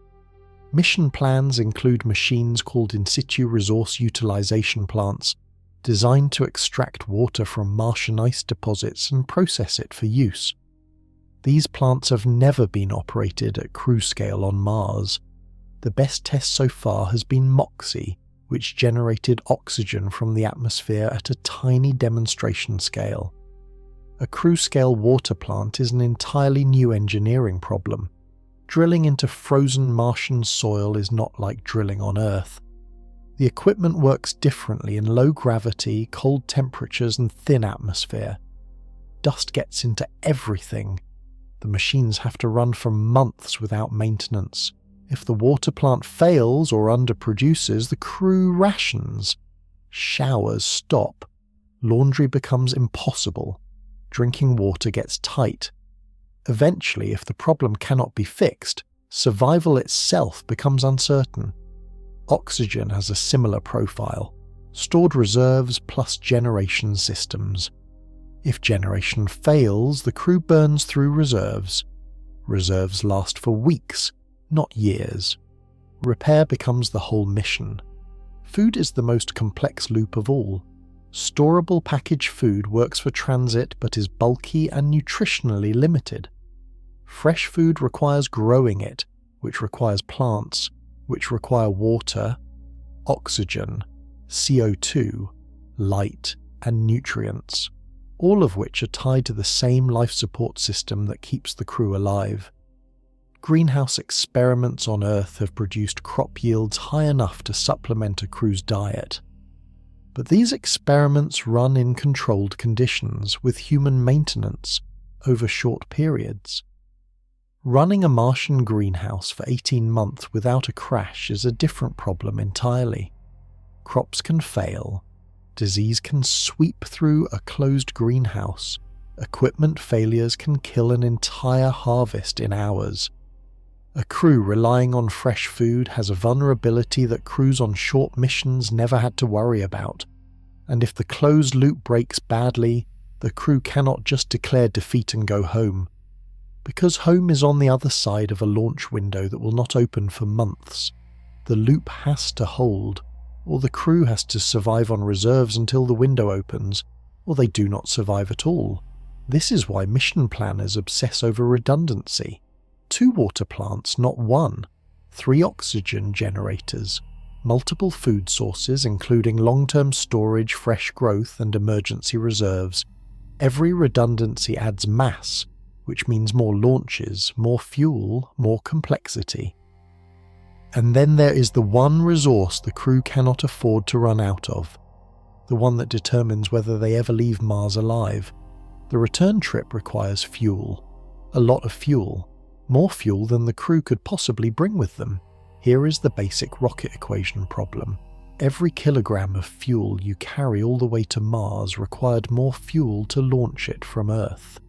Mission plans include machines called Insitu resource utilization plants, designed to extract water from Martian ice deposits and process it for use. These plants have never been operated at crew scale on Mars. The best test so far has been MOXIE, which generated oxygen from the atmosphere at a tiny demonstration scale. A crew-scale water plant is an entirely new engineering problem. Drilling into frozen Martian soil is not like drilling on Earth. The equipment works differently in low gravity, cold temperatures and thin atmosphere. Dust gets into everything. The machines have to run for months without maintenance. If the water plant fails or underproduces, the crew rations. Showers stop. Laundry becomes impossible. Drinking water gets tight. Eventually, if the problem cannot be fixed, survival itself becomes uncertain. Oxygen has a similar profile. Stored reserves plus generation systems. If generation fails, the crew burns through reserves. Reserves last for weeks, not years. Repair becomes the whole mission. Food is the most complex loop of all. Storable packaged food works for transit but is bulky and nutritionally limited. Fresh food requires growing it, which requires plants, which require water, oxygen, CO2, light, and nutrients, all of which are tied to the same life support system that keeps the crew alive. Greenhouse experiments on Earth have produced crop yields high enough to supplement a crew's diet. But these experiments run in controlled conditions with human maintenance over short periods. Running a Martian greenhouse for 18 months without a crash is a different problem entirely. Crops can fail, disease can sweep through a closed greenhouse, equipment failures can kill an entire harvest in hours. A crew relying on fresh food has a vulnerability that crews on short missions never had to worry about, and if the closed loop breaks badly, the crew cannot just declare defeat and go home. Because home is on the other side of a launch window that will not open for months, the loop has to hold, or the crew has to survive on reserves until the window opens, or they do not survive at all. This is why mission planners obsess over redundancy. 2 water plants, not 1, 3 oxygen generators, multiple food sources including long-term storage, fresh growth and emergency reserves. Every redundancy adds mass, which means more launches, more fuel, more complexity. And then there is the one resource the crew cannot afford to run out of, the one that determines whether they ever leave Mars alive. The return trip requires fuel. A lot of fuel. More fuel than the crew could possibly bring with them. Here is the basic rocket equation problem. Every kilogram of fuel you carry all the way to Mars required more fuel to launch it from Earth.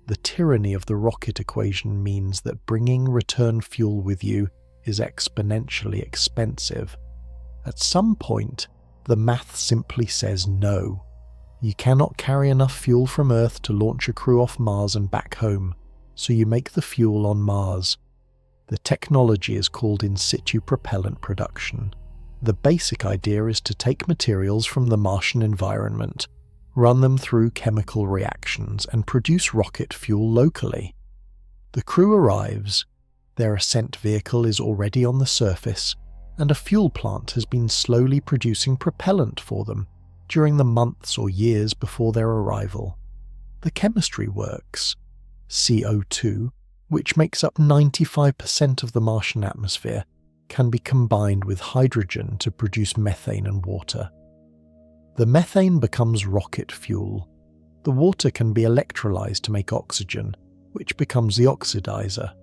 The tyranny of the rocket equation means that bringing return fuel with you is exponentially expensive. At some point, the math simply says no. You cannot carry enough fuel from Earth to launch a crew off Mars and back home, so you make the fuel on Mars. The technology is called Insitu propellant production. The basic idea is to take materials from the Martian environment, run them through chemical reactions, and produce rocket fuel locally. The crew arrives, their ascent vehicle is already on the surface, and a fuel plant has been slowly producing propellant for them during the months or years before their arrival. The chemistry works. CO2, which makes up 95% of the Martian atmosphere, can be combined with hydrogen to produce methane and water. The methane becomes rocket fuel. The water can be electrolyzed to make oxygen, which becomes the oxidizer.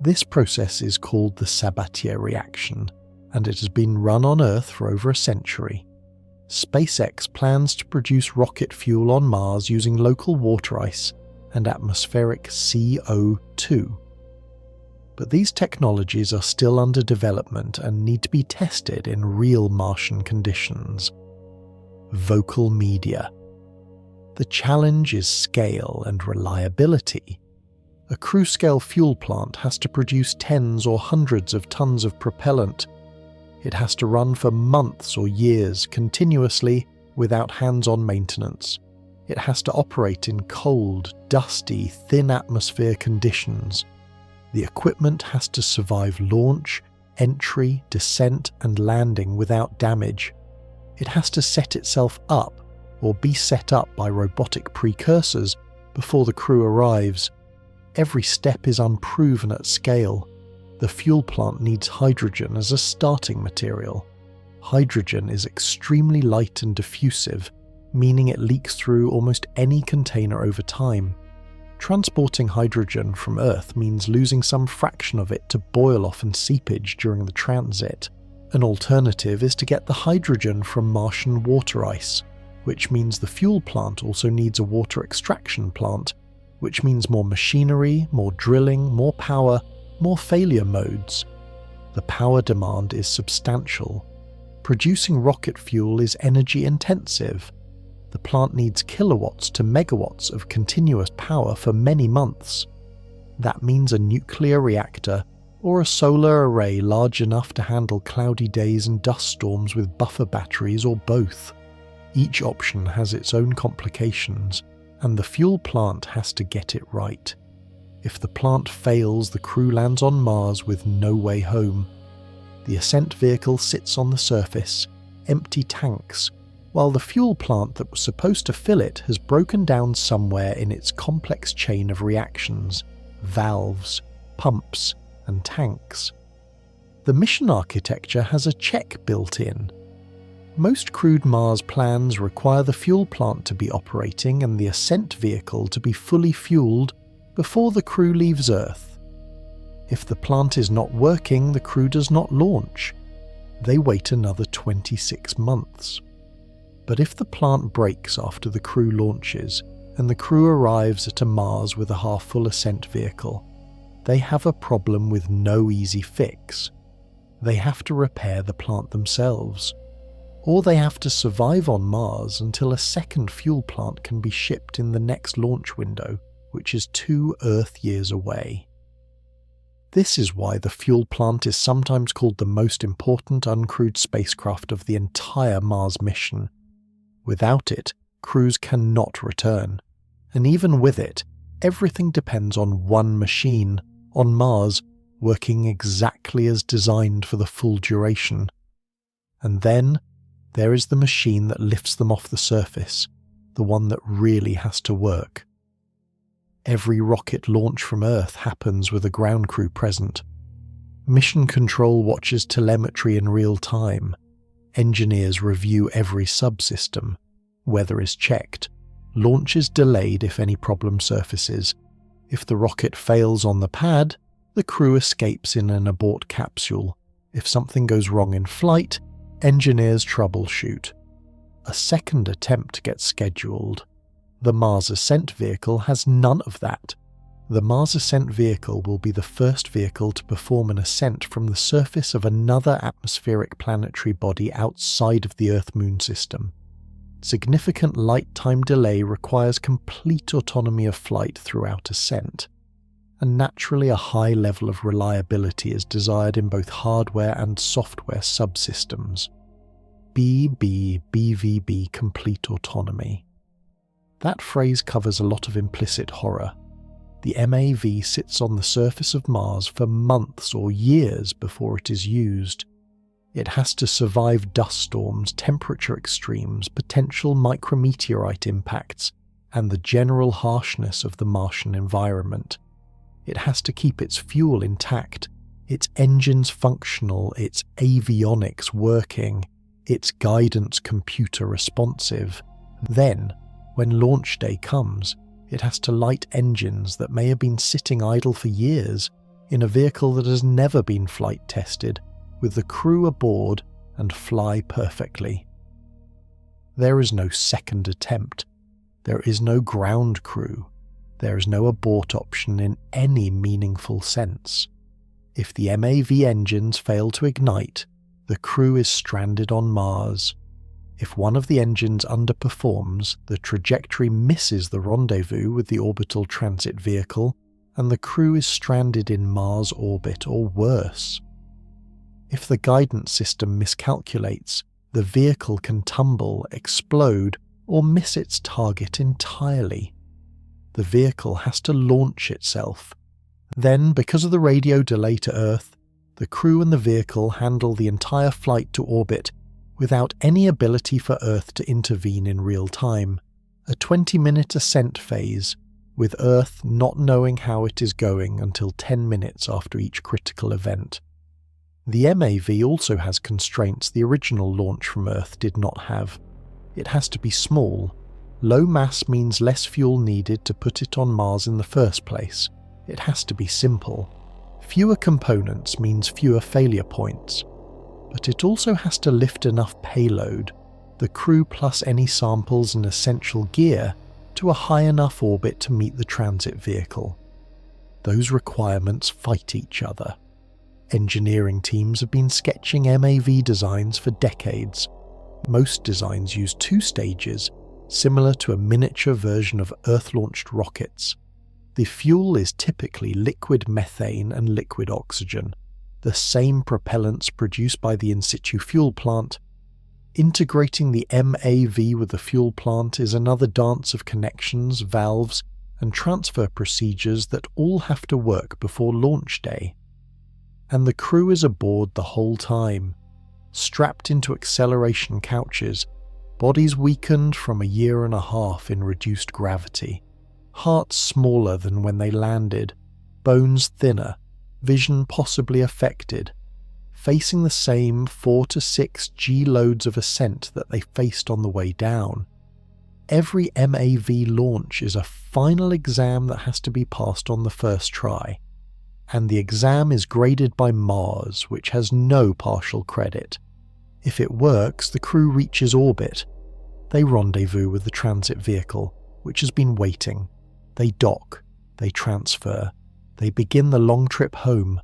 This process is called the Sabatier reaction, and it has been run on Earth for over a century. SpaceX plans to produce rocket fuel on Mars using local water ice and atmospheric CO2. But these technologies are still under development and need to be tested in real Martian conditions. Vocal media. The challenge is scale and reliability. A crew-scale fuel plant has to produce tens or hundreds of tons of propellant. It has to run for months or years continuously without hands-on maintenance. It has to operate in cold, dusty, thin atmosphere conditions. The equipment has to survive launch, entry, descent, and landing without damage. It has to set itself up or be set up by robotic precursors before the crew arrives. Every step is unproven at scale. The fuel plant needs hydrogen as a starting material. Hydrogen is extremely light and diffusive, meaning it leaks through almost any container over time. Transporting hydrogen from Earth means losing some fraction of it to boil-off and seepage during the transit. An alternative is to get the hydrogen from Martian water ice, which means the fuel plant also needs a water extraction plant, which means more machinery, more drilling, more power, more failure modes. The power demand is substantial. Producing rocket fuel is energy intensive. The plant needs kilowatts to megawatts of continuous power for many months. That means a nuclear reactor or a solar array large enough to handle cloudy days and dust storms with buffer batteries, or both. Each option has its own complications, and the fuel plant has to get it right. If the plant fails, the crew lands on Mars with no way home. The ascent vehicle sits on the surface, empty tanks, while the fuel plant that was supposed to fill it has broken down somewhere in its complex chain of reactions, valves, pumps, and tanks. The mission architecture has a check built in. Most crewed Mars plans require the fuel plant to be operating and the ascent vehicle to be fully fueled before the crew leaves Earth. If the plant is not working, the crew does not launch. They wait another 26 months. But if the plant breaks after the crew launches, and the crew arrives at a Mars with a half-full ascent vehicle, they have a problem with no easy fix. They have to repair the plant themselves, or they have to survive on Mars until a second fuel plant can be shipped in the next launch window, which is 2 Earth years away. This is why the fuel plant is sometimes called the most important uncrewed spacecraft of the entire Mars mission. Without it, crews cannot return, and even with it, everything depends on one machine, on Mars, working exactly as designed for the full duration. And then, there is the machine that lifts them off the surface, the one that really has to work. Every rocket launch from Earth happens with a ground crew present. Mission Control watches telemetry in real time. Engineers review every subsystem. Weather is checked. Launch is delayed if any problem surfaces. If the rocket fails on the pad, the crew escapes in an abort capsule. If something goes wrong in flight, engineers troubleshoot. A second attempt gets scheduled. The Mars Ascent Vehicle has none of that. The Mars Ascent Vehicle will be the first vehicle to perform an ascent from the surface of another atmospheric planetary body outside of the Earth-Moon system. Significant light time delay requires complete autonomy of flight throughout ascent, and naturally a high level of reliability is desired in both hardware and software subsystems. BBBVB complete autonomy. That phrase covers a lot of implicit horror. The MAV sits on the surface of Mars for months or years before it is used. It has to survive dust storms, temperature extremes, potential micrometeorite impacts, and the general harshness of the Martian environment. It has to keep its fuel intact, its engines functional, its avionics working, its guidance computer responsive. Then, when launch day comes, it has to light engines that may have been sitting idle for years in a vehicle that has never been flight tested, with the crew aboard, and fly perfectly. There is no second attempt. There is no ground crew. There is no abort option in any meaningful sense. If the MAV engines fail to ignite, the crew is stranded on Mars. If one of the engines underperforms, the trajectory misses the rendezvous with the orbital transit vehicle, and the crew is stranded in Mars orbit or worse. If the guidance system miscalculates, the vehicle can tumble, explode, or miss its target entirely. The vehicle has to launch itself. Then, because of the radio delay to Earth, the crew and the vehicle handle the entire flight to orbit without any ability for Earth to intervene in real time. A 20-minute ascent phase, with Earth not knowing how it is going until 10 minutes after each critical event. The MAV also has constraints the original launch from Earth did not have. It has to be small. Low mass means less fuel needed to put it on Mars in the first place. It has to be simple. Fewer components means fewer failure points. But it also has to lift enough payload, the crew plus any samples and essential gear, to a high enough orbit to meet the transit vehicle. Those requirements fight each other. Engineering teams have been sketching MAV designs for decades. Most designs use 2 stages, similar to a miniature version of Earth-launched rockets. The fuel is typically liquid methane and liquid oxygen, the same propellants produced by the Insitu fuel plant. Integrating the MAV with the fuel plant is another dance of connections, valves, and transfer procedures that all have to work before launch day. And the crew is aboard the whole time, strapped into acceleration couches, bodies weakened from a year and a half in reduced gravity, hearts smaller than when they landed, bones thinner, vision possibly affected, facing the same 4 to 6 G-loads of ascent that they faced on the way down. Every MAV launch is a final exam that has to be passed on the first try, and the exam is graded by Mars, which has no partial credit. If it works, the crew reaches orbit. They rendezvous with the transit vehicle, which has been waiting. They dock, they transfer, they begin the long trip home,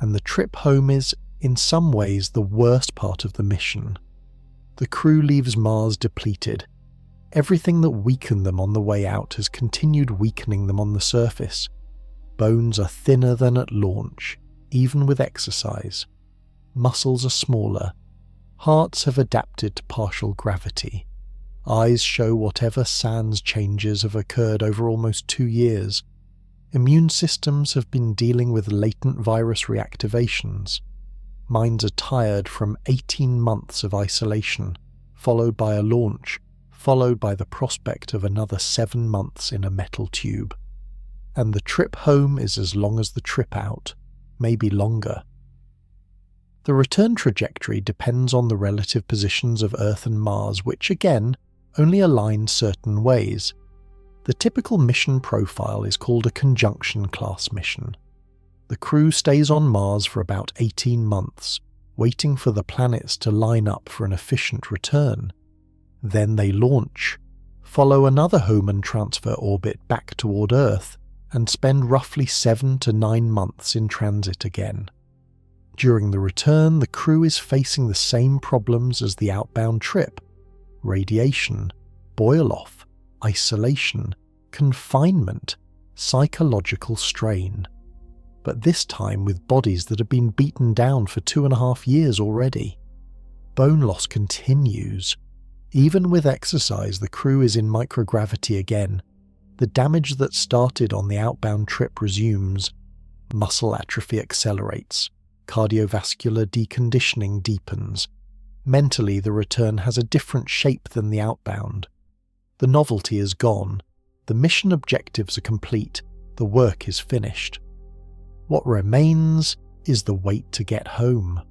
and the trip home is, in some ways, the worst part of the mission. The crew leaves Mars depleted. Everything that weakened them on the way out has continued weakening them on the surface. Bones are thinner than at launch, even with exercise. Muscles are smaller. Hearts have adapted to partial gravity. Eyes show whatever sans changes have occurred over almost 2 years. Immune systems have been dealing with latent virus reactivations. Minds are tired from 18 months of isolation, followed by a launch, followed by the prospect of another 7 months in a metal tube. And the trip home is as long as the trip out, maybe longer. The return trajectory depends on the relative positions of Earth and Mars, which again only align certain ways. The typical mission profile is called a conjunction class mission. The crew stays on Mars for about 18 months, waiting for the planets to line up for an efficient return. Then they launch, follow another home and transfer orbit back toward Earth, and spend roughly 7 to 9 months in transit again. During the return, the crew is facing the same problems as the outbound trip: radiation, boil-off, isolation, confinement, psychological strain. But this time with bodies that have been beaten down for 2.5 years already. Bone loss continues. Even with exercise, the crew is in microgravity again. The damage that started on the outbound trip resumes. Muscle atrophy accelerates. Cardiovascular deconditioning deepens. Mentally, the return has a different shape than the outbound. The novelty is gone. The mission objectives are complete. The work is finished. What remains is the wait to get home.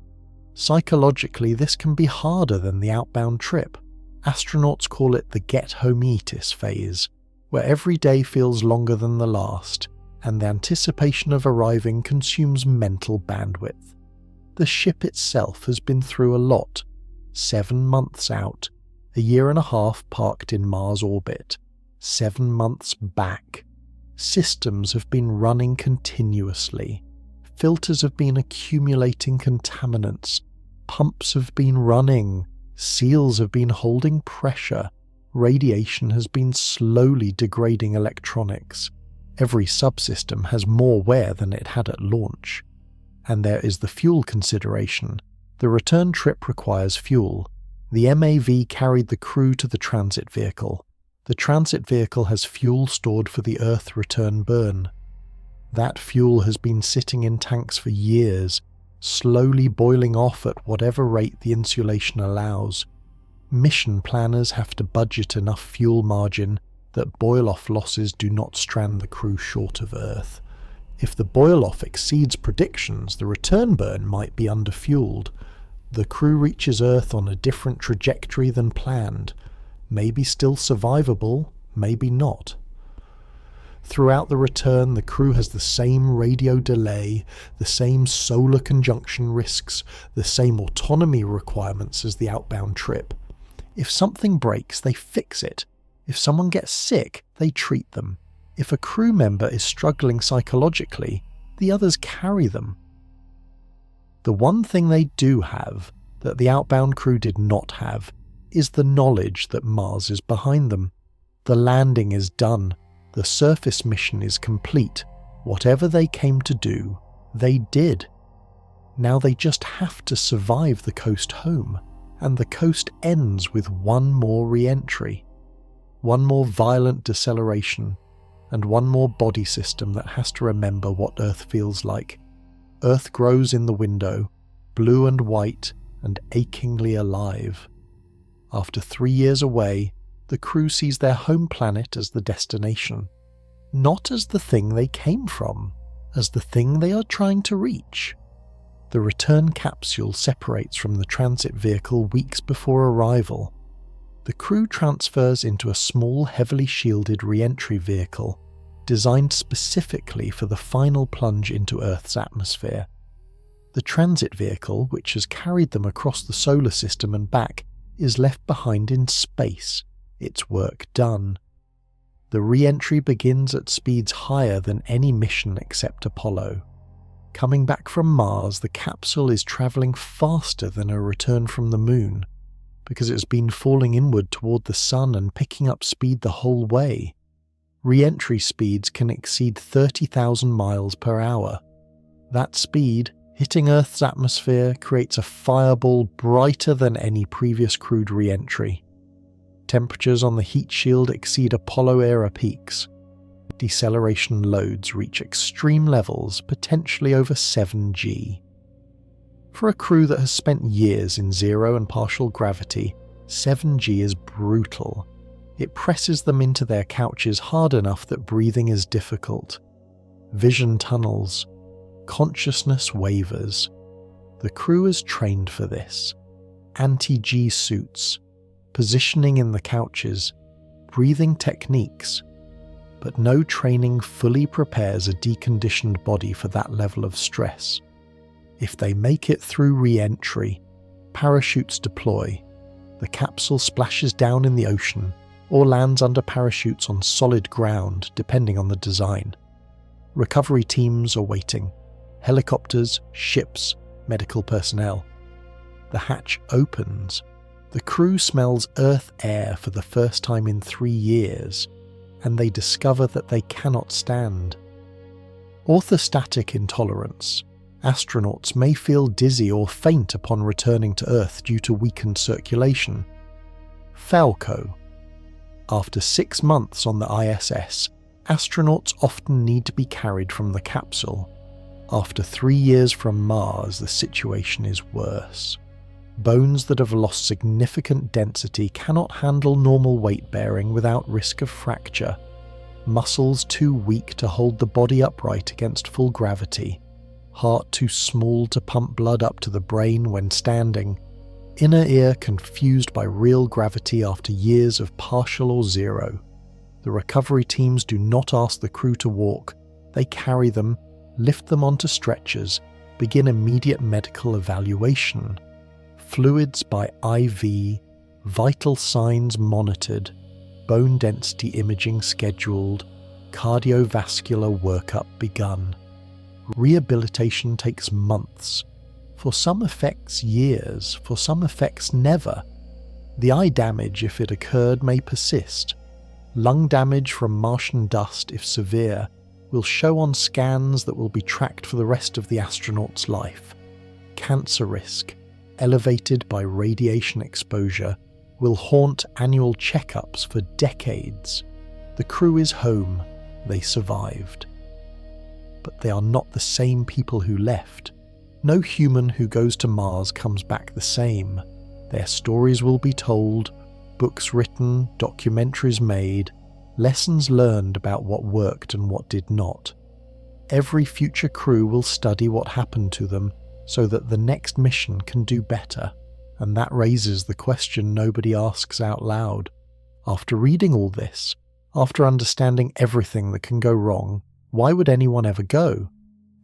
Psychologically, this can be harder than the outbound trip. Astronauts call it the get-home-eatis phase, where every day feels longer than the last, and the anticipation of arriving consumes mental bandwidth. The ship itself has been through a lot. 7 months out, 1.5 years parked in Mars orbit, 7 months back. Systems have been running continuously. Filters have been accumulating contaminants. Pumps have been running. Seals have been holding pressure. Radiation has been slowly degrading electronics. Every subsystem has more wear than it had at launch. And there is the fuel consideration. The return trip requires fuel. The MAV carried the crew to the transit vehicle. The transit vehicle has fuel stored for the Earth return burn. That fuel has been sitting in tanks for years, slowly boiling off at whatever rate the insulation allows. Mission planners have to budget enough fuel margin that boil-off losses do not strand the crew short of Earth. If the boil-off exceeds predictions, the return burn might be underfueled. The crew reaches Earth on a different trajectory than planned. Maybe still survivable, maybe not. Throughout the return, the crew has the same radio delay, the same solar conjunction risks, the same autonomy requirements as the outbound trip. If something breaks, they fix it. If someone gets sick, they treat them. If a crew member is struggling psychologically, the others carry them. The one thing they do have, that the outbound crew did not have, is the knowledge that Mars is behind them. The landing is done. The surface mission is complete. Whatever they came to do, they did. Now they just have to survive the coast home, and the coast ends with one more re-entry. One more violent deceleration, and one more body system that has to remember what Earth feels like. Earth grows in the window, blue and white and achingly alive. After 3 years away, the crew sees their home planet as the destination, not as the thing they came from, as the thing they are trying to reach. The return capsule separates from the transit vehicle weeks before arrival. The crew transfers into a small, heavily shielded re-entry vehicle, designed specifically for the final plunge into Earth's atmosphere. The transit vehicle, which has carried them across the solar system and back, is left behind in space, its work done. The re-entry begins at speeds higher than any mission except Apollo. Coming back from Mars, the capsule is travelling faster than a return from the Moon, because it's been falling inward toward the Sun and picking up speed the whole way. Re-entry speeds can exceed 30,000 miles per hour. That speed, hitting Earth's atmosphere, creates a fireball brighter than any previous crewed re-entry. Temperatures on the heat shield exceed Apollo-era peaks. Deceleration loads reach extreme levels, potentially over 7G. For a crew that has spent years in zero and partial gravity, 7G is brutal. It presses them into their couches hard enough that breathing is difficult. Vision tunnels. Consciousness wavers. The crew is trained for this. Anti-G suits, positioning in the couches, breathing techniques, but no training fully prepares a deconditioned body for that level of stress. If they make it through re-entry, parachutes deploy, the capsule splashes down in the ocean or lands under parachutes on solid ground, depending on the design. Recovery teams are waiting. Helicopters, ships, medical personnel. The hatch opens. The crew smells Earth air for the first time in 3 years, and they discover that they cannot stand. Orthostatic intolerance. Astronauts may feel dizzy or faint upon returning to Earth due to weakened circulation. Falco. After 6 months on the ISS, astronauts often need to be carried from the capsule. After 3 years from Mars, the situation is worse. Bones that have lost significant density cannot handle normal weight bearing without risk of fracture. Muscles too weak to hold the body upright against full gravity. Heart too small to pump blood up to the brain when standing. Inner ear confused by real gravity after years of partial or zero. The recovery teams do not ask the crew to walk. They carry them, lift them onto stretchers, begin immediate medical evaluation. Fluids by IV, vital signs monitored, bone density imaging scheduled, cardiovascular workup begun. Rehabilitation takes months. For some effects, years. For some effects, never. The eye damage, if it occurred, may persist. Lung damage from Martian dust, if severe, will show on scans that will be tracked for the rest of the astronaut's life. Cancer risk, elevated by radiation exposure, will haunt annual checkups for decades. The crew is home. They survived. But they are not the same people who left. No human who goes to Mars comes back the same. Their stories will be told, books written, documentaries made, lessons learned about what worked and what did not. Every future crew will study what happened to them so that the next mission can do better. And that raises the question nobody asks out loud. After reading all this, after understanding everything that can go wrong, why would anyone ever go?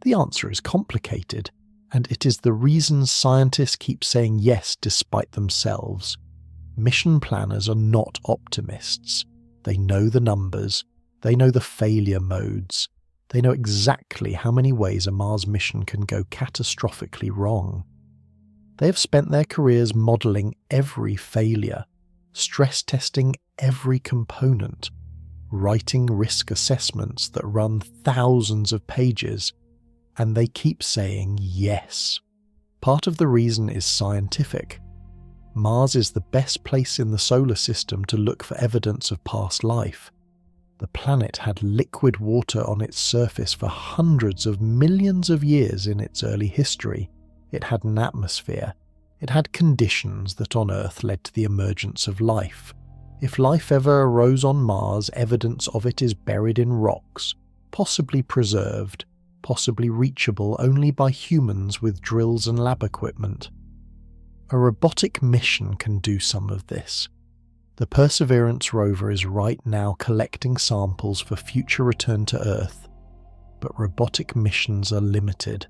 The answer is complicated, and it is the reason scientists keep saying yes despite themselves. Mission planners are not optimists. They know the numbers, they know the failure modes, they know exactly how many ways a Mars mission can go catastrophically wrong. They have spent their careers modelling every failure, stress testing every component, writing risk assessments that run thousands of pages, and they keep saying yes. Part of the reason is scientific. Mars is the best place in the solar system to look for evidence of past life. The planet had liquid water on its surface for hundreds of millions of years in its early history. It had an atmosphere. It had conditions that on Earth led to the emergence of life. If life ever arose on Mars, evidence of it is buried in rocks, possibly preserved, possibly reachable only by humans with drills and lab equipment. A robotic mission can do some of this. The Perseverance rover is right now collecting samples for future return to Earth, but robotic missions are limited.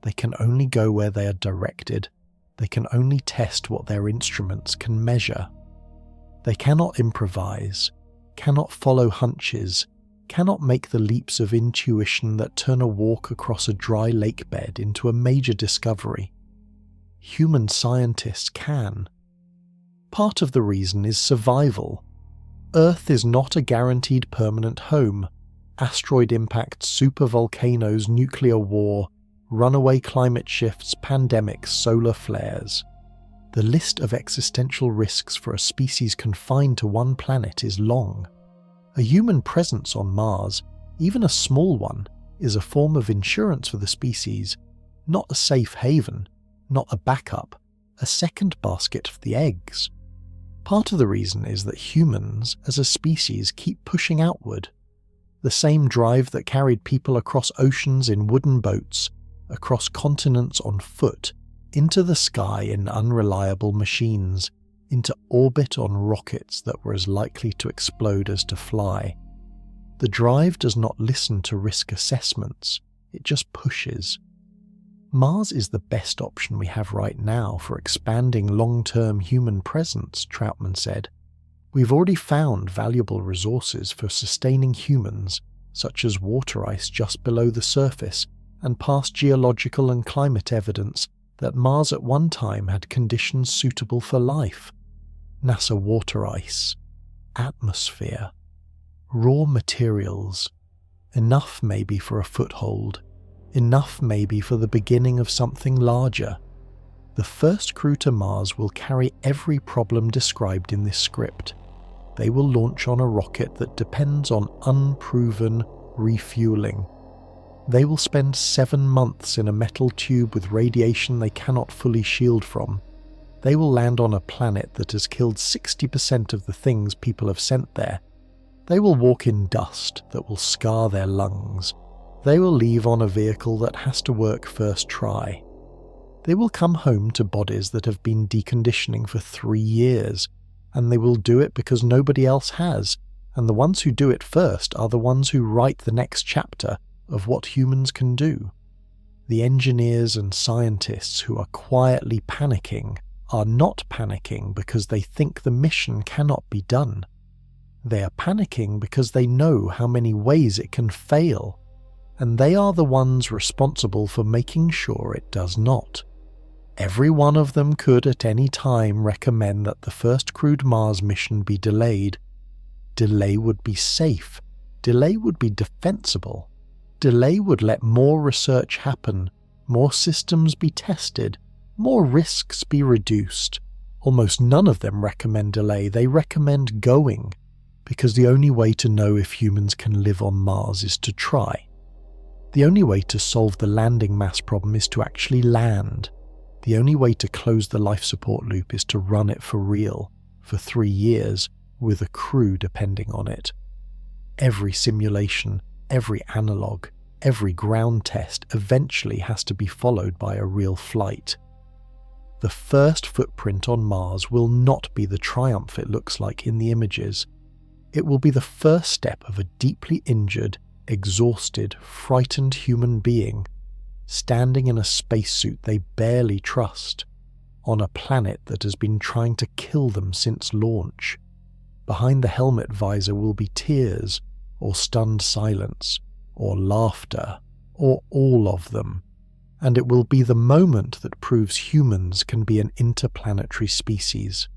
They can only go where they are directed. They can only test what their instruments can measure. They cannot improvise, cannot follow hunches, cannot make the leaps of intuition that turn a walk across a dry lake bed into a major discovery. Human scientists can. Part of the reason is survival. Earth is not a guaranteed permanent home. Asteroid impacts, supervolcanoes, nuclear war, runaway climate shifts, pandemics, solar flares. The list of existential risks for a species confined to one planet is long. A human presence on Mars, even a small one, is a form of insurance for the species, not a safe haven, not a backup, a second basket for the eggs. Part of the reason is that humans, as a species, keep pushing outward. The same drive that carried people across oceans in wooden boats, across continents on foot, into the sky in unreliable machines, into orbit on rockets that were as likely to explode as to fly. The drive does not listen to risk assessments, it just pushes. Mars is the best option we have right now for expanding long-term human presence, Troutman said. We've already found valuable resources for sustaining humans, such as water ice just below the surface, and past geological and climate evidence that Mars at one time had conditions suitable for life. NASA water ice, atmosphere, raw materials, enough maybe for a foothold, enough maybe for the beginning of something larger. The first crew to Mars will carry every problem described in this script. They will launch on a rocket that depends on unproven refueling. They will spend 7 months in a metal tube with radiation they cannot fully shield from. They will land on a planet that has killed 60% of the things people have sent there. They will walk in dust that will scar their lungs. They will leave on a vehicle that has to work first try. They will come home to bodies that have been deconditioning for 3 years, and they will do it because nobody else has, and the ones who do it first are the ones who write the next chapter of what humans can do. The engineers and scientists who are quietly panicking are not panicking because they think the mission cannot be done. They are panicking because they know how many ways it can fail, and they are the ones responsible for making sure it does not. Every one of them could at any time recommend that the first crewed Mars mission be delayed. Delay would be safe. Delay would be defensible. Delay would let more research happen, more systems be tested, more risks be reduced. Almost none of them recommend delay, they recommend going, because the only way to know if humans can live on Mars is to try. The only way to solve the landing mass problem is to actually land. The only way to close the life support loop is to run it for real, for 3 years, with a crew depending on it. Every simulation, every analog, every ground test eventually has to be followed by a real flight. The first footprint on Mars will not be the triumph it looks like in the images. It will be the first step of a deeply injured, exhausted, frightened human being, standing in a spacesuit they barely trust, on a planet that has been trying to kill them since launch. Behind the helmet visor will be tears, or stunned silence, or laughter, or all of them, and it will be the moment that proves humans can be an interplanetary species.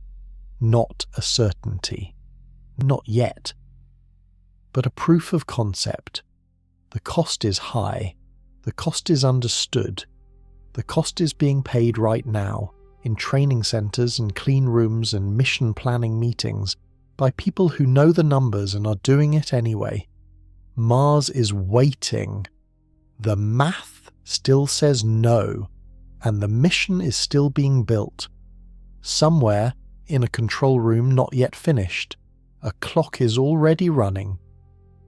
Not a certainty. Not yet. But a proof of concept. The cost is high. The cost is understood. The cost is being paid right now, in training centers and clean rooms and mission planning meetings, by people who know the numbers and are doing it anyway. Mars is waiting. The math still says no, and the mission is still being built. Somewhere, in a control room not yet finished, a clock is already running.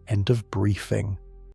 End of briefing.